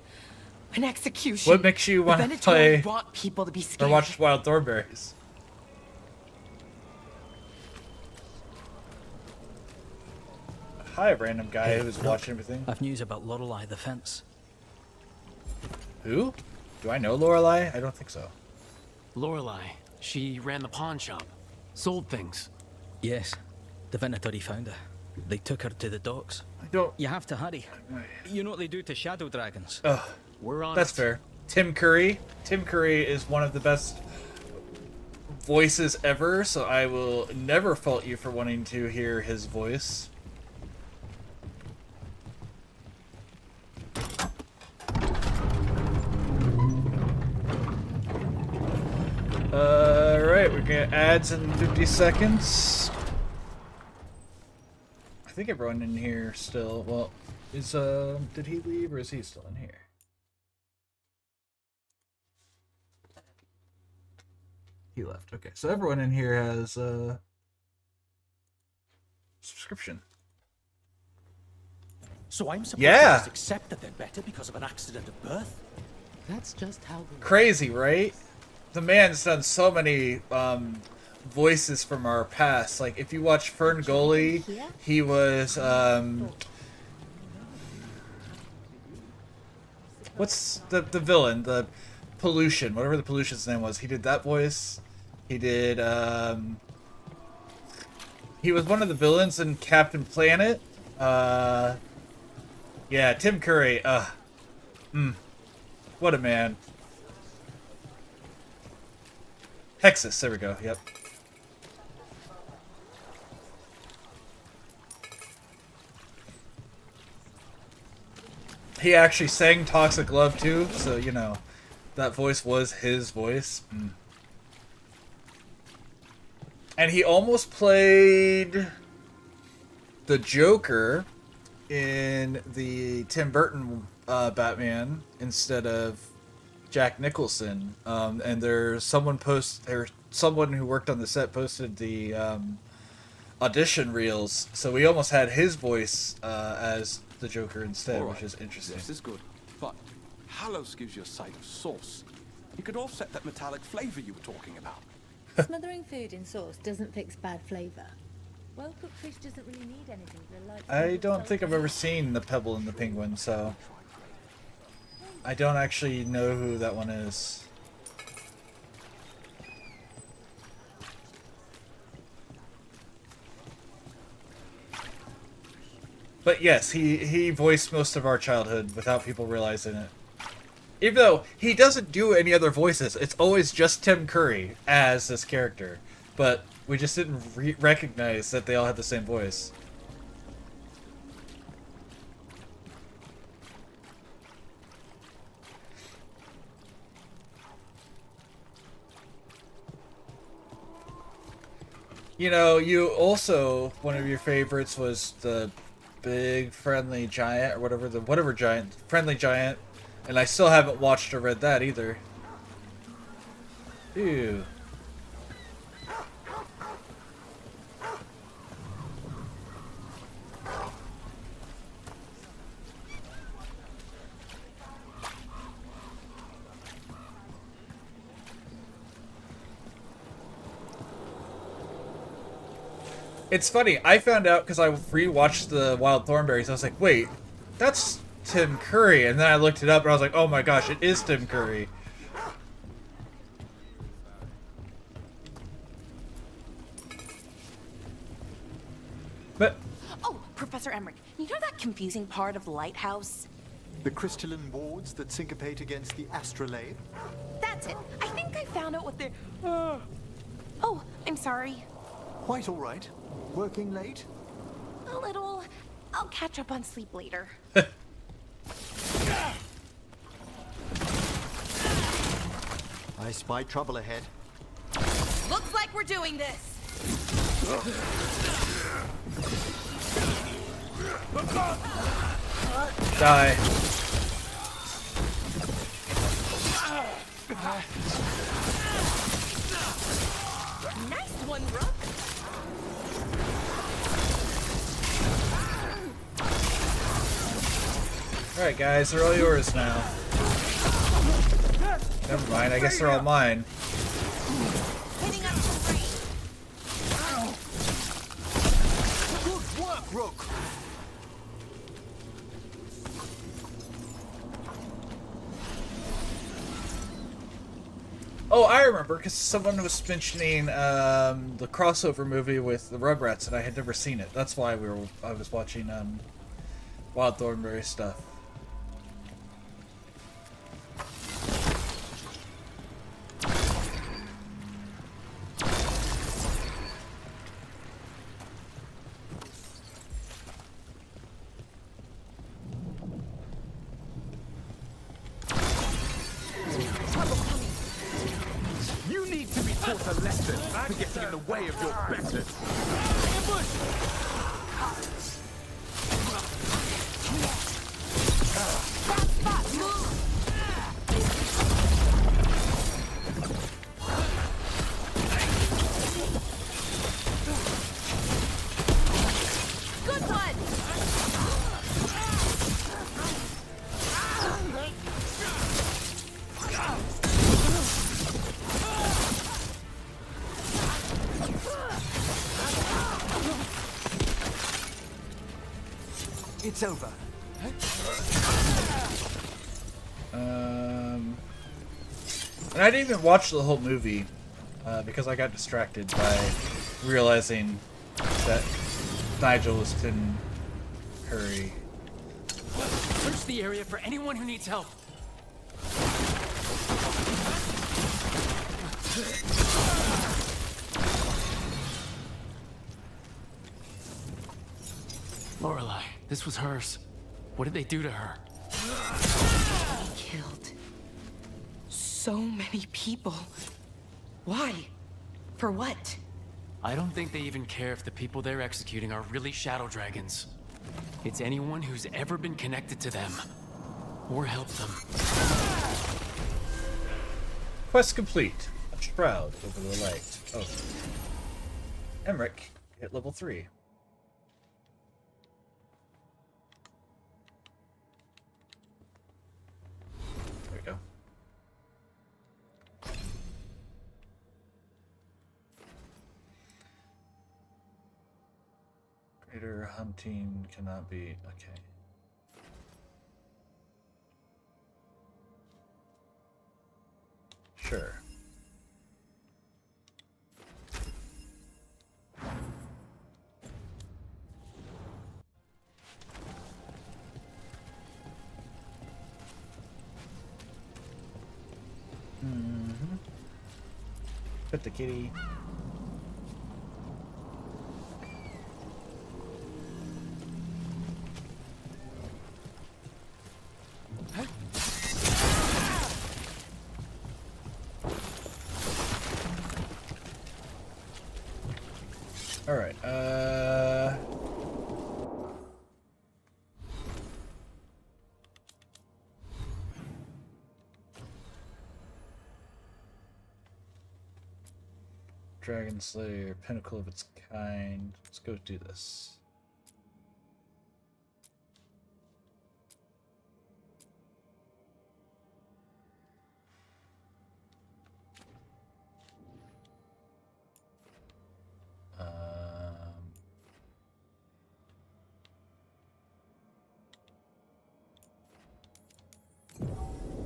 An execution. What makes you want to Venatori play brought people to be or scared. watch Wild Thornberries? Hi, random guy who's watching everything. I've news about Lorelei the Fence. Who? Do I know Lorelei? I don't think so. Lorelei. She ran the pawn shop. Sold things. Yes, the Venatori found her. They took her to the docks. I don't... You have to hurry. You know what they do to shadow dragons. Ugh. We're on That's it. fair. Tim Curry. Tim Curry is one of the best voices ever, so I will never fault you for wanting to hear his voice. Alright, we're gonna ads in 50 seconds. I think everyone in here still, well, is, did he leave or is he still in here? He left. Okay, so everyone in here has a subscription. So I'm supposed Yeah. to just accept that they're better because of an accident of birth? That's just how the Crazy, right? The man's done so many voices from our past. Like, if you watch Fern Gully, he was, what's the villain? The Pollution, whatever the Pollution's name was. He did that voice. He did, he was one of the villains in Captain Planet. Yeah, Tim Curry. What a man. Hexus, there we go, yep. he actually sang Toxic Love too, so you know, that voice was his voice. And he almost played the Joker in the Tim Burton Batman instead of Jack Nicholson. And there's someone who worked on the set posted the audition reels, so we almost had his voice as the Joker instead, which is interesting. This is good, but Hallows gives you a sight of sauce. You could offset that metallic flavor you were talking about. Smothering food in sauce doesn't fix bad flavor. Well-cooked fish doesn't really need anything. I don't think I've ever seen The Pebble and the Penguin, so I don't actually know who that one is. But yes, he voiced most of our childhood without people realizing it. Even though he doesn't do any other voices, it's always just Tim Curry as this character. But we just didn't recognize that they all had the same voice. You know, you also, one of your favorites was the big friendly giant, or whatever giant, friendly giant, and I still haven't watched or read that either. Ew. It's funny, I found out because I rewatched the Wild Thornberries. I was like, wait, that's Tim Curry. And then I looked it up and I was like, oh my gosh, it is Tim Curry. But oh, Professor Emmerich, you know that confusing part of the lighthouse? The crystalline wards that syncopate against the astrolabe? That's it. I think I found out what they're... Oh, I'm sorry. Quite all right. Working late? A little. I'll catch up on sleep later. I spy trouble ahead. Looks like we're doing this. Die. Nice one, Rook. Alright guys, they're all yours now. Never mind, I guess they're all mine. Hitting up some rain. Good work, Rook. Oh, I remember, because someone was mentioning the crossover movie with the Rugrats, and I had never seen it. That's why I was watching Wild Thornberry stuff. A lesson for getting in the way of your betters. Good one. It's over. And I didn't even watch the whole movie because I got distracted by realizing that Nigel was Tim Curry. Search the area for anyone who needs help. Lorelei, this was hers. What did they do to her? He killed so many people. Why? For what? I don't think they even care if the people they're executing are really shadow dragons. It's anyone who's ever been connected to them or helped them. Quest complete. A shroud over the light. Oh. Emmerich hit level 3. There we go. Greater hunting cannot be. Okay. Sure. Put the kitty. All right. Dragon Slayer, pinnacle of its kind. Let's go do this.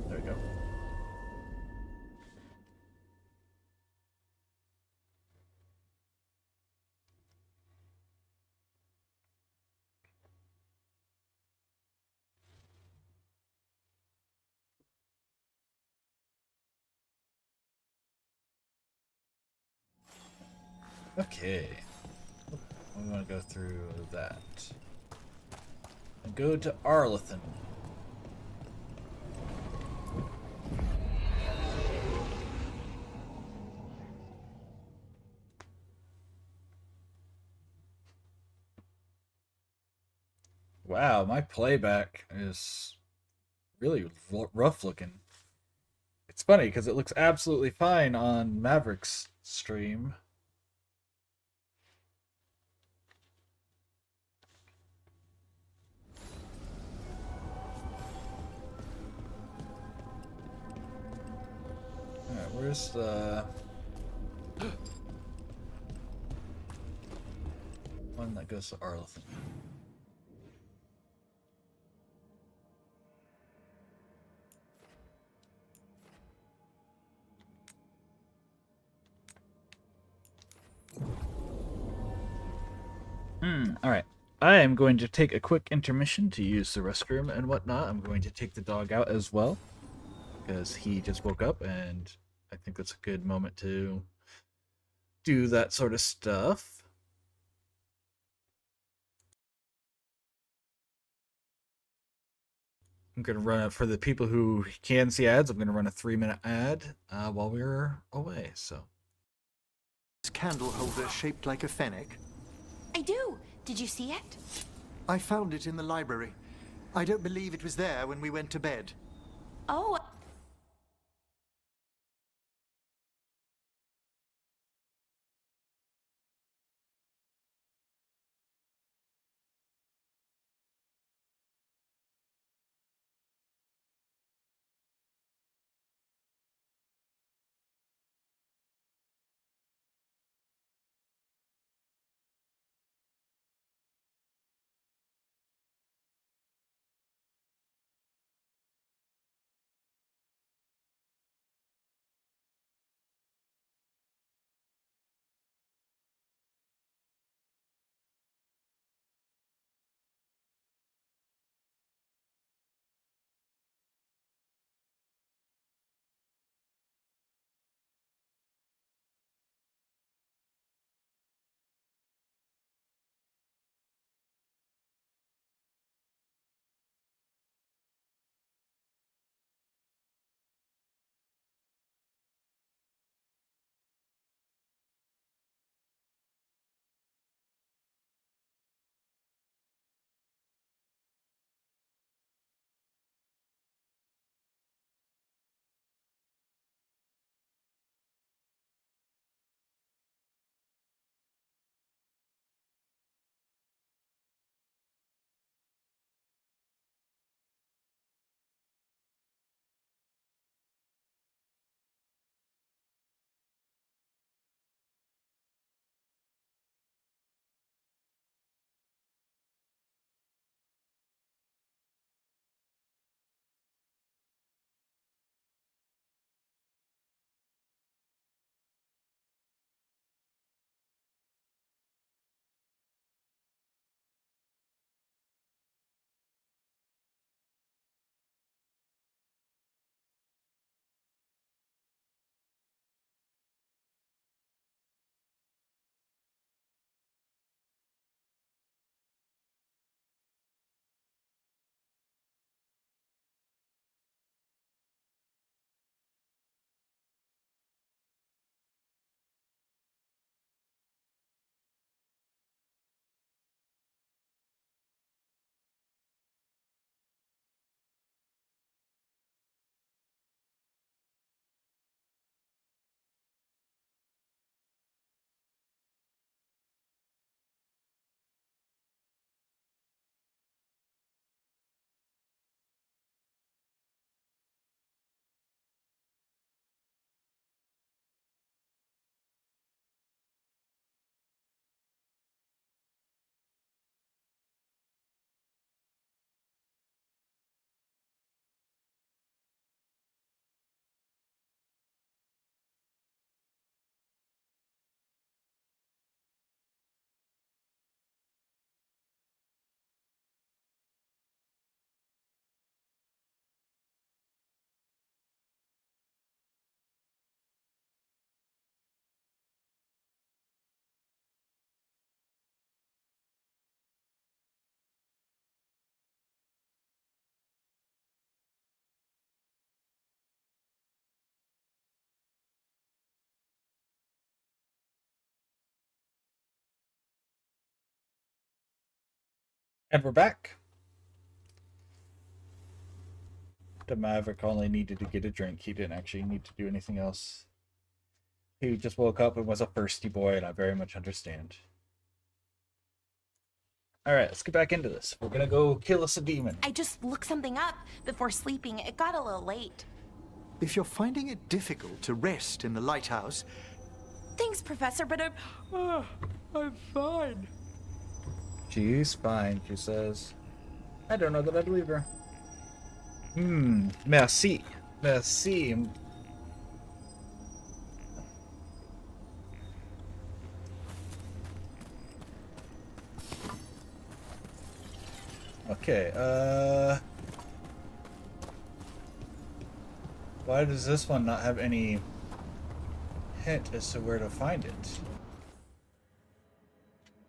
There we go. Okay. We want to go through that. And go to Arlethan. Wow, my playback is really rough looking. It's funny because it looks absolutely fine on Maverick's stream. Alright, where's the one that goes to Arlethan? Alright. I am going to take a quick intermission to use the restroom and whatnot. I'm going to take the dog out as well, because he just woke up, and I think that's a good moment to do that sort of stuff. I'm going to run it for the people who can see ads. I'm going to run a 3-minute ad while we're away, so. This candle holder shaped like a fennec. I do. Did you see it? I found it in the library. I don't believe it was there when we went to bed. Oh, And we're back. The Maverick only needed to get a drink. He didn't actually need to do anything else. He just woke up and was a thirsty boy, and I very much understand. Alright, let's get back into this. We're gonna go kill us a demon. I just looked something up before sleeping. It got a little late. If you're finding it difficult to rest in the lighthouse... Thanks, Professor, but I'm fine. She's fine, she says. I don't know that I believe her. Merci. Merci. Okay, why does this one not have any hint as to where to find it?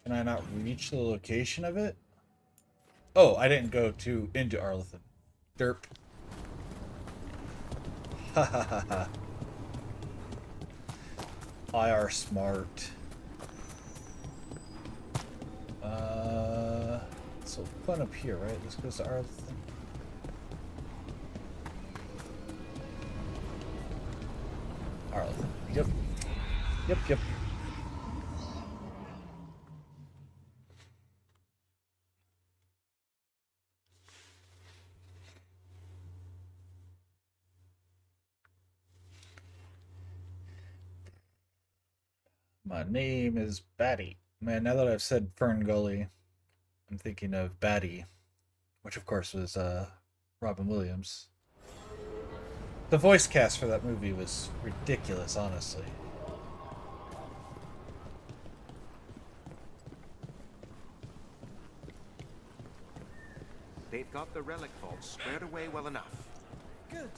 Can I not reach the location of it? Oh, I didn't go into Arlington. Derp. Ha ha ha ha. I are smart. So fun up here, right? This goes to Arlington. Arlington. Yep. Yep. My name is Batty. Man, now that I've said Fern Gully, I'm thinking of Batty, which of course was Robin Williams. The voice cast for that movie was ridiculous, honestly. They've got the relic vault squared away well enough. Good.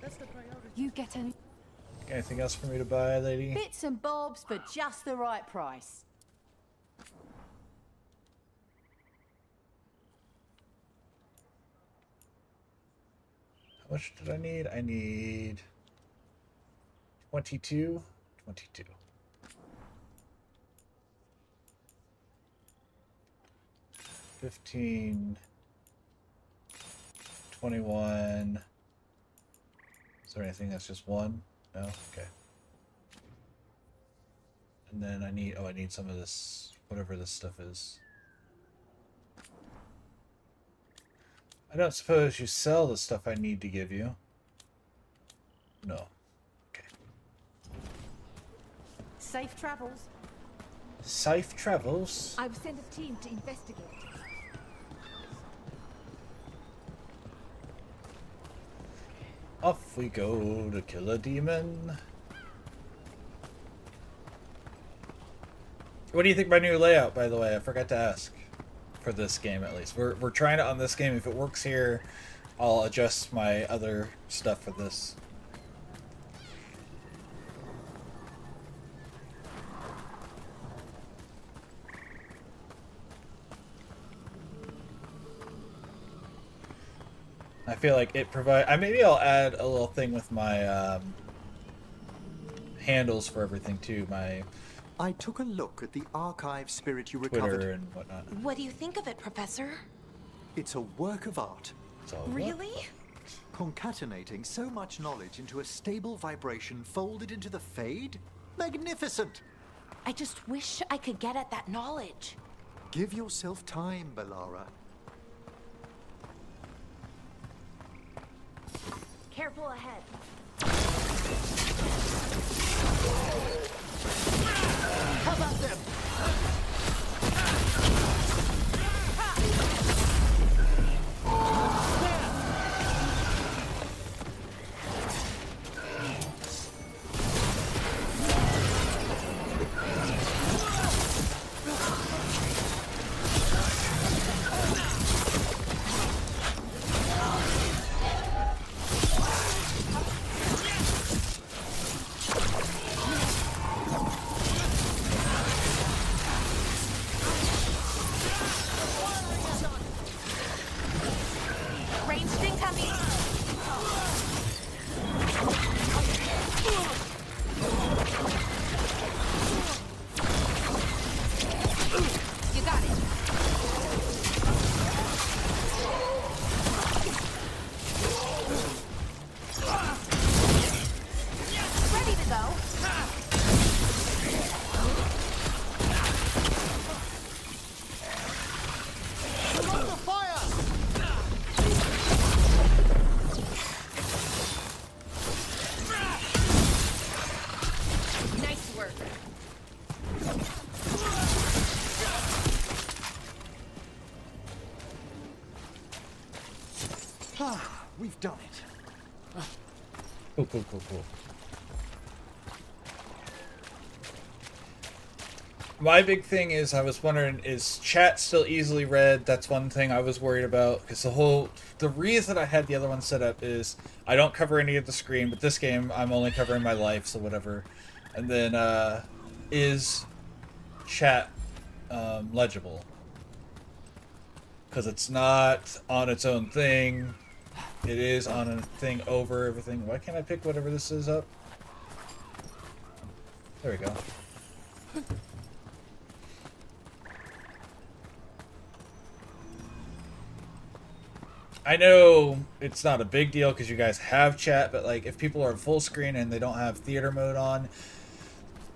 That's the priority. You get any Anything else for me to buy, lady? bits and bobs for just the right price. How much did I need? I need 22. 22. $15, 21. Is there anything that's just one? No? Okay. And then I need some of this, whatever this stuff is. I don't suppose you sell the stuff I need to give you. No. Okay. Safe travels. Safe travels. I've sent a team to investigate. Off we go to kill a demon. What do you think of my new layout, by the way? I forgot to ask. For this game, at least. We're trying it on this game. If it works here, I'll adjust my other stuff for this. I feel like it provides... maybe I'll add a little thing with my handles for everything, too. My... I took a look at the archive spirit you Twitter recovered. And whatnot. What do you think of it, Professor? It's a work of art. Really? Concatenating so much knowledge into a stable vibration folded into the Fade? Magnificent! I just wish I could get at that knowledge. Give yourself time, Bellara. Careful ahead. How about them? Ranged incoming. You got it. We've done it. Cool. My big thing is, I was wondering, is chat still easily read? That's one thing I was worried about, because the reason I had the other one set up is I don't cover any of the screen, but this game I'm only covering my life, so whatever. And then is chat legible? Because it's not on its own thing. It is on a thing over everything. Why can't I pick whatever this is up? There we go. I know it's not a big deal because you guys have chat, but like if people are full screen and they don't have theater mode on,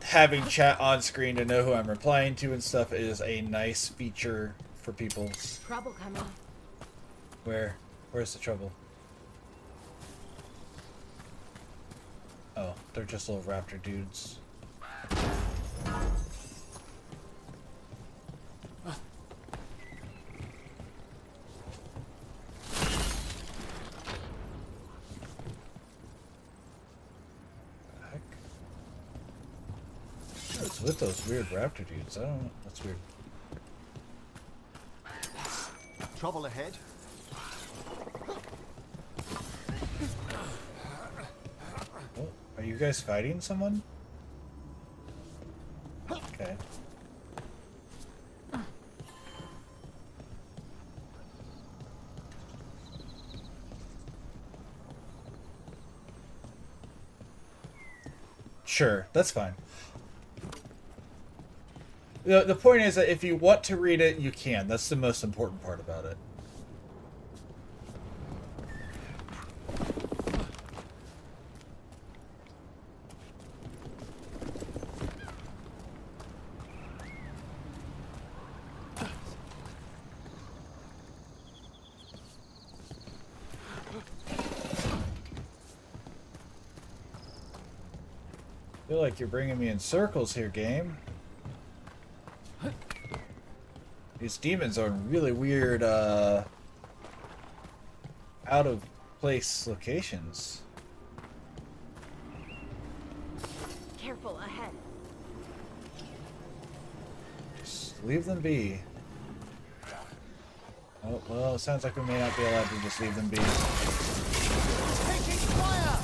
having chat on screen to know who I'm replying to and stuff is a nice feature for people. Trouble coming. Where's the trouble? Oh, they're just little raptor dudes. What's with those weird raptor dudes? I don't know. That's weird. Trouble ahead. Oh, are you guys fighting someone? Okay. Sure, that's fine. The point is that if you want to read it, you can. That's the most important part about it. I feel like you're bringing me in circles here, game. These demons are in really weird, out of place locations. Careful ahead. Just leave them be. Oh, well, it sounds like we may not be allowed to just leave them be. Taking fire!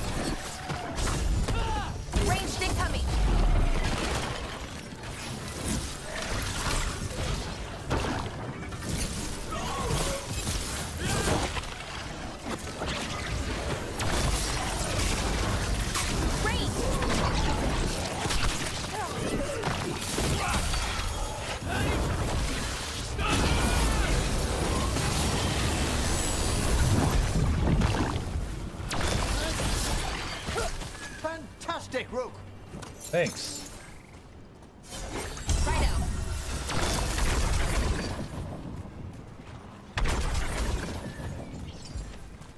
Ranged incoming! Fantastic, Rook! Thanks. Righto.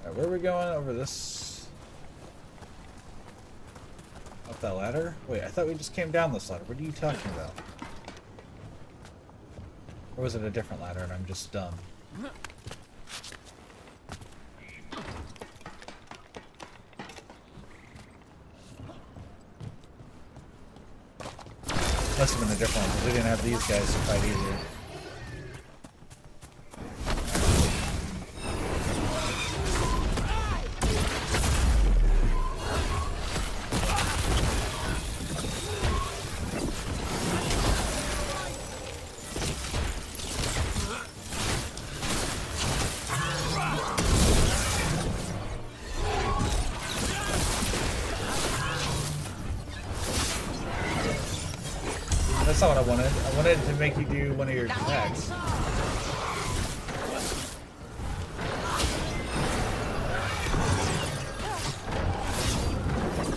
Alright, where are we going? Over this? Up that ladder? Wait, I thought we just came down this ladder. What are you talking about? Or was it a different ladder and I'm just dumb? Must have been a different one, because we didn't have these guys to fight either. That's not what I wanted. I wanted to make you do one of your attacks.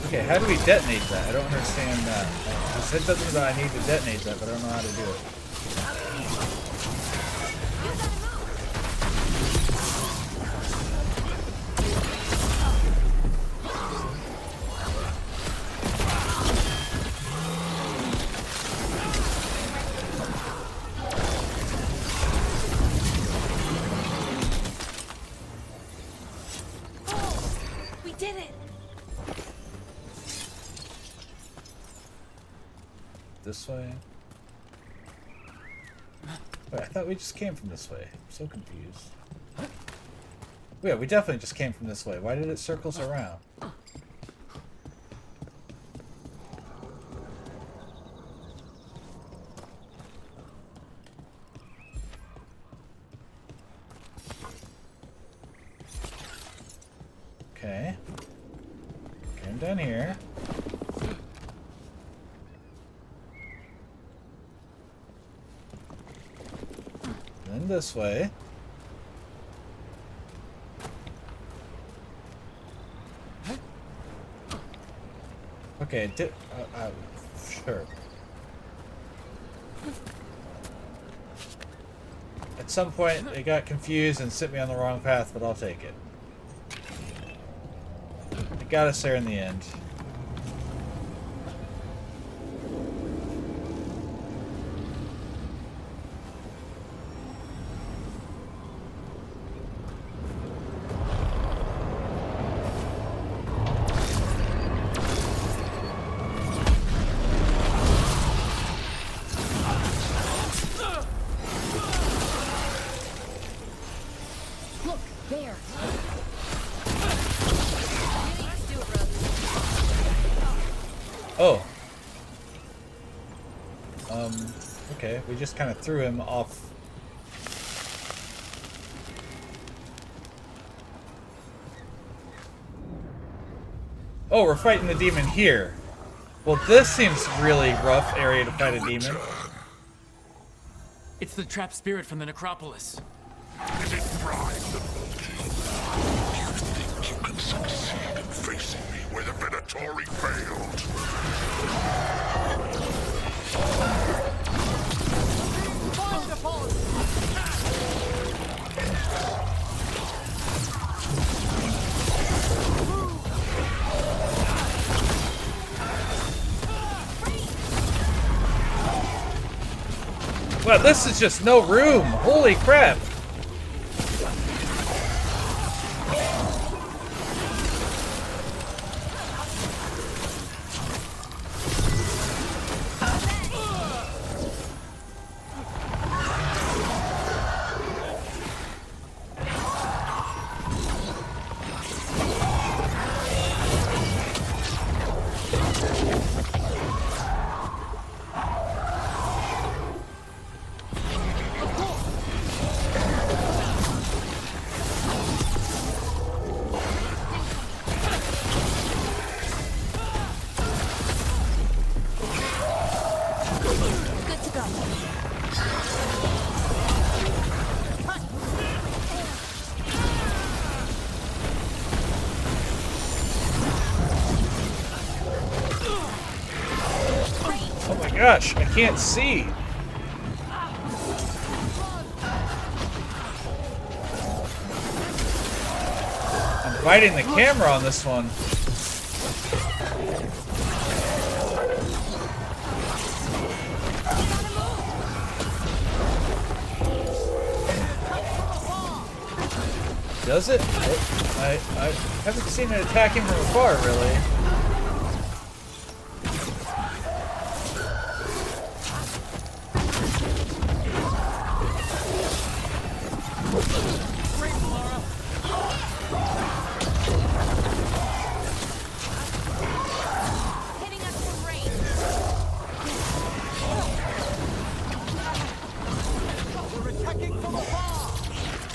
Okay, how do we detonate that? I don't understand that. You said something about I need to detonate that, but I don't know how to do it. did it! This way? Wait, I thought we just came from this way. I'm so confused. Yeah, we definitely just came from this way. Why did it circles around? Okay. Came down here. Then this way. Okay, sure. At some point, it got confused and sent me on the wrong path, but I'll take it. It got us there in the end. Oh. Okay, we just kind of threw him off. Oh, we're fighting the demon here. Well, this seems really rough area to fight a demon. It's the trapped spirit from the necropolis. Is it pride that moves you? You think you can succeed in facing me where the Venatori failed? Well, this is just no room. Holy crap. Gosh, I can't see. I'm fighting the camera on this one. Does it? I haven't seen it attacking from afar, really.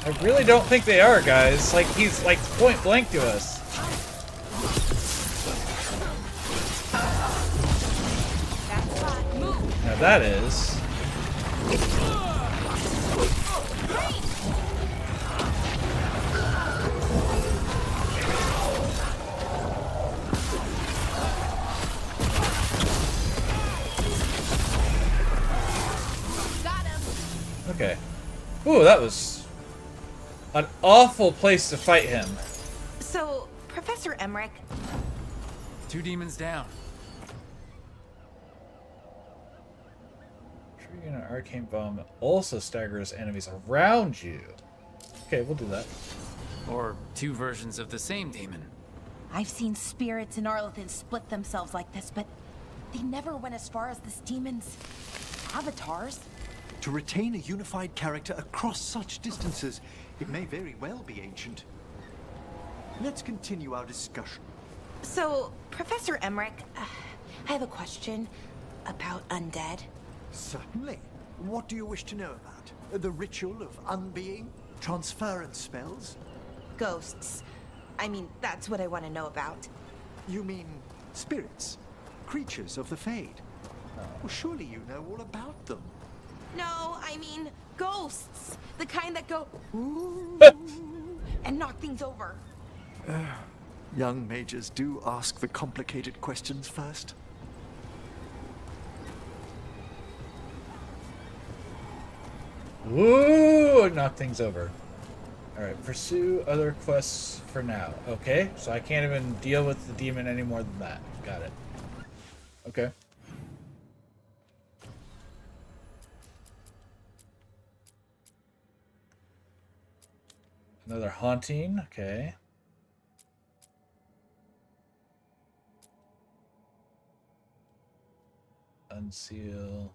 I really don't think they are, guys. Like, he's like point blank to us. Now that is. Okay. Ooh, that was an awful place to fight him. So, Professor Emmerich... 2 demons down. Triggering an arcane bomb also staggers enemies around you. Okay, we'll do that. Or 2 versions of the same demon. I've seen spirits in Arlethan split themselves like this, but they never went as far as this demon's avatars. To retain a unified character across such distances, it may very well be ancient. Let's continue our discussion. So, Professor Emmerich, I have a question about undead. Certainly. What do you wish to know about? The ritual of unbeing? Transference spells? Ghosts. I mean, that's what I want to know about. You mean spirits? Creatures of the Fade? Well, surely you know all about them. No, I mean ghosts. The kind that go ooh and knock things over. Young mages do ask the complicated questions first. Woo! Knock things over. Alright, pursue other quests for now. Okay, so I can't even deal with the demon any more than that. Got it. Okay. Another haunting, okay. Unseal.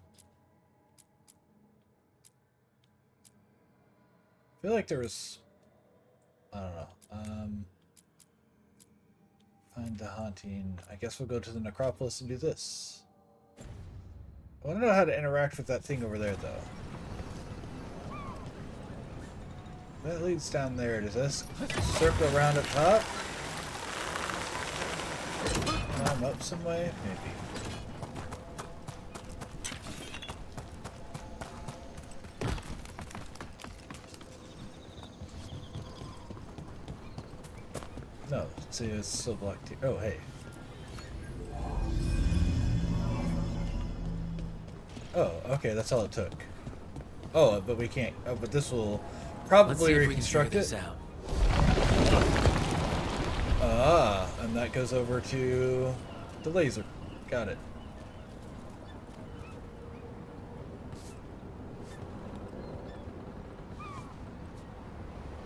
I feel like there was, I don't know. Find the haunting. I guess we'll go to the necropolis and do this. I want to know how to interact with that thing over there, though. That leads down there. Does this circle around up top? Climb up some way? Maybe. No, see, it's still blocked here. Oh, hey. Oh, okay, that's all it took. Oh, but we can't. Oh, but this will probably reconstruct it. Ah, and that goes over to the laser. Got it.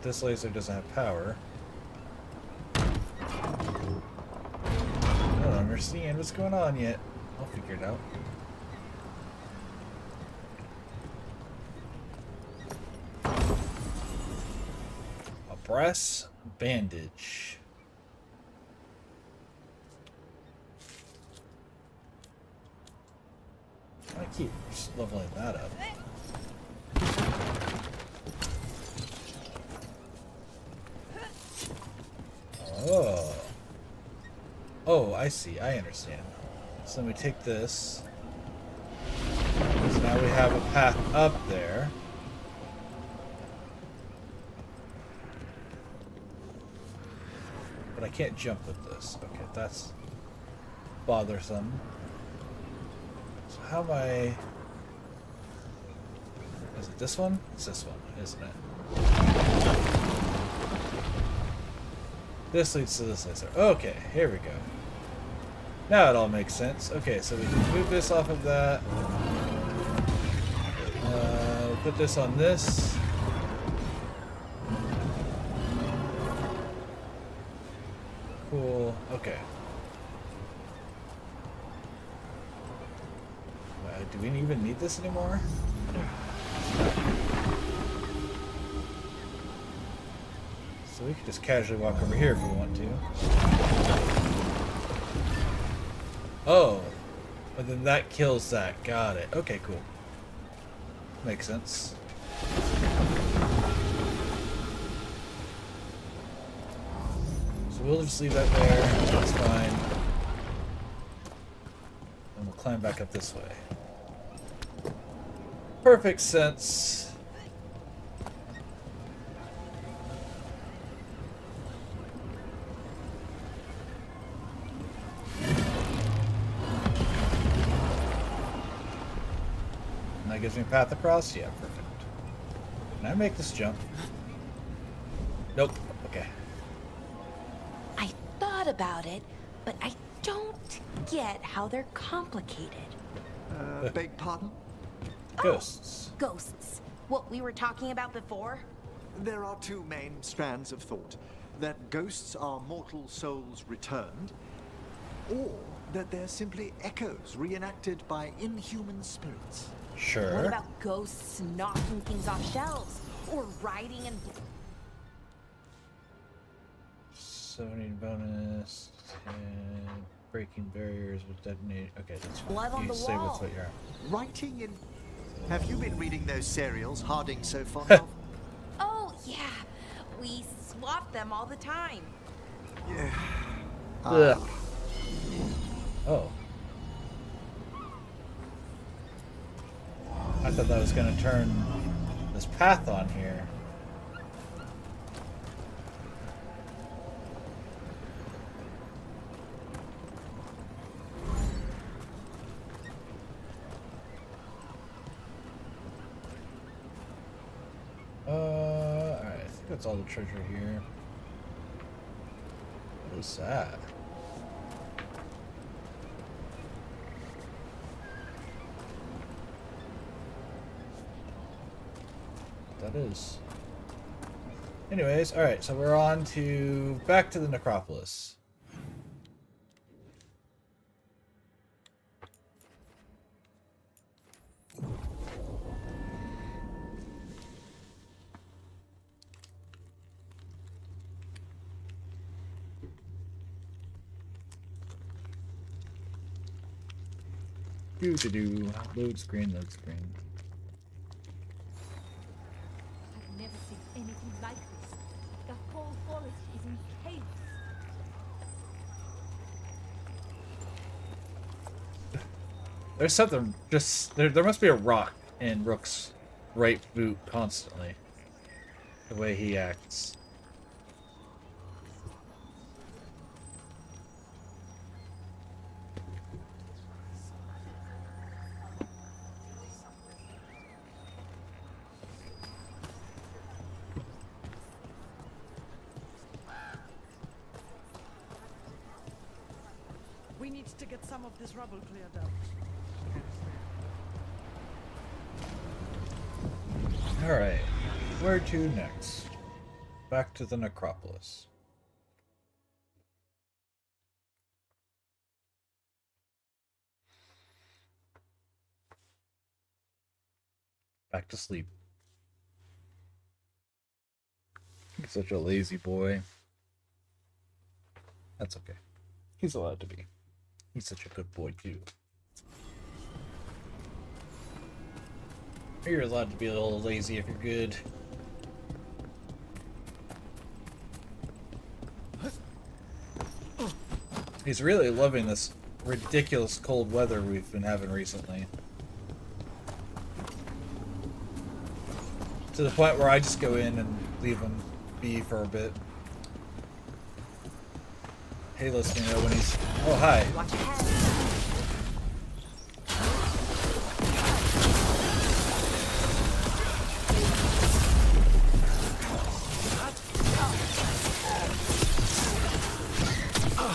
This laser doesn't have power. I don't understand what's going on yet. I'll figure it out. A brass bandage. I keep just leveling that up. Oh. Oh, I see. I understand. So let me take this. So now we have a path up there. But I can't jump with this. Okay, that's bothersome. So how am I... Is it this one? It's this one, isn't it? This leads to this laser. Okay, here we go. Now it all makes sense. Okay, so we can move this off of that. We'll put this on this. Cool. Okay. Do we even need this anymore? So we could just casually walk over here if we want to. Oh, but then that kills that. Got it. Okay, cool. Makes sense. So we'll just leave that there. That's fine. And we'll climb back up this way. Perfect sense. And that gives me a path across? Yeah, perfect. Can I make this jump? Nope. Okay. I thought about it, but I don't get how they're complicated. Beg pardon? Ghosts. Ghosts. What we were talking about before? There are two main strands of thought. that ghosts are mortal souls returned, or that they're simply echoes reenacted by inhuman spirits. Sure. What about ghosts knocking things off shelves? Or riding and... Summoning bonus and breaking barriers with detonate. Okay, that's fine. Blood on the stay wall. with what you're at. Writing in... Have you been reading those serials Harding's so fond of? Oh, yeah. We swap them all the time. Yeah. Oh. I thought that was going to turn this path on here. Alright, I think that's all the treasure here. What is that? That is. Anyways, alright, so we're on to back to the necropolis. Do load screen, load screen. I've never seen anything like this. The whole forest is in chaos. There's something just there must be a rock in Rook's right boot constantly. The way he acts. We need to get some of this rubble cleared up. Alright. Where to next? Back to the necropolis. Back to sleep. He's such a lazy boy. That's okay. He's allowed to be. He's such a good boy, too. You're allowed to be a little lazy if you're good. He's really loving this ridiculous cold weather we've been having recently. To the point where I just go in and leave him be for a bit. Hey, lets me know when he's... Oh, hi. Watch your head.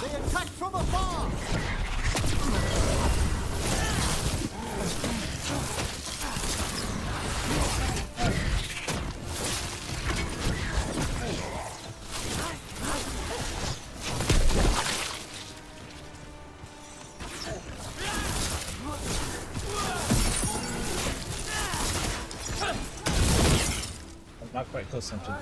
They attack from afar! Not quite close enough to...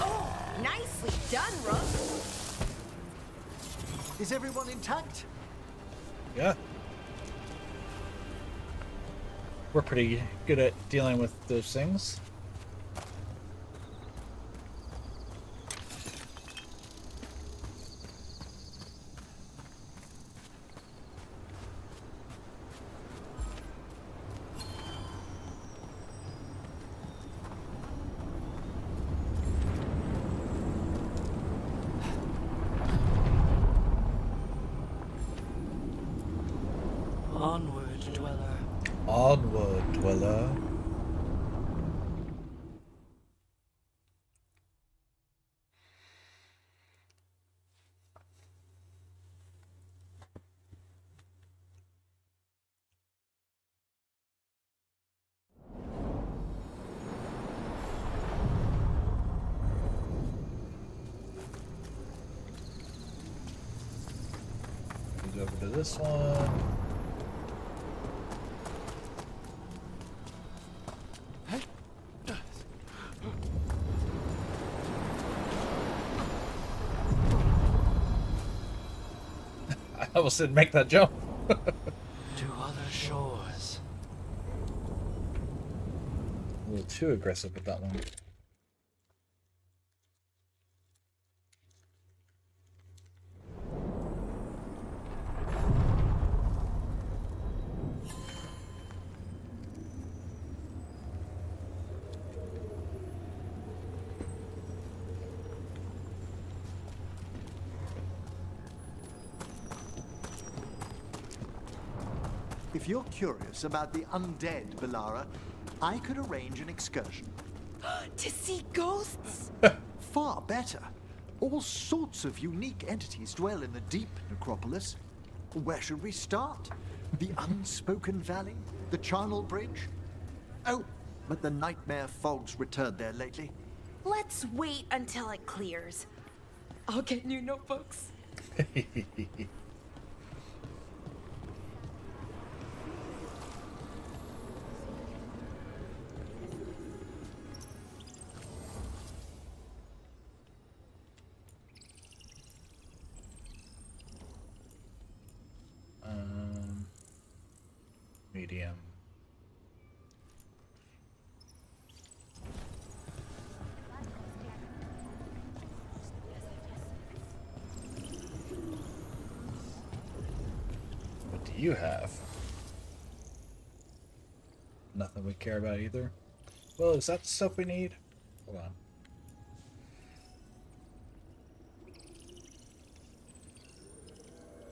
Oh, nicely done, Rook. Is everyone intact? Yeah. We're pretty good at dealing with those things. Onward, dweller. Onward, dweller. Goes over to this one. I almost didn't make that jump. To other shores. A little too aggressive with that one. If you're curious about the undead, Belara, I could arrange an excursion. To see ghosts? Far better. All sorts of unique entities dwell in the deep necropolis. Where should we start? The Unspoken Valley? The Charnel Bridge? Oh, but the nightmare fog's returned there lately. Let's wait until it clears. I'll get new notebooks. Medium. What do you have? Nothing we care about either. Well, is that the stuff we need? Hold on.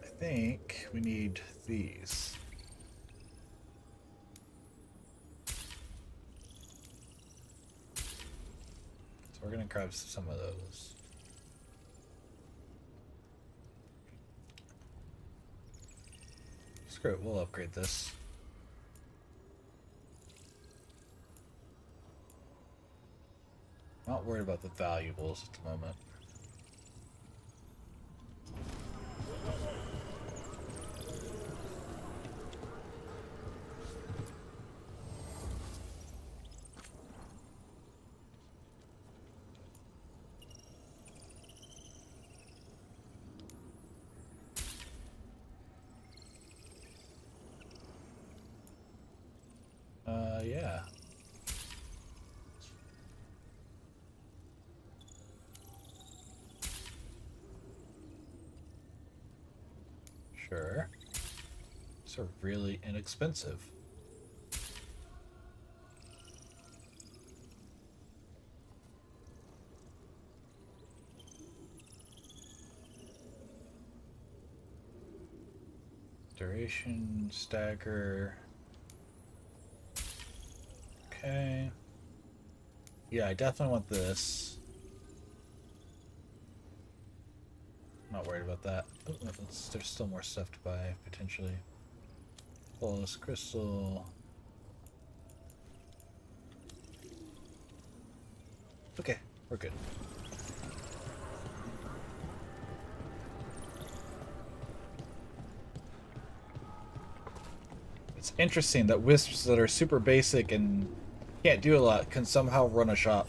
I think we need these. We're gonna grab some of those. Screw it, we'll upgrade this. Not worried about the valuables at the moment. Yeah. Sure. These are really inexpensive. Duration, stagger. Okay. Yeah, I definitely want this. I'm not worried about that. Oh, there's still more stuff to buy, potentially. Flawless crystal. Okay, we're good. It's interesting that wisps that are super basic and can't do a lot can somehow run a shop.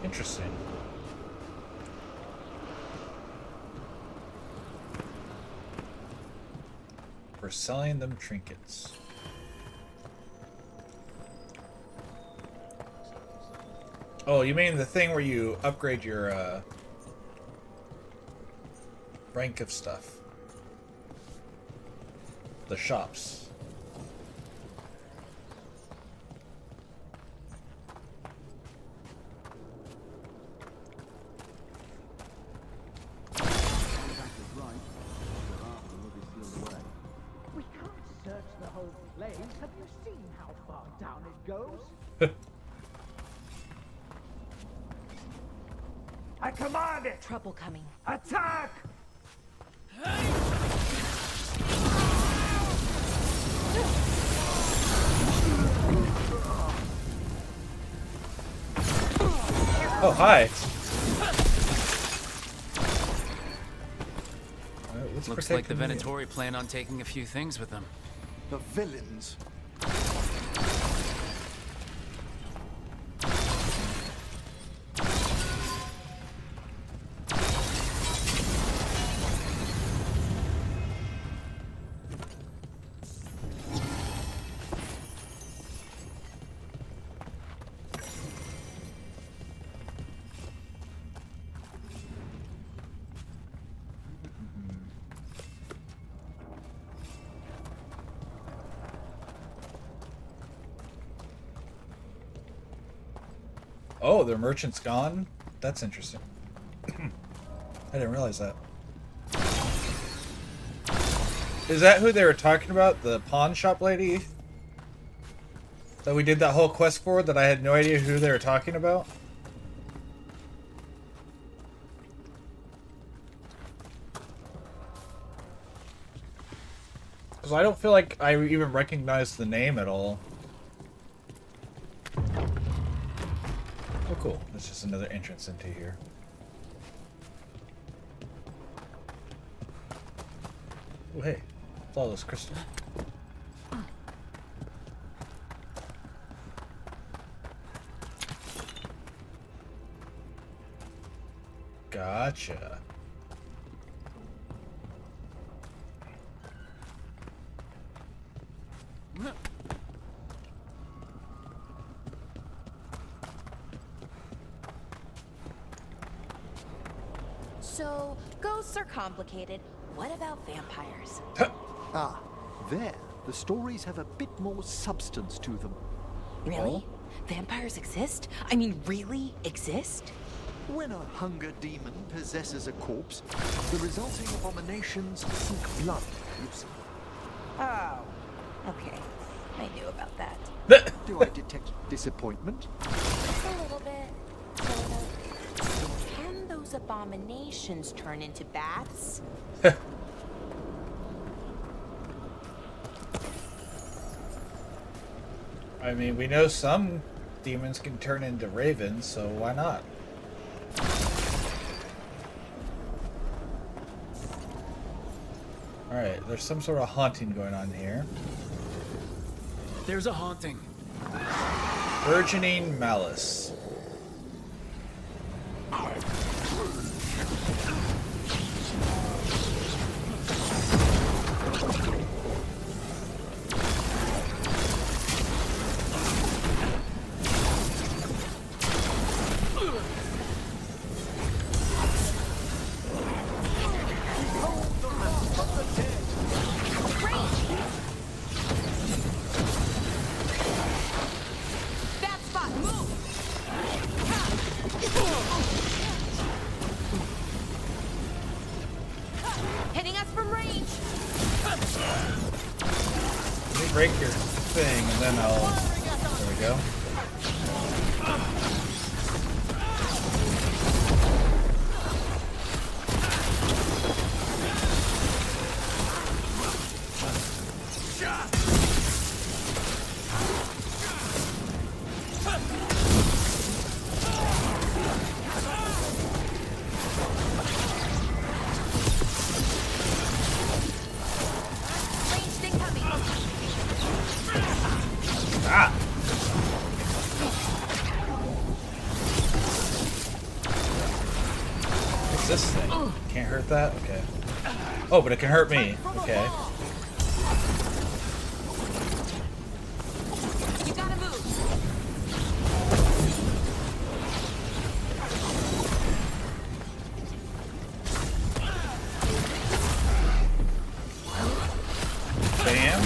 Interesting. For selling them trinkets. Oh, you mean the thing where you upgrade your rank of stuff? The shops. We can't search the whole place. Have you seen how far down it goes? I command it! Trouble coming. Attack! Oh, hi. Looks like the Venatori plan on taking a few things with them. The villains. Oh, their merchant's gone? That's interesting. I didn't realize that. Is that who they were talking about? The pawn shop lady? That we did that whole quest for, that I had no idea who they were talking about? Because I don't feel like I even recognize the name at all. Oh, cool. That's just another entrance into here. Oh, hey. Flawless crystal. Gotcha. So, ghosts are complicated. What about vampires? Ah, there. The stories have a bit more substance to them. Really? Vampires exist? I mean, really exist? When a hunger demon possesses a corpse, the resulting abominations seek blood, you see. Oh, okay. I knew about that. Do I detect disappointment? Just a little bit. Sort of. So can those abominations turn into bats? I mean, we know some demons can turn into ravens, so why not? Alright, there's some sort of haunting going on here. There's a haunting. Burgeoning malice. Hitting us from range. Let me break your thing and then I'll... There we go. Ah! is this thing? Can't hurt that? Okay. Oh, but it can hurt me. Okay. You gotta move. Bam.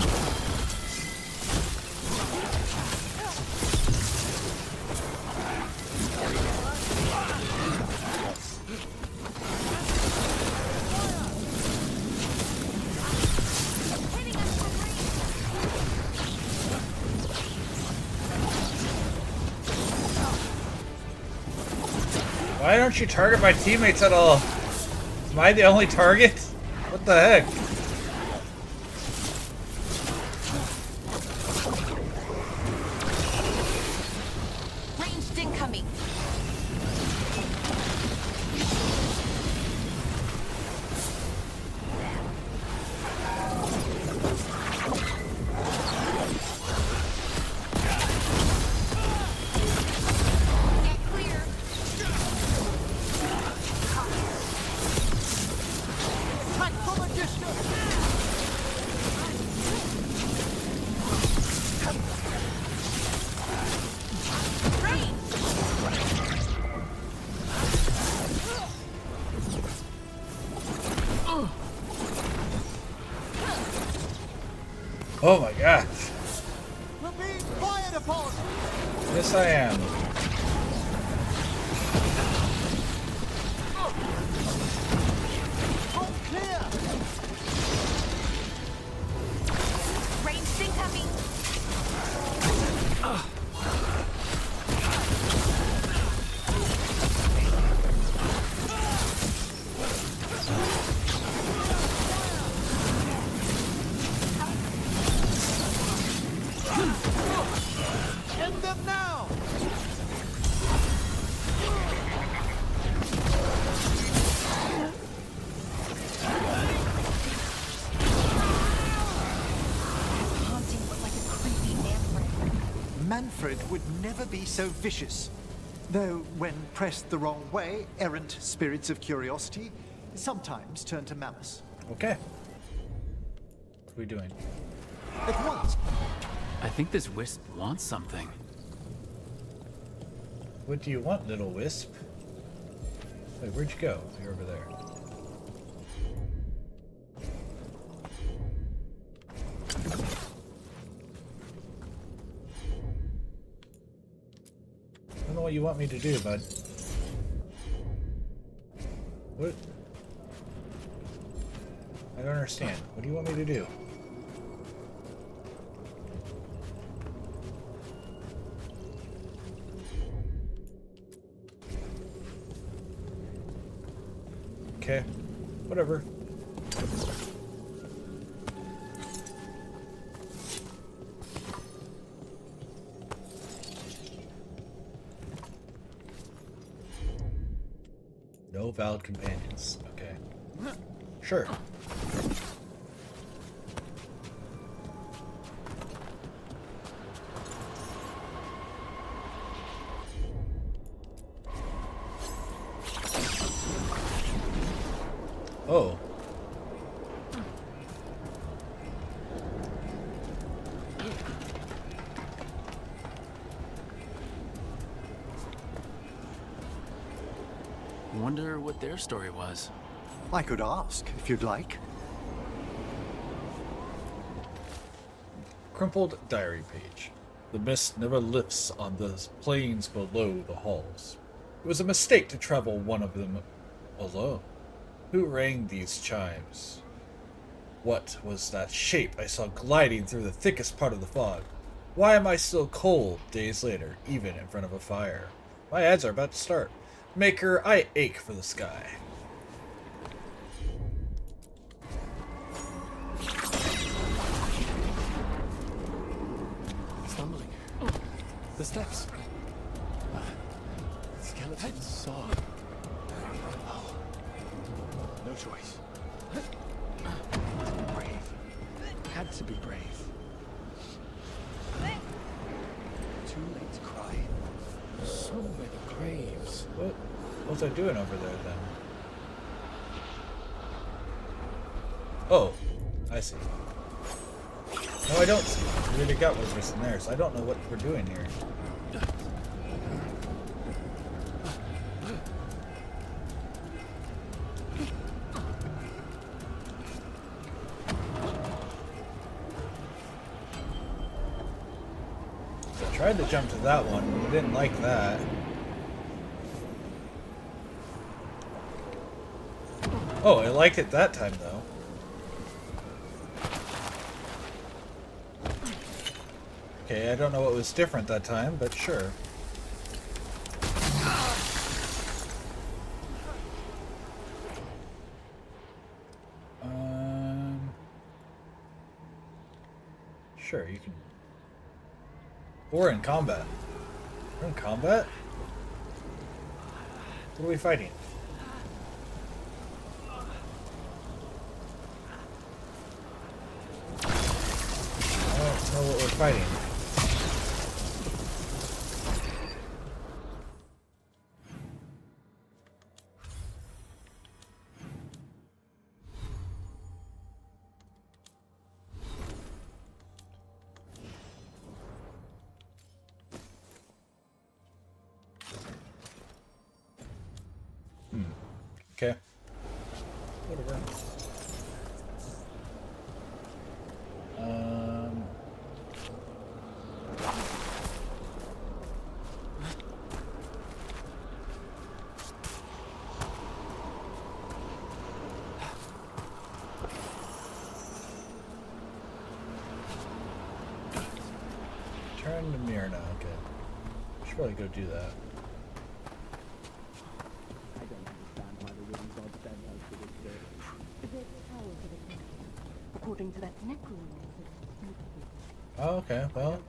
Why don't you target my teammates at all? Am I the only target? What the heck? Ranged incoming. Oh my god. We're being fired upon! Yes, I am. All clear! Ranged incoming. End them now! Haunting was like a creepy Manfred. Manfred would never be so vicious. Though, when pressed the wrong way, errant spirits of curiosity sometimes turn to malice. Okay. What are we doing? At once. I think this wisp wants something. What do you want, little wisp? Wait, where'd you go? You're over there. I don't know what you want me to do, bud. What? I don't understand. What do you want me to do? Okay, whatever. No valid companions. Okay. Sure. Oh. Wonder what their story was. I could ask, if you'd like. Crumpled diary page. The mist never lifts on the plains below the halls. It was a mistake to travel one of them alone. Who rang these chimes? What was that shape I saw gliding through the thickest part of the fog? Why am I still cold days later, even in front of a fire? My ads are about to start. Maker, I ache for the sky. Stumbling. The steps. Skeleton saw. Oh. No choice. Brave. Had to be brave. Too late to cry. So many graves. What was I doing over there then? Oh, I see. No, I don't see. We already got what's in there, so I don't know what we're doing here. I tried to jump to that one, but I didn't like that. Oh, I liked it that time, though. Okay, I don't know what was different that time, but sure. Sure, you can... We're in combat. We're in combat? What are we fighting? I don't know what we're fighting. Okay. Whatever. Turn the mirror now. Okay. Should probably go do that. According to that necromancer. Oh, okay, well.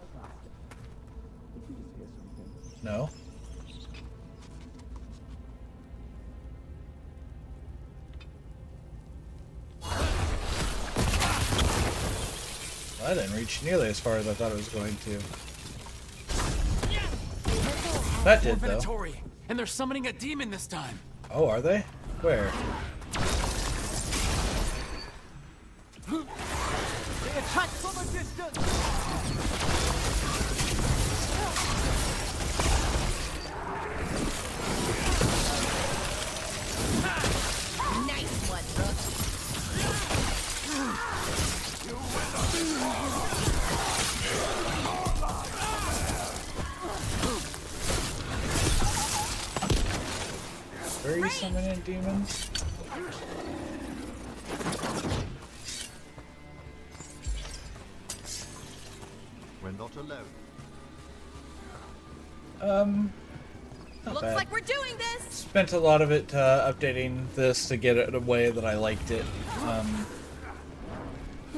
No. Well, I didn't reach nearly as far as I thought it was going to. That did, though. And they're summoning a demon this time. Oh, are they? Where? They attack from a distance! Nice one, Rook. Where are you summoning demons? We're not alone. Not Looks bad. like we're doing this. Spent a lot of it updating this to get it in a way that I liked it.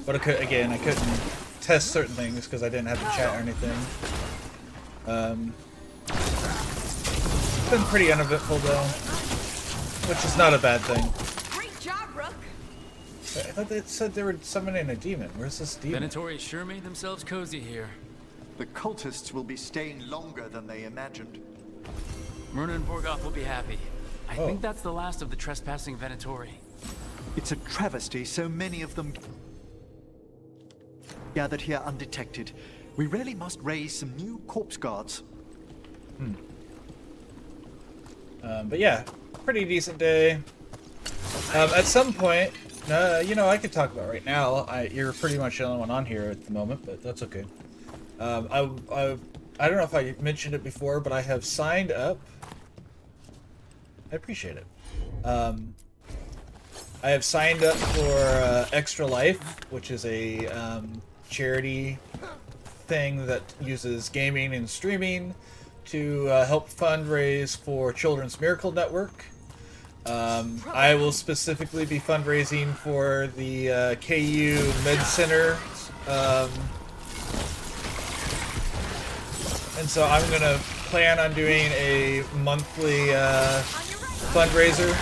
But I couldn't test certain things because I didn't have the chat or anything. It's been pretty uneventful though, which is not a bad thing. Great job, Rook. I thought they said they were summoning a demon. Where's this demon? Venatori sure made themselves cozy here. The cultists will be staying longer than they imagined. Myrna and Vorgoth will be happy. I think that's the last of the trespassing Venatori. It's a travesty so many of them gathered here undetected. We really must raise some new corpse guards. But yeah, pretty decent day. At some point, you know, I could talk about right now. You're pretty much the only one on here at the moment, but that's okay. I don't know if I mentioned it before, but I have signed up. I appreciate it. I have signed up for Extra Life, which is a charity thing that uses gaming and streaming to help fundraise for Children's Miracle Network. I will specifically be fundraising for the KU Med Center. And so I'm going to plan on doing a monthly fundraiser.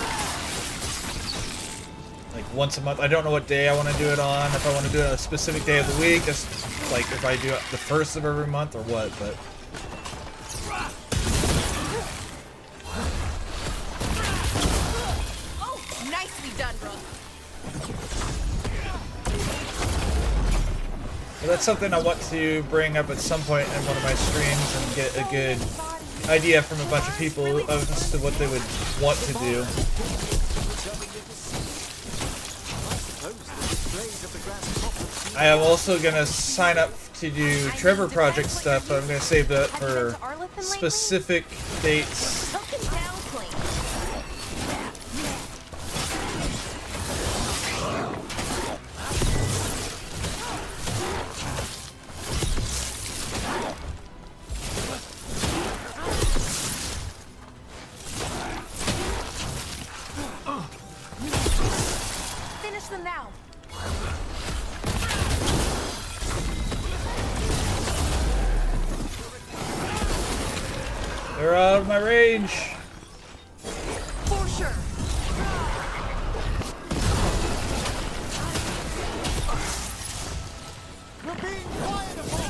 Like once a month. I don't know what day I want to do it on. If I want to do it on a specific day of the week. Just like if I do it the first of every month or what. But Oh, nicely done, Rook. But that's something I want to bring up at some point in one of my streams and get a good idea from a bunch of people as to what they would want to do. I am also going to sign up to do Trevor Project stuff, but I'm going to save that for specific dates. Finish them now. They're out of my range. For sure. We're being fired upon.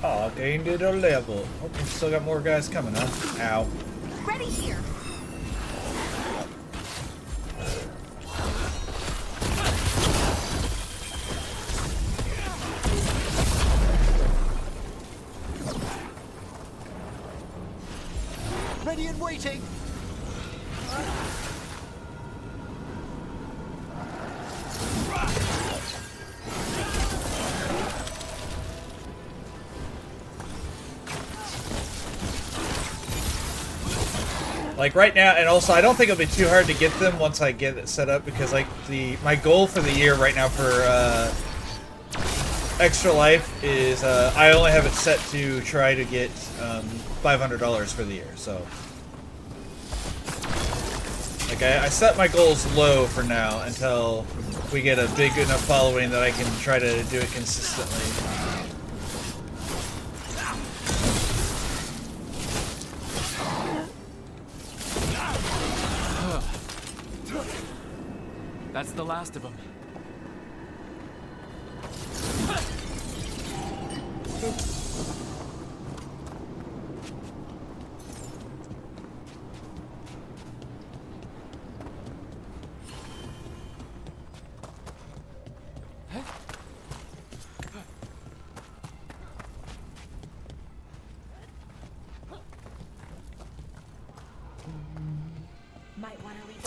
Oh, gained it a level. Oh, we still got more guys coming, huh? Ow. Ready here. Ready and waiting. Like right now, and also I don't think it'll be too hard to get them once I get it set up, because like my goal for the year right now for Extra Life is I only have it set to try to get $500 for the year. So like I set my goals low for now until we get a big enough following that I can try to do it consistently. That's the last of them. Might want to leave.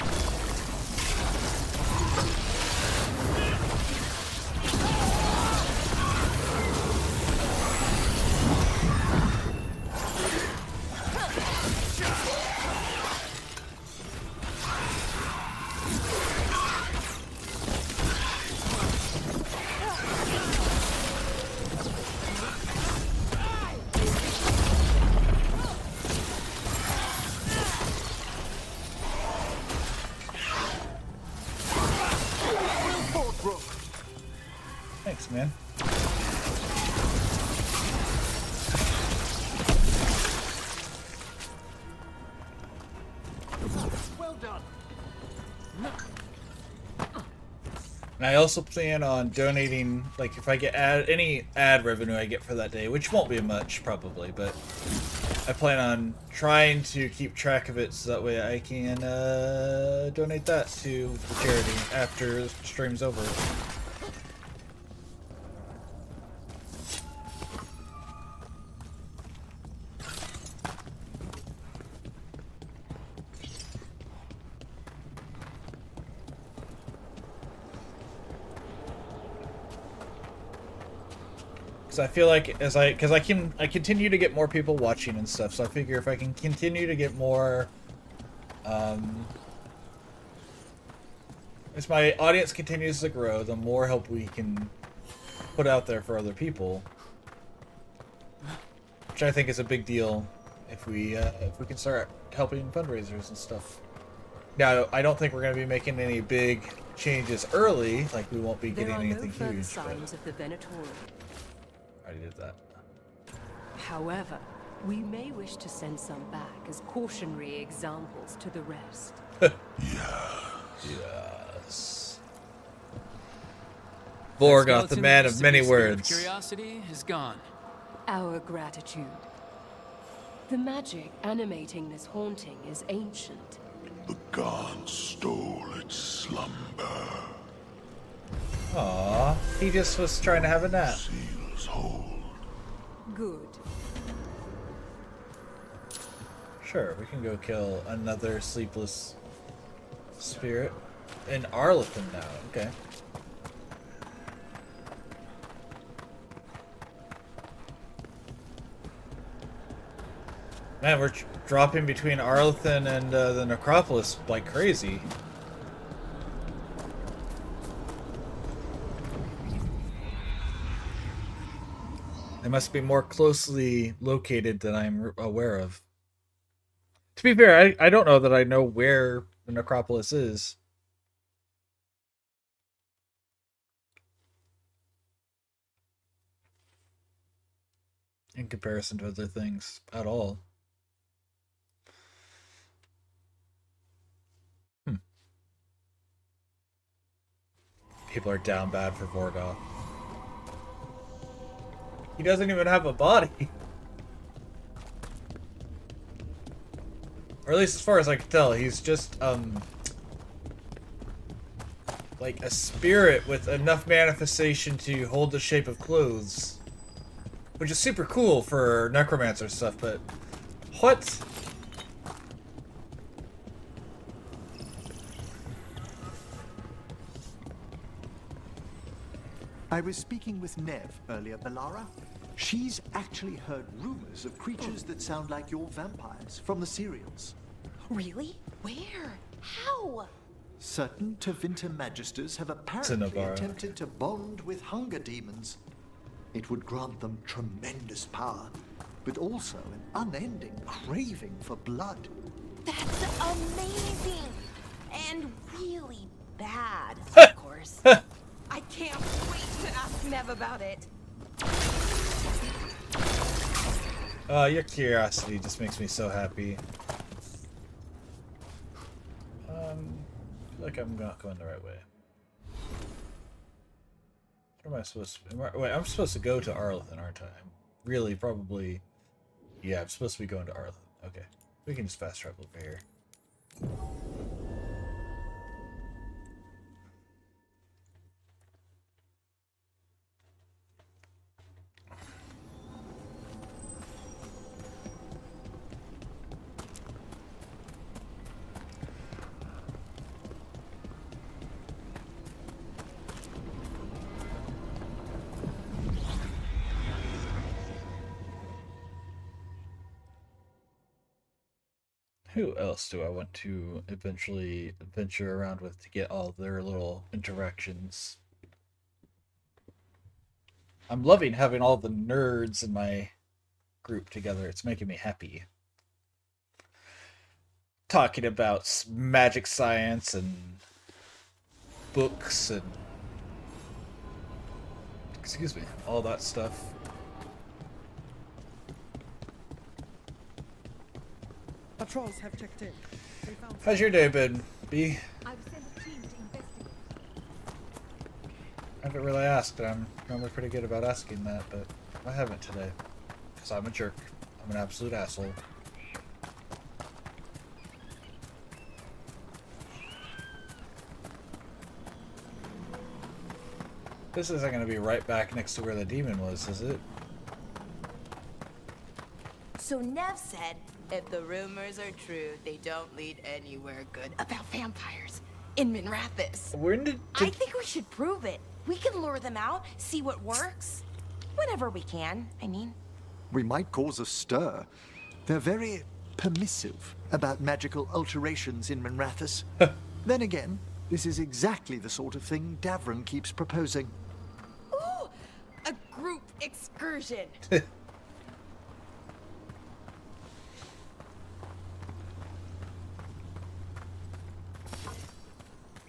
Thanks, man. Well done. And I also plan on donating, like if I get any ad revenue I get for that day, which won't be much probably, but I plan on trying to keep track of it so that way I can donate that to the charity after the stream's over. I feel like because I continue to get more people watching and stuff, so I figure if I can continue to get more, as my audience continues to grow, the more help we can put out there for other people, which I think is a big deal if we can start helping fundraisers and stuff. Now, I don't think we're going to be making any big changes early, like we won't be getting anything huge. There are no further signs of the Venatori. I did that. However, we may wish to send some back as cautionary examples to the rest. Yes. Veilguard, the skeleton man that used of to many be a spirit of words. Curiosity is gone. Our gratitude. The magic animating this haunting is ancient. The gods stole its slumber. Aww, he just was trying to have a nap. Seals hold. Good. Sure, we can go kill another sleepless spirit in Arlington now. Okay. Man, we're dropping between Arlington and the Necropolis like crazy. They must be more closely located than I'm aware of. To be fair, I don't know that I know where the Necropolis is. In comparison to other things at all. People are down bad for Veilguard. He doesn't even have a body. Or at least as far as I can tell, he's just, like a spirit with enough manifestation to hold the shape of clothes. Which is super cool for necromancer stuff, but... What? I was speaking with Nev earlier, Bellara. She's actually heard rumors of creatures that sound like your vampires from the serials. Really? Where? How? Certain Tevinter magisters have apparently attempted to bond with hunger demons. It would grant them tremendous power, but also an unending craving for blood. That's amazing! And really bad, of course. I can't wait to ask Nev about it. Your curiosity just makes me so happy. I feel like I'm not going the right way. Where am I supposed to... Wait, I'm supposed to go to Arlington, aren't I? Really, probably... Yeah, I'm supposed to be going to Arlington. Okay. We can just fast travel over here. Who else do I want to eventually venture around with to get all their little interactions? I'm loving having all the nerds in my group together. It's making me happy. Talking about magic science and books and... Excuse me, all that stuff. Patrols have checked in. They found How's your day been, B? I've sent a team to investigate. I haven't really asked. I'm normally pretty good about asking that, but I haven't today. Because I'm a jerk. I'm an absolute asshole. This isn't going to be right back next to where the demon was, is it? So Nev said, if the rumors are true, they don't lead anywhere good about vampires in Minrathous. I think we should prove it. We can lure them out, see what works. Whenever we can, I mean. We might cause a stir. They're very permissive about magical alterations in Minrathous. Then again, this is exactly the sort of thing Davron keeps proposing. Ooh, a group excursion.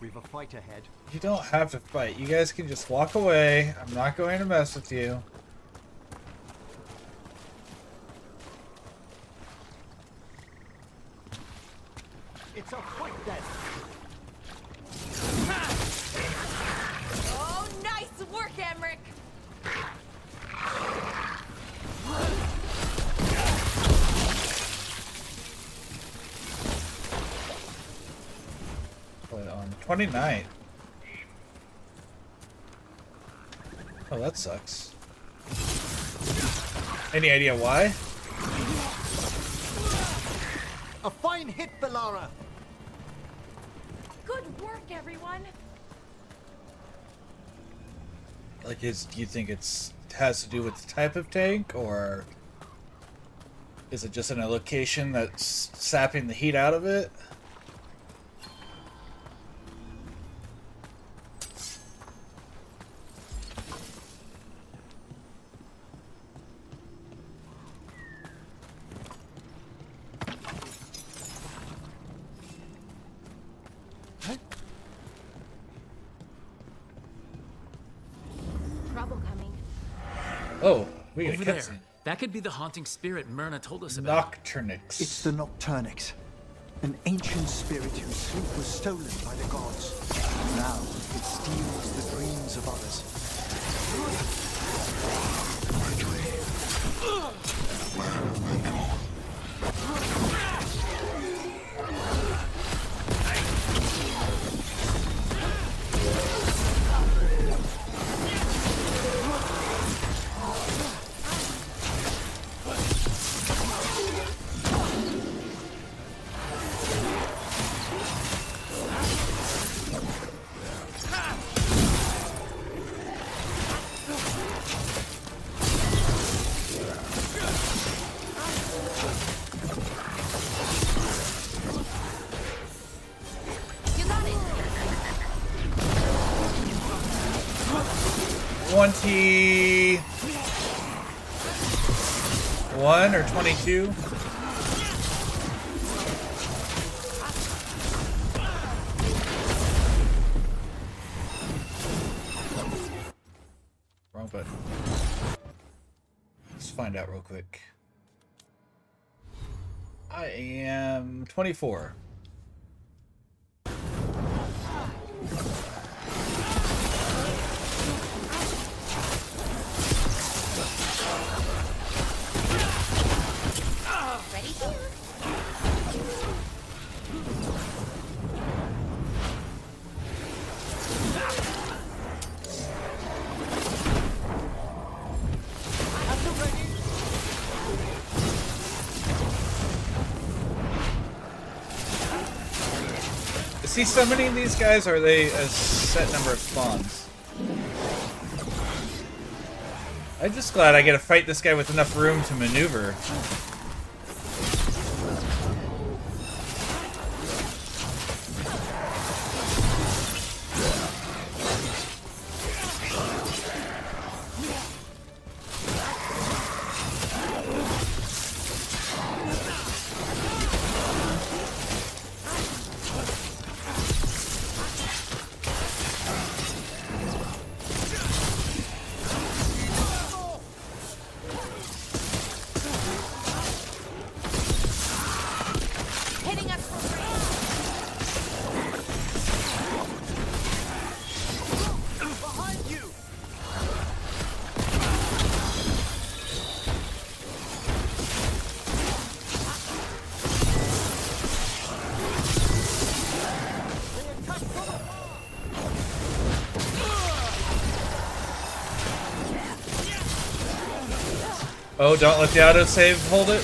We've a fight ahead. You don't have to fight. You guys can just walk away. I'm not going to mess with you. It's a fight then. Oh, nice work, 29th. Oh, that sucks. Any idea why? A fine hit, Bellara! Good work, everyone! Like, do you think it has to do with the type of tank, or is it just in a location that's sapping the heat out of it? Trouble coming. Oh, we got a Over there. cutscene. That could be the haunting spirit Myrna told us about. Nocturnix. It's the Nocturnix, an ancient spirit whose sleep was stolen by the gods. Now it steals the dreams of others. You got it. 21 or 22? Wrong button. Let's find out real quick. I am 24. Ready? Is he summoning these guys, or are they a set number of spawns? I'm just glad I get to fight this guy with enough room to maneuver. Hitting us from Behind you! Oh, don't let the autosave hold it.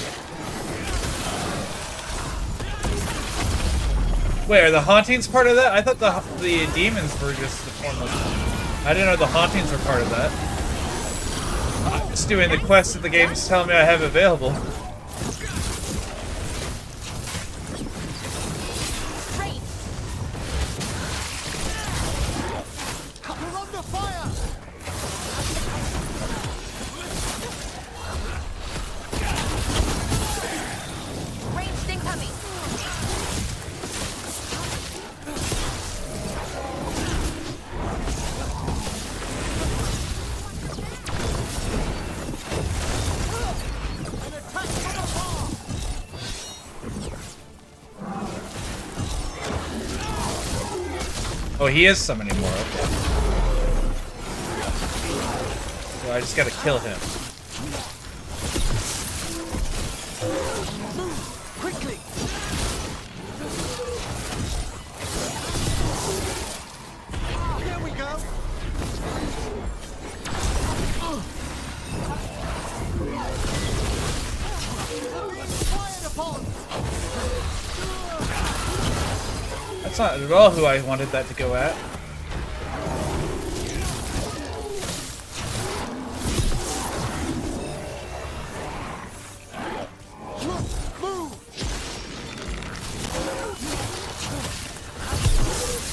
Wait, are the hauntings part of that? I thought the demons were just the formless. I didn't know the hauntings were part of that. I'm just doing the quests that the game's telling me I have available. We're under fire! ranged incoming. Oh, he is summoning more. Okay. So I just gotta kill him. Quickly! That's not at all who I wanted that to go at.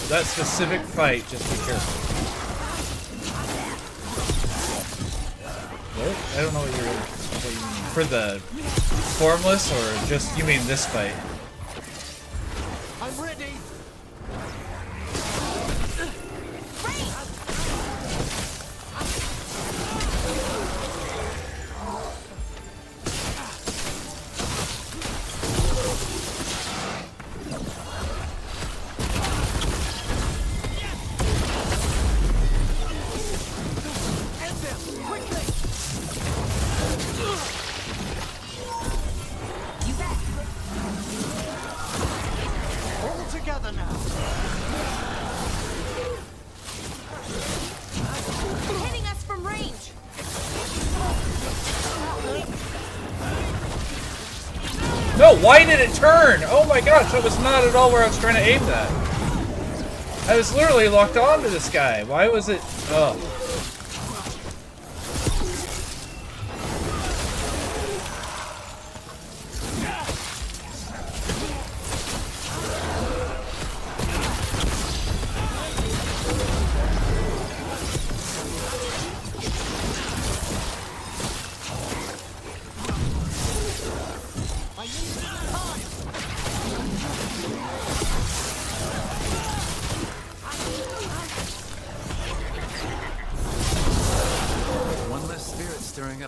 That specific fight, just be careful. What? I don't know what you mean. For the formless, or just you mean this fight? I'm ready. No, why did it turn? Oh my gosh, that was not at all where I was trying to aim that. I was literally locked onto this guy. Why was it... Oh.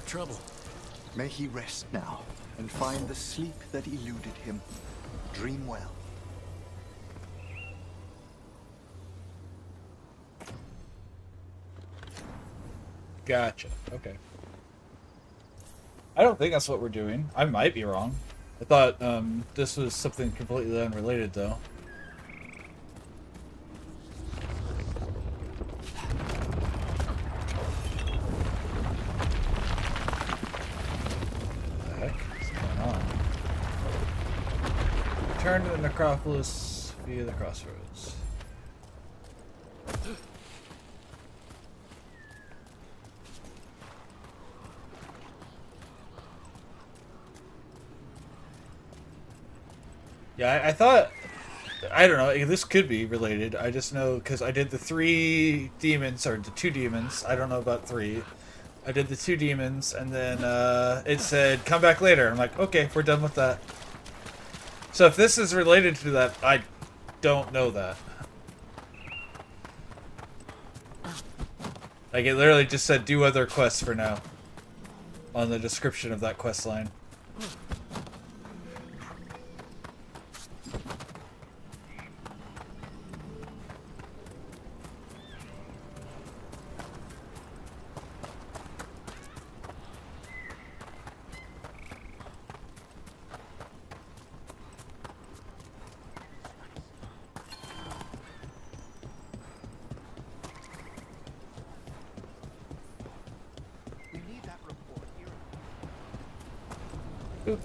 Trouble. May he rest now and find the sleep that eluded him. Dream well. Gotcha. Okay. I don't think that's what we're doing. I might be wrong. I thought this was something completely unrelated, though. Return to the necropolis via the crossroads. Yeah, I thought... I don't know, this could be related. I just know because I did the 3 demons, or the 2 demons. I don't know about 3. I did the 2 demons, and then it said, come back later. I'm like, okay, we're done with that. So if this is related to that, I don't know that. Like, it literally just said do other quests for now on the description of that quest line. Oop.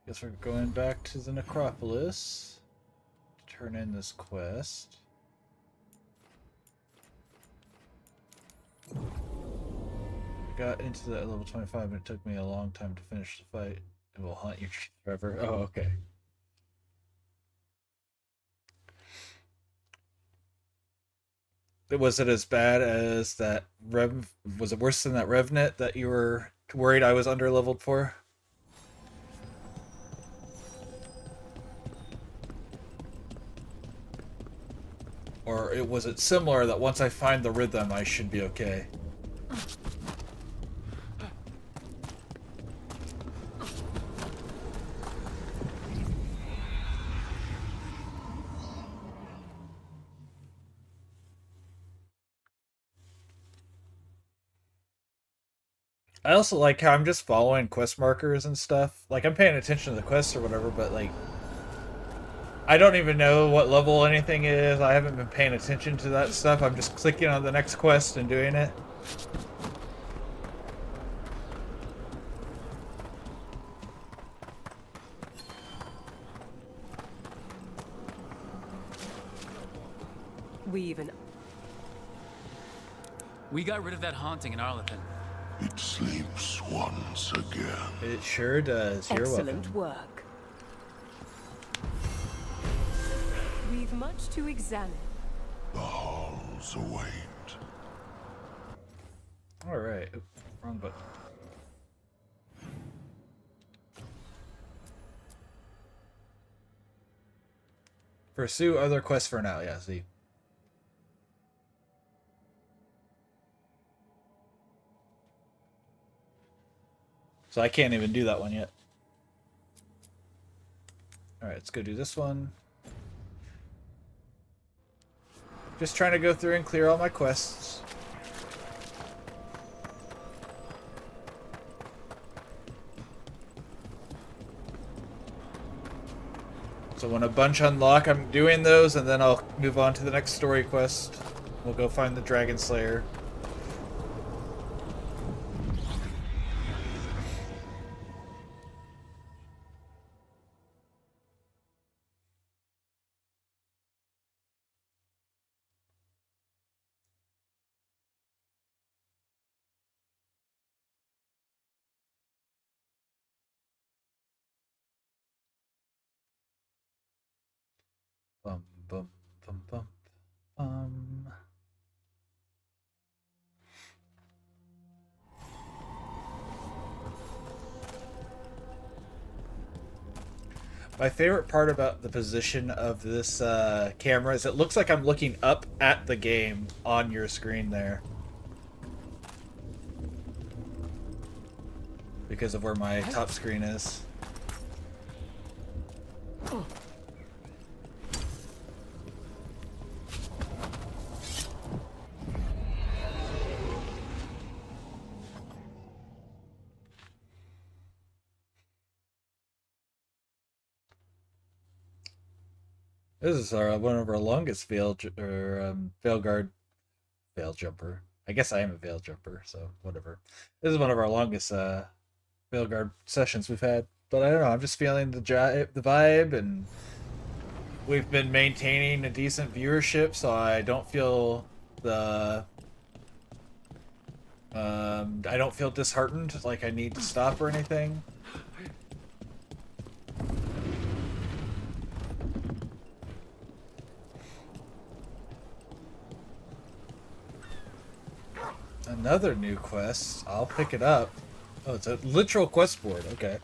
Guess we're going back to the necropolis to turn in this quest. I got into that level 25, but it took me a long time to finish the fight. It will haunt you forever. Oh, okay. Was it as bad as that was it worse than that Revenant that you were worried I was under-leveled for? Or was it similar that once I find the rhythm, I should be okay? I also like how I'm just following quest markers and stuff. Like, I'm paying attention to the quests or whatever, but, like, I don't even know what level anything is. I haven't been paying attention to that stuff. I'm just clicking on the next quest and doing it. We got rid of that haunting in Arlington. It sleeps once again. It sure does. You're Excellent welcome. work. We've much to examine. The halls await. Alright. Wrong button. Pursue other quests for now. Yeah, see. So I can't even do that one yet. Alright, let's go do this one. Just trying to go through and clear all my quests. So when a bunch unlock, I'm doing those, and then I'll move on to the next story quest. We'll go find the Dragon Slayer. Bum, bum, bum, bum, bum. My favorite part about the position of this camera is it looks like I'm looking up at the game on your screen there. Because of where my top screen is. This is one of our longest Veilguard veil jumper. I guess I am a veil jumper, so whatever. This is one of our longest Veilguard sessions we've had. But I don't know, I'm just feeling the vibe, and we've been maintaining a decent viewership, so I don't feel the I don't feel disheartened, like I need to stop or anything. Another new quest. I'll pick it up. Oh, it's a literal quest board. Okay.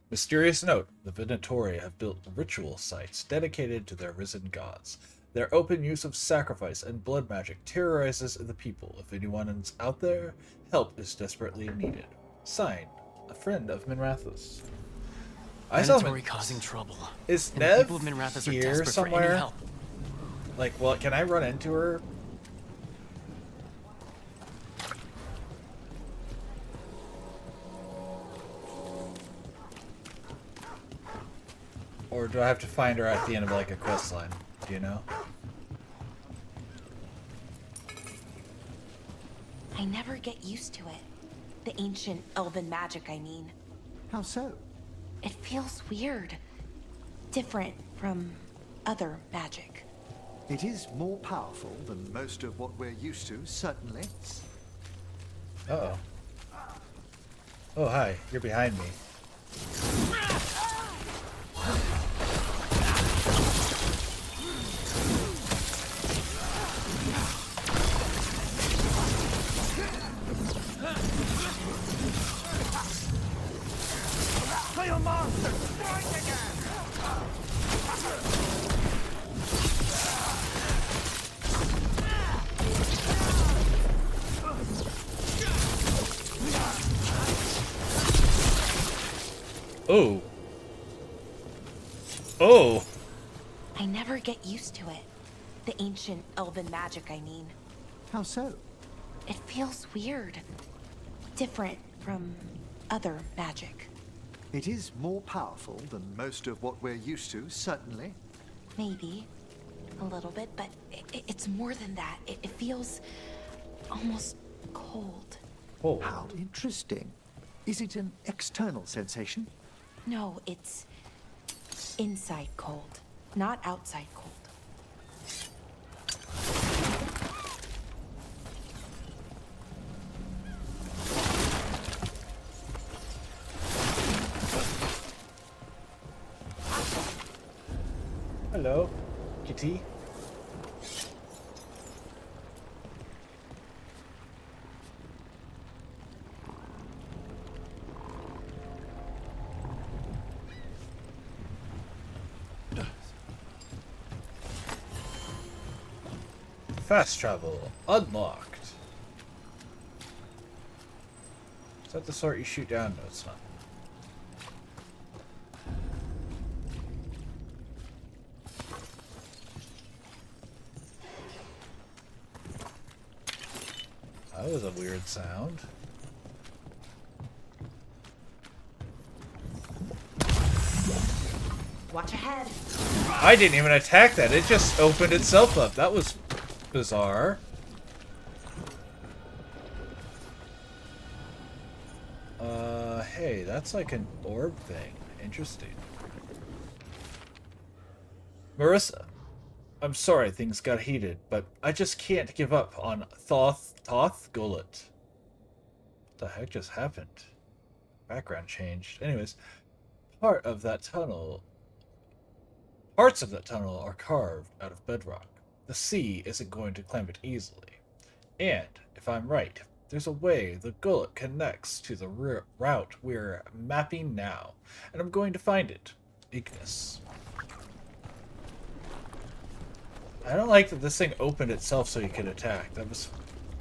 Mysterious note. The Venatori have built ritual sites dedicated to their risen gods. Their open use of sacrifice and blood magic terrorizes the people. If anyone is out there, help is desperately needed. Signed, a friend of Minrathous. I saw Venatori causing trouble. Is and Nev the people of Minrathous here are desperate somewhere? for any help. Like, well, can I run into her? Or do I have to find her at the end of like a quest line? Do you know? I never get used to it. The ancient elven magic, I mean. How so? It feels weird. Different from other magic. It is more powerful than most of what we're used to, certainly. Uh-oh. Oh, hi. You're behind me. Fire monster! Strike again! Oh. Oh. I never get used to it. The ancient elven magic, I mean. How so? It feels weird. Different from other magic. It is more powerful than most of what we're used to, certainly. Maybe. A little bit, but it's more than that. It feels almost cold. Oh. How interesting. Is it an external sensation? No, it's inside cold, not outside cold. Hello, kitty. Fast travel unlocked. Is that the sort you shoot down? No, it's not. That was a weird sound. Watch ahead. I didn't even attack that. It just opened itself up. That was bizarre. Hey, that's like an orb thing. Interesting. Marissa, I'm sorry things got heated, but I just can't give up on Thoth Gullet. What the heck just happened? Background changed. Anyways, parts of that tunnel are carved out of bedrock. The sea isn't going to climb it easily. And, if I'm right, there's a way the gullet connects to the route we're mapping now, and I'm going to find it. Ignis. I don't like that this thing opened itself so you could attack. That was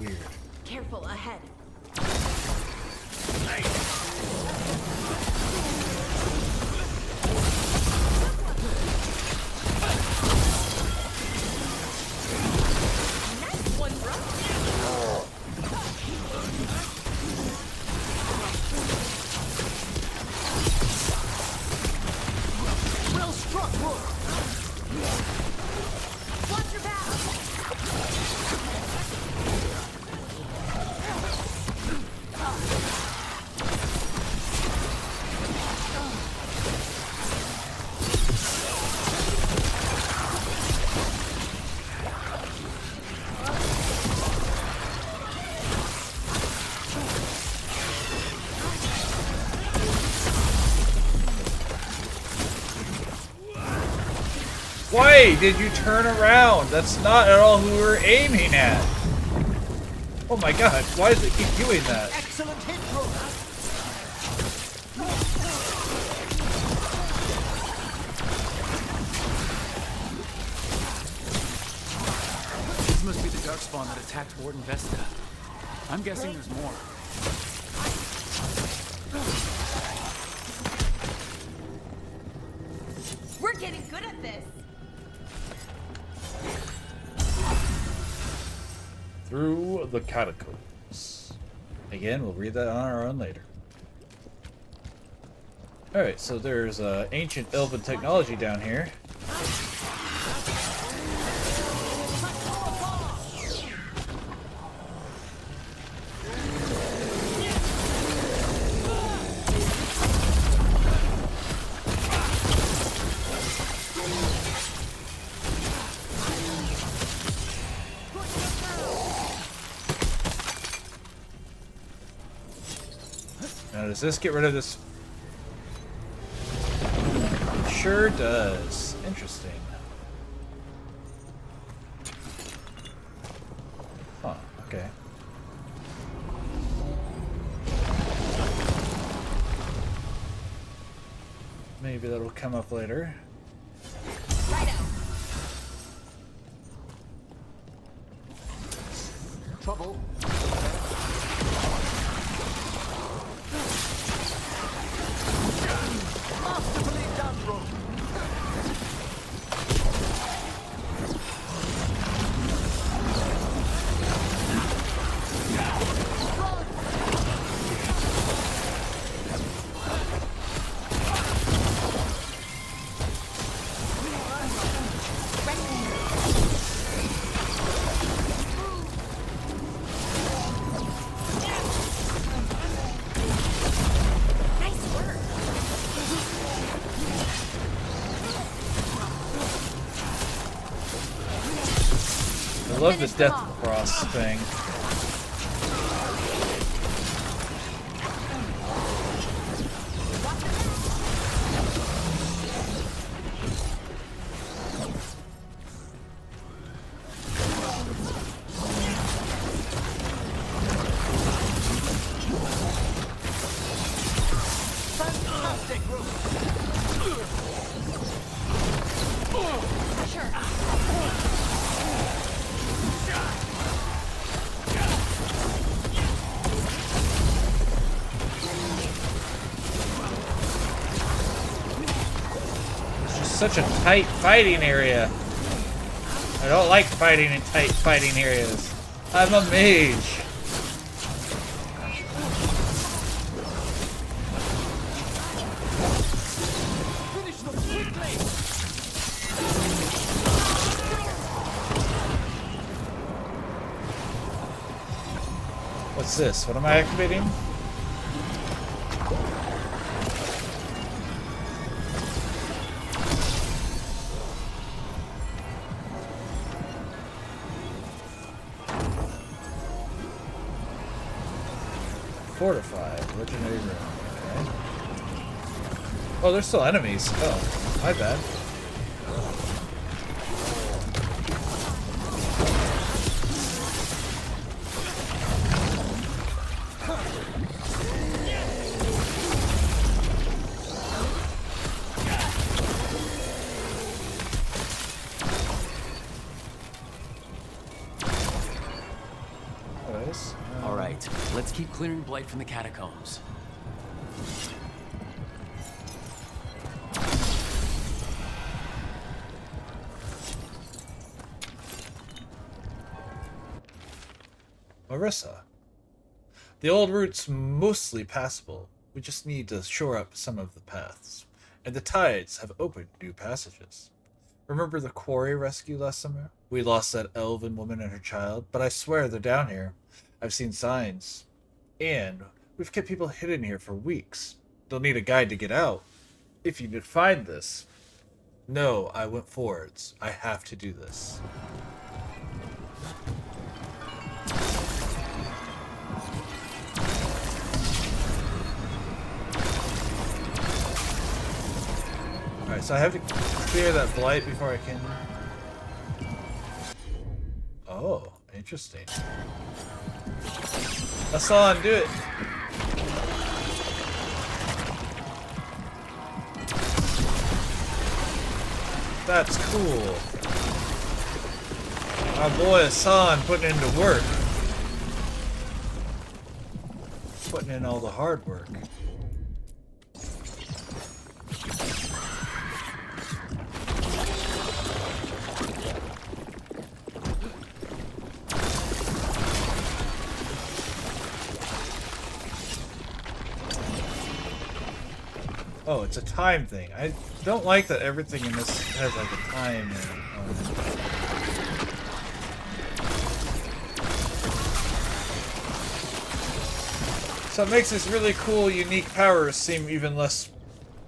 weird. Careful ahead. Nice one, bro. Well struck, Rook. Watch your back. Why did you turn around? That's not at all who we were aiming at. Oh my god, why does it keep doing that? Excellent hit, Rook. This must be the darkspawn that attacked Warden Vesta. I'm guessing there's more. We're getting good at this. Through the catacombs. Again, we'll read that on our own later. Alright, so there's ancient elven technology down here. Now, does this get rid of this? Sure does. Interesting. Huh, okay. Maybe that'll come up later. Trouble. Masterfully done, Rook. love this death cross thing. Such a tight fighting area. I don't like fighting in tight fighting areas. I'm a mage. What's this? What am I activating? Fortified, legendary room. Okay. Oh, there's still enemies. Oh, my bad. All right, let's keep clearing Blight from the catacombs. Marissa. The old route's mostly passable. We just need to shore up some of the paths. And the tides have opened new passages. Remember the quarry rescue last summer? We lost that elven woman and her child, but I swear they're down here. I've seen signs. And we've kept people hidden here for weeks. They'll need a guide to get out. If you did find this. No, I went forwards. I have to do this. Alright, so I have to clear that blight before I can... Oh, interesting. Hassan, do it! That's cool. Our boy Hassan putting into work. Putting in all the hard work. Oh, it's a time thing. I don't like that everything in this has like a time. So it makes these really cool, unique powers seem even less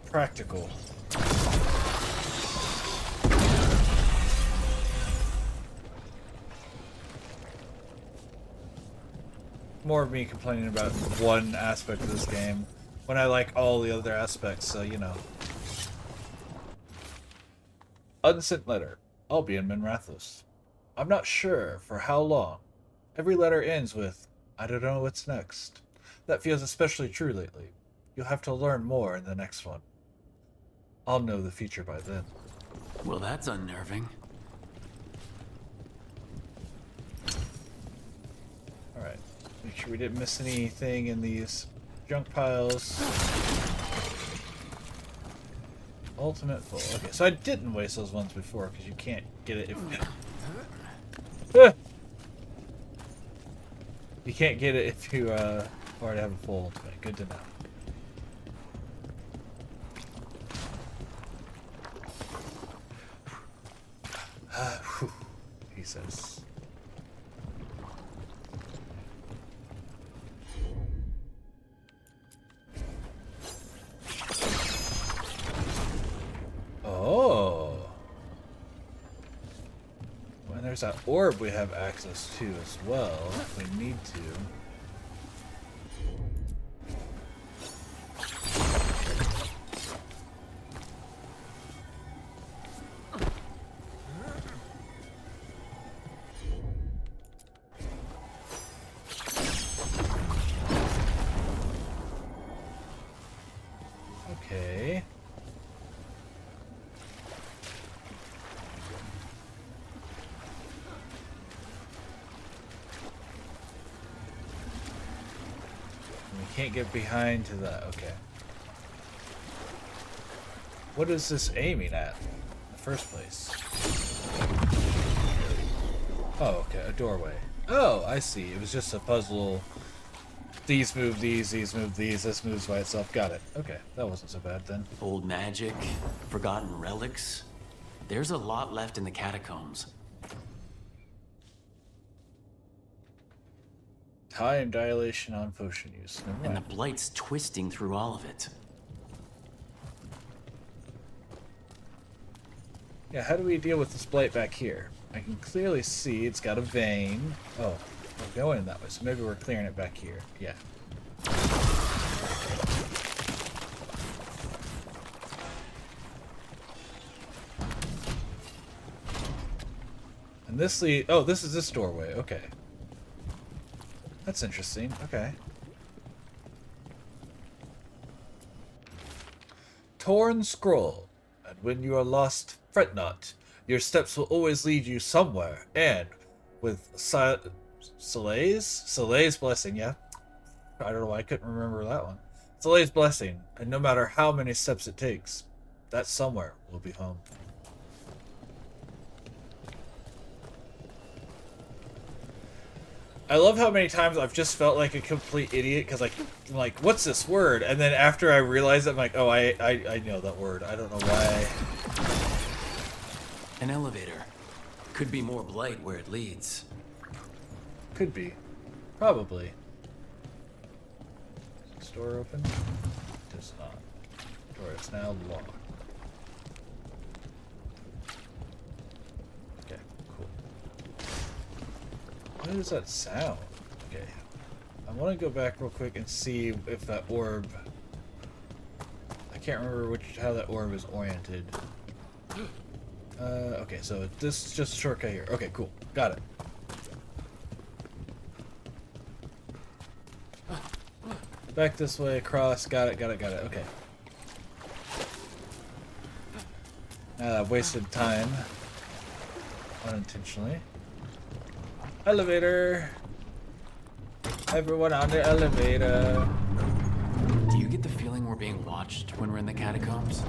practical. More of me complaining about one aspect of this game when I like all the other aspects, so you know. Unsent letter. I'll be in Minrathos. I'm not sure for how long. Every letter ends with, I don't know what's next. That feels especially true lately. You'll have to learn more in the next one. I'll know the future by then. Well, that's unnerving. Alright. Make sure we didn't miss anything in these junk piles. Ultimate full. Okay, so I didn't waste those ones before because you can't get it if... You can't get it if you already have a full ultimate. Good to know. He says. Oh. There's that orb we have access to as well, if we need to. Okay. We can't get behind to that. Okay. What is this aiming at in the first place? Oh, okay. A doorway. Oh, I see. It was just a puzzle. These move these move these, this moves by itself. Got it. Okay, that wasn't so bad then. Old magic, forgotten relics. There's a lot left in the catacombs. Time dilation on potion use. And the blight's twisting through all of it. Yeah, how do we deal with this blight back here? I can clearly see it's got a vein. Oh, we're going that way, so maybe we're clearing it back here. Yeah. And this oh, this is this doorway. Okay. That's interesting. Okay. Torn scroll. And when you are lost, fret not. Your steps will always lead you somewhere. And with Soleil's blessing, yeah. I don't know why I couldn't remember that one. Soleil's blessing, and no matter how many steps it takes, that somewhere will be home. I love how many times I've just felt like a complete idiot because I'm like, what's this word? And then after I realize it, I'm like, oh, I know that word. I don't know why. An elevator. Could be more blight where it leads. Could be. Probably. Is this door open? It does not. Door is now locked. Okay, cool. What is that sound? Okay. I want to go back real quick and see if that orb... I can't remember how that orb is oriented. Okay, so this is just a shortcut here. Okay, cool. Got it. Back this way, across. Got it. Okay. I wasted time. Unintentionally. Elevator! Everyone on the elevator. Do you get the feeling we're being watched when we're in the catacombs?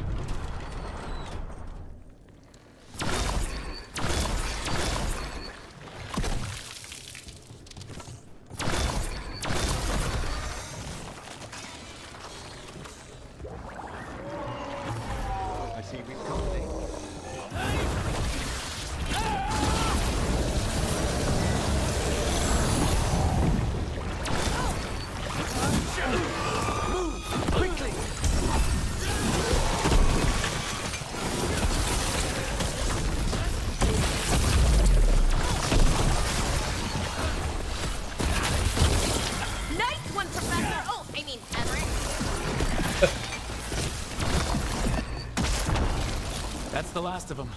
Of them.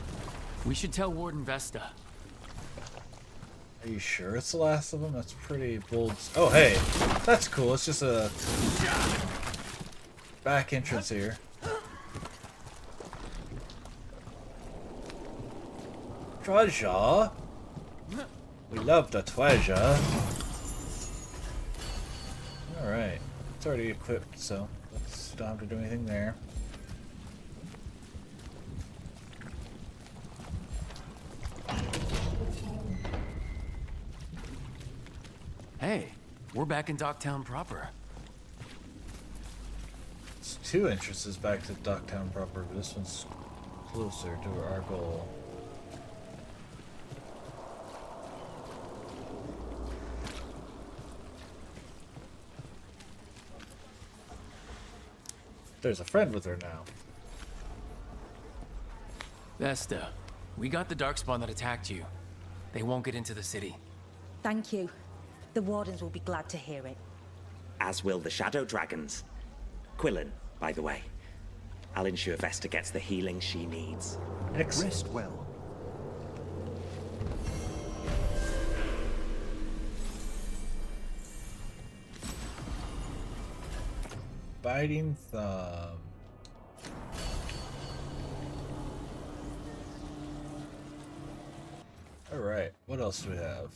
We should tell Warden Vesta. Are you sure it's the last of them? That's pretty bold. Oh, hey. That's cool. It's just a back entrance here. Treasure? We love the treasure. Alright. It's already equipped, so let's don't have to do anything there. Hey, we're back in Docktown proper. It's 2 entrances back to Docktown proper, but this one's closer to our goal. There's a friend with her now. Vesta, we got the darkspawn that attacked you. They won't get into the city. Thank you. The Wardens will be glad to hear it. As will the Shadow Dragons. Quillen, by the way. I'll ensure Vesta gets the healing she needs. Rest well. Biting thumb. Alright, what else do we have?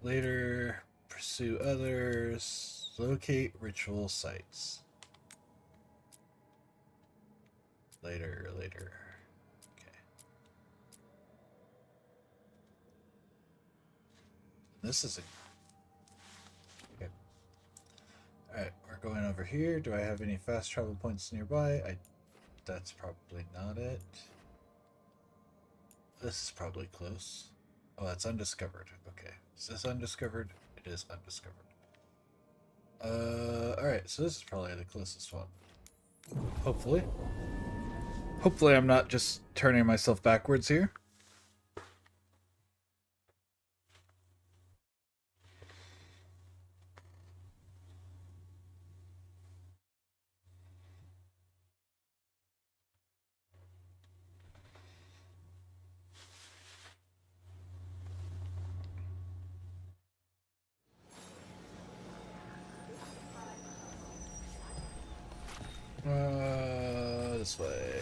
Later, pursue others, locate ritual sites. Later. Okay. This is a... Okay. Alright, we're going over here. Do I have any fast travel points nearby? That's probably not it. This is probably close. Oh, that's undiscovered. Okay. Is this undiscovered? It is undiscovered. Alright, so this is probably the closest one. Hopefully. Hopefully I'm not just turning myself backwards here. This way.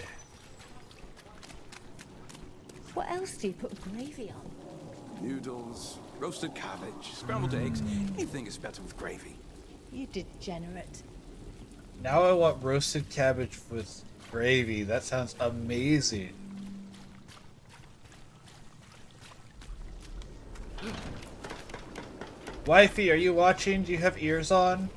What else do you put gravy on? Noodles, roasted cabbage, scrambled eggs. Anything is better with gravy. You degenerate. Now I want roasted cabbage with gravy. That sounds amazing. Wifey, are you watching? Do you have ears on?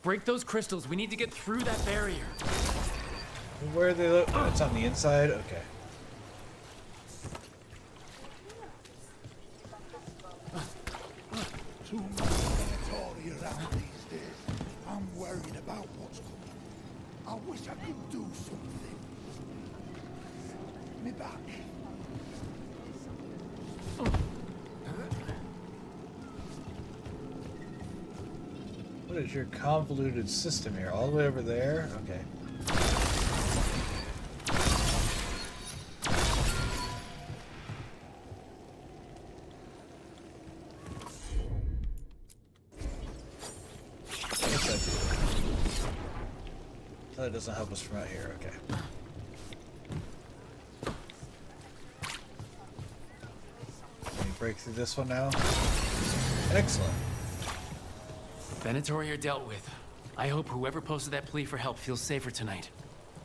Break those crystals. We need to get through that barrier. Where are they? Oh, it's on the inside? Okay. Too much Venatori around these days. I'm worried about what's coming. I wish I could do something. Me back. What is your convoluted system here? All the way over there? Okay. What's that do? That doesn't help us from out here. Okay. Can we break through this one now? Excellent. Venatori are dealt with. I hope whoever posted that plea for help feels safer tonight.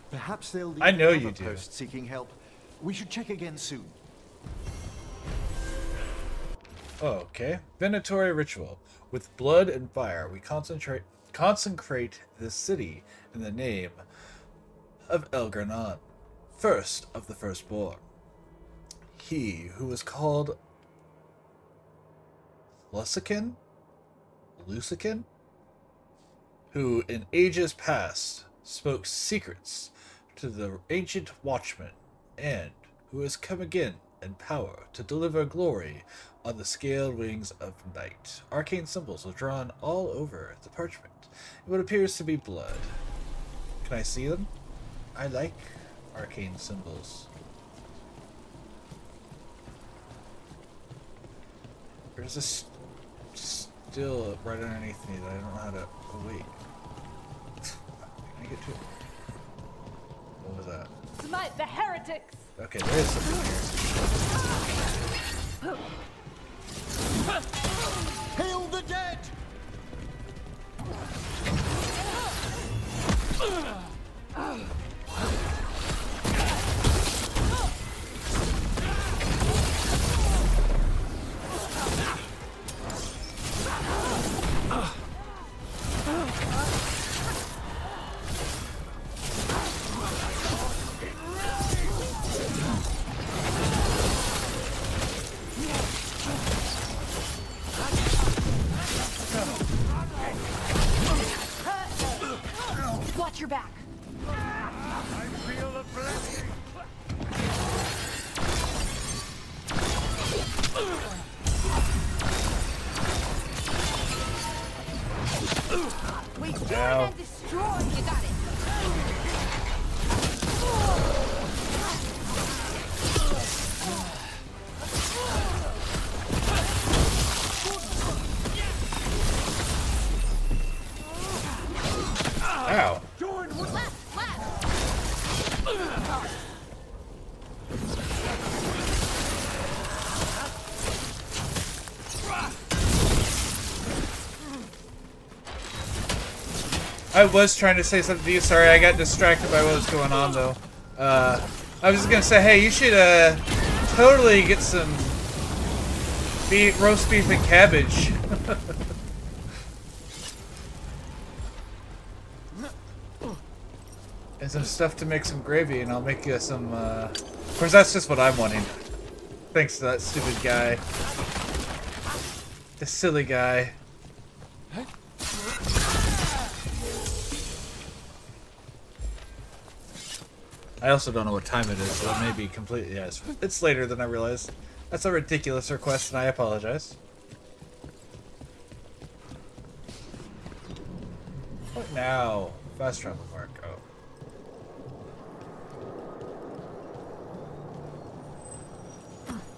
Perhaps they'll leave I know another you do. post seeking help. We should check again soon. Okay. Venatori ritual. With blood and fire, we consecrate this city in the name of Elgranon, first of the firstborn. He who was called Lusican, who in ages past spoke secrets to the ancient watchmen, and who has come again in power to deliver glory on the scaled wings of night. Arcane symbols are drawn all over the parchment in what appears to be blood. Can I see them? I like arcane symbols. There's this still right underneath me that I don't know how to... Oh, wait. Can I get to it? What was that? Smite the heretics! Okay, there is something here. Hail the dead! and destroy. You got it. Ow. I was trying to say something to you. Sorry, I got distracted by what was going on, though. I was gonna say, hey, you should totally get some roast beef and cabbage. And some stuff to make some gravy, and I'll make you some. Of course, that's just what I'm wanting. Thanks to that stupid guy. The silly guy. I also don't know what time it is, so it may be completely... Yes, it's later than I realized. That's a ridiculous request, and I apologize. What now? Fast travel mark.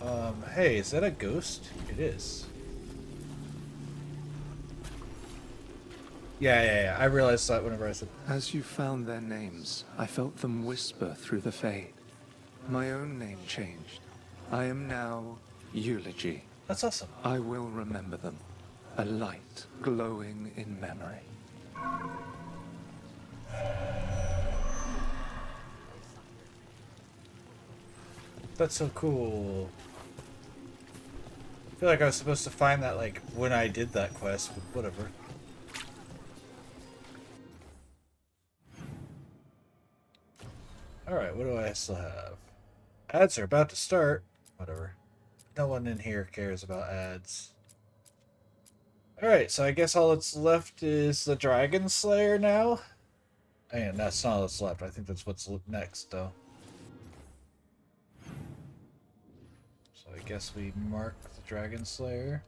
Oh. Hey, is that a ghost? It is. Yeah. I realized that whenever I said... As you found their names, I felt them whisper through the fade. My own name changed. I am now Eulogy. That's awesome. I will remember them. A light glowing in memory. That's so cool. I feel like I was supposed to find that, like, when I did that quest, but whatever. Alright, what do I still have? Ads are about to start. Whatever. No one in here cares about ads. Alright, so I guess all that's left is the Dragon Slayer now? And that's not all that's left. I think that's what's next, though. So I guess we mark the Dragon Slayer.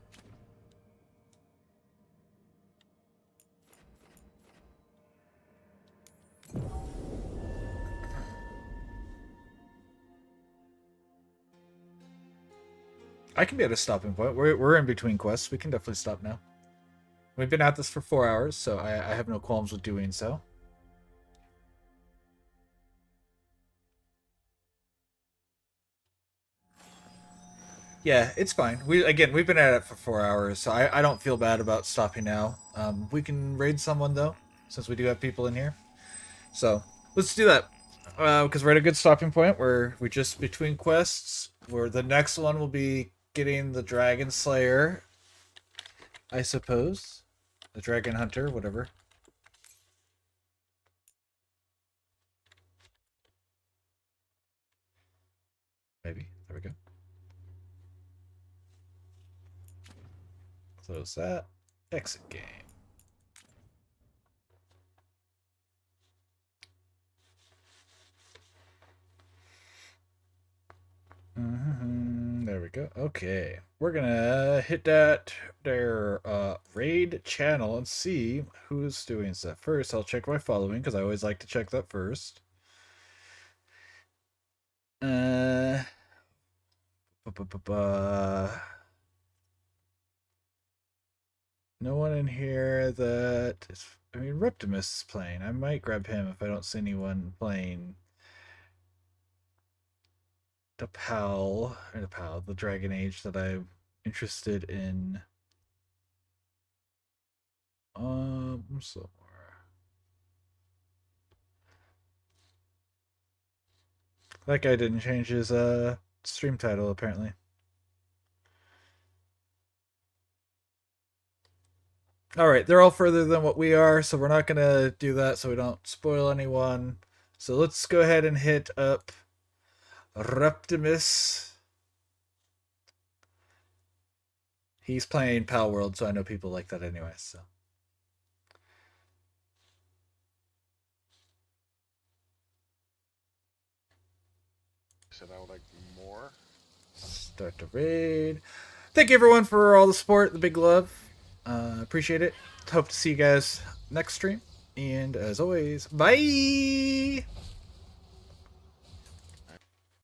I can be at a stopping point. We're in between quests. We can definitely stop now. We've been at this for 4 hours, so I have no qualms with doing so. Yeah, it's fine. We've been at it for 4 hours, so I don't feel bad about stopping now. We can raid someone, though, since we do have people in here. So, let's do that. Because we're at a good stopping point. We're just between quests. Where the next one will be getting the Dragon Slayer, I suppose. The Dragon Hunter, whatever. Maybe. There we go. Close that. Exit game. There we go. Okay. We're gonna hit their raid channel and see who's doing stuff. First, I'll check my following, because I always like to check that first. No one in here that is... I mean, Reptimus is playing. I might grab him if I don't see anyone playing the the Dragon Age that I'm interested in. Somewhere. That guy didn't change his stream title apparently. Alright, they're all further than what we are, so we're not gonna do that so we don't spoil anyone. So let's go ahead and hit up Reptimus. He's playing Pal World, so I know people like that anyway, so. Said I would like more. Start the raid. Thank you everyone for all the support, the big love. Appreciate it. Hope to see you guys next stream. And as always, bye!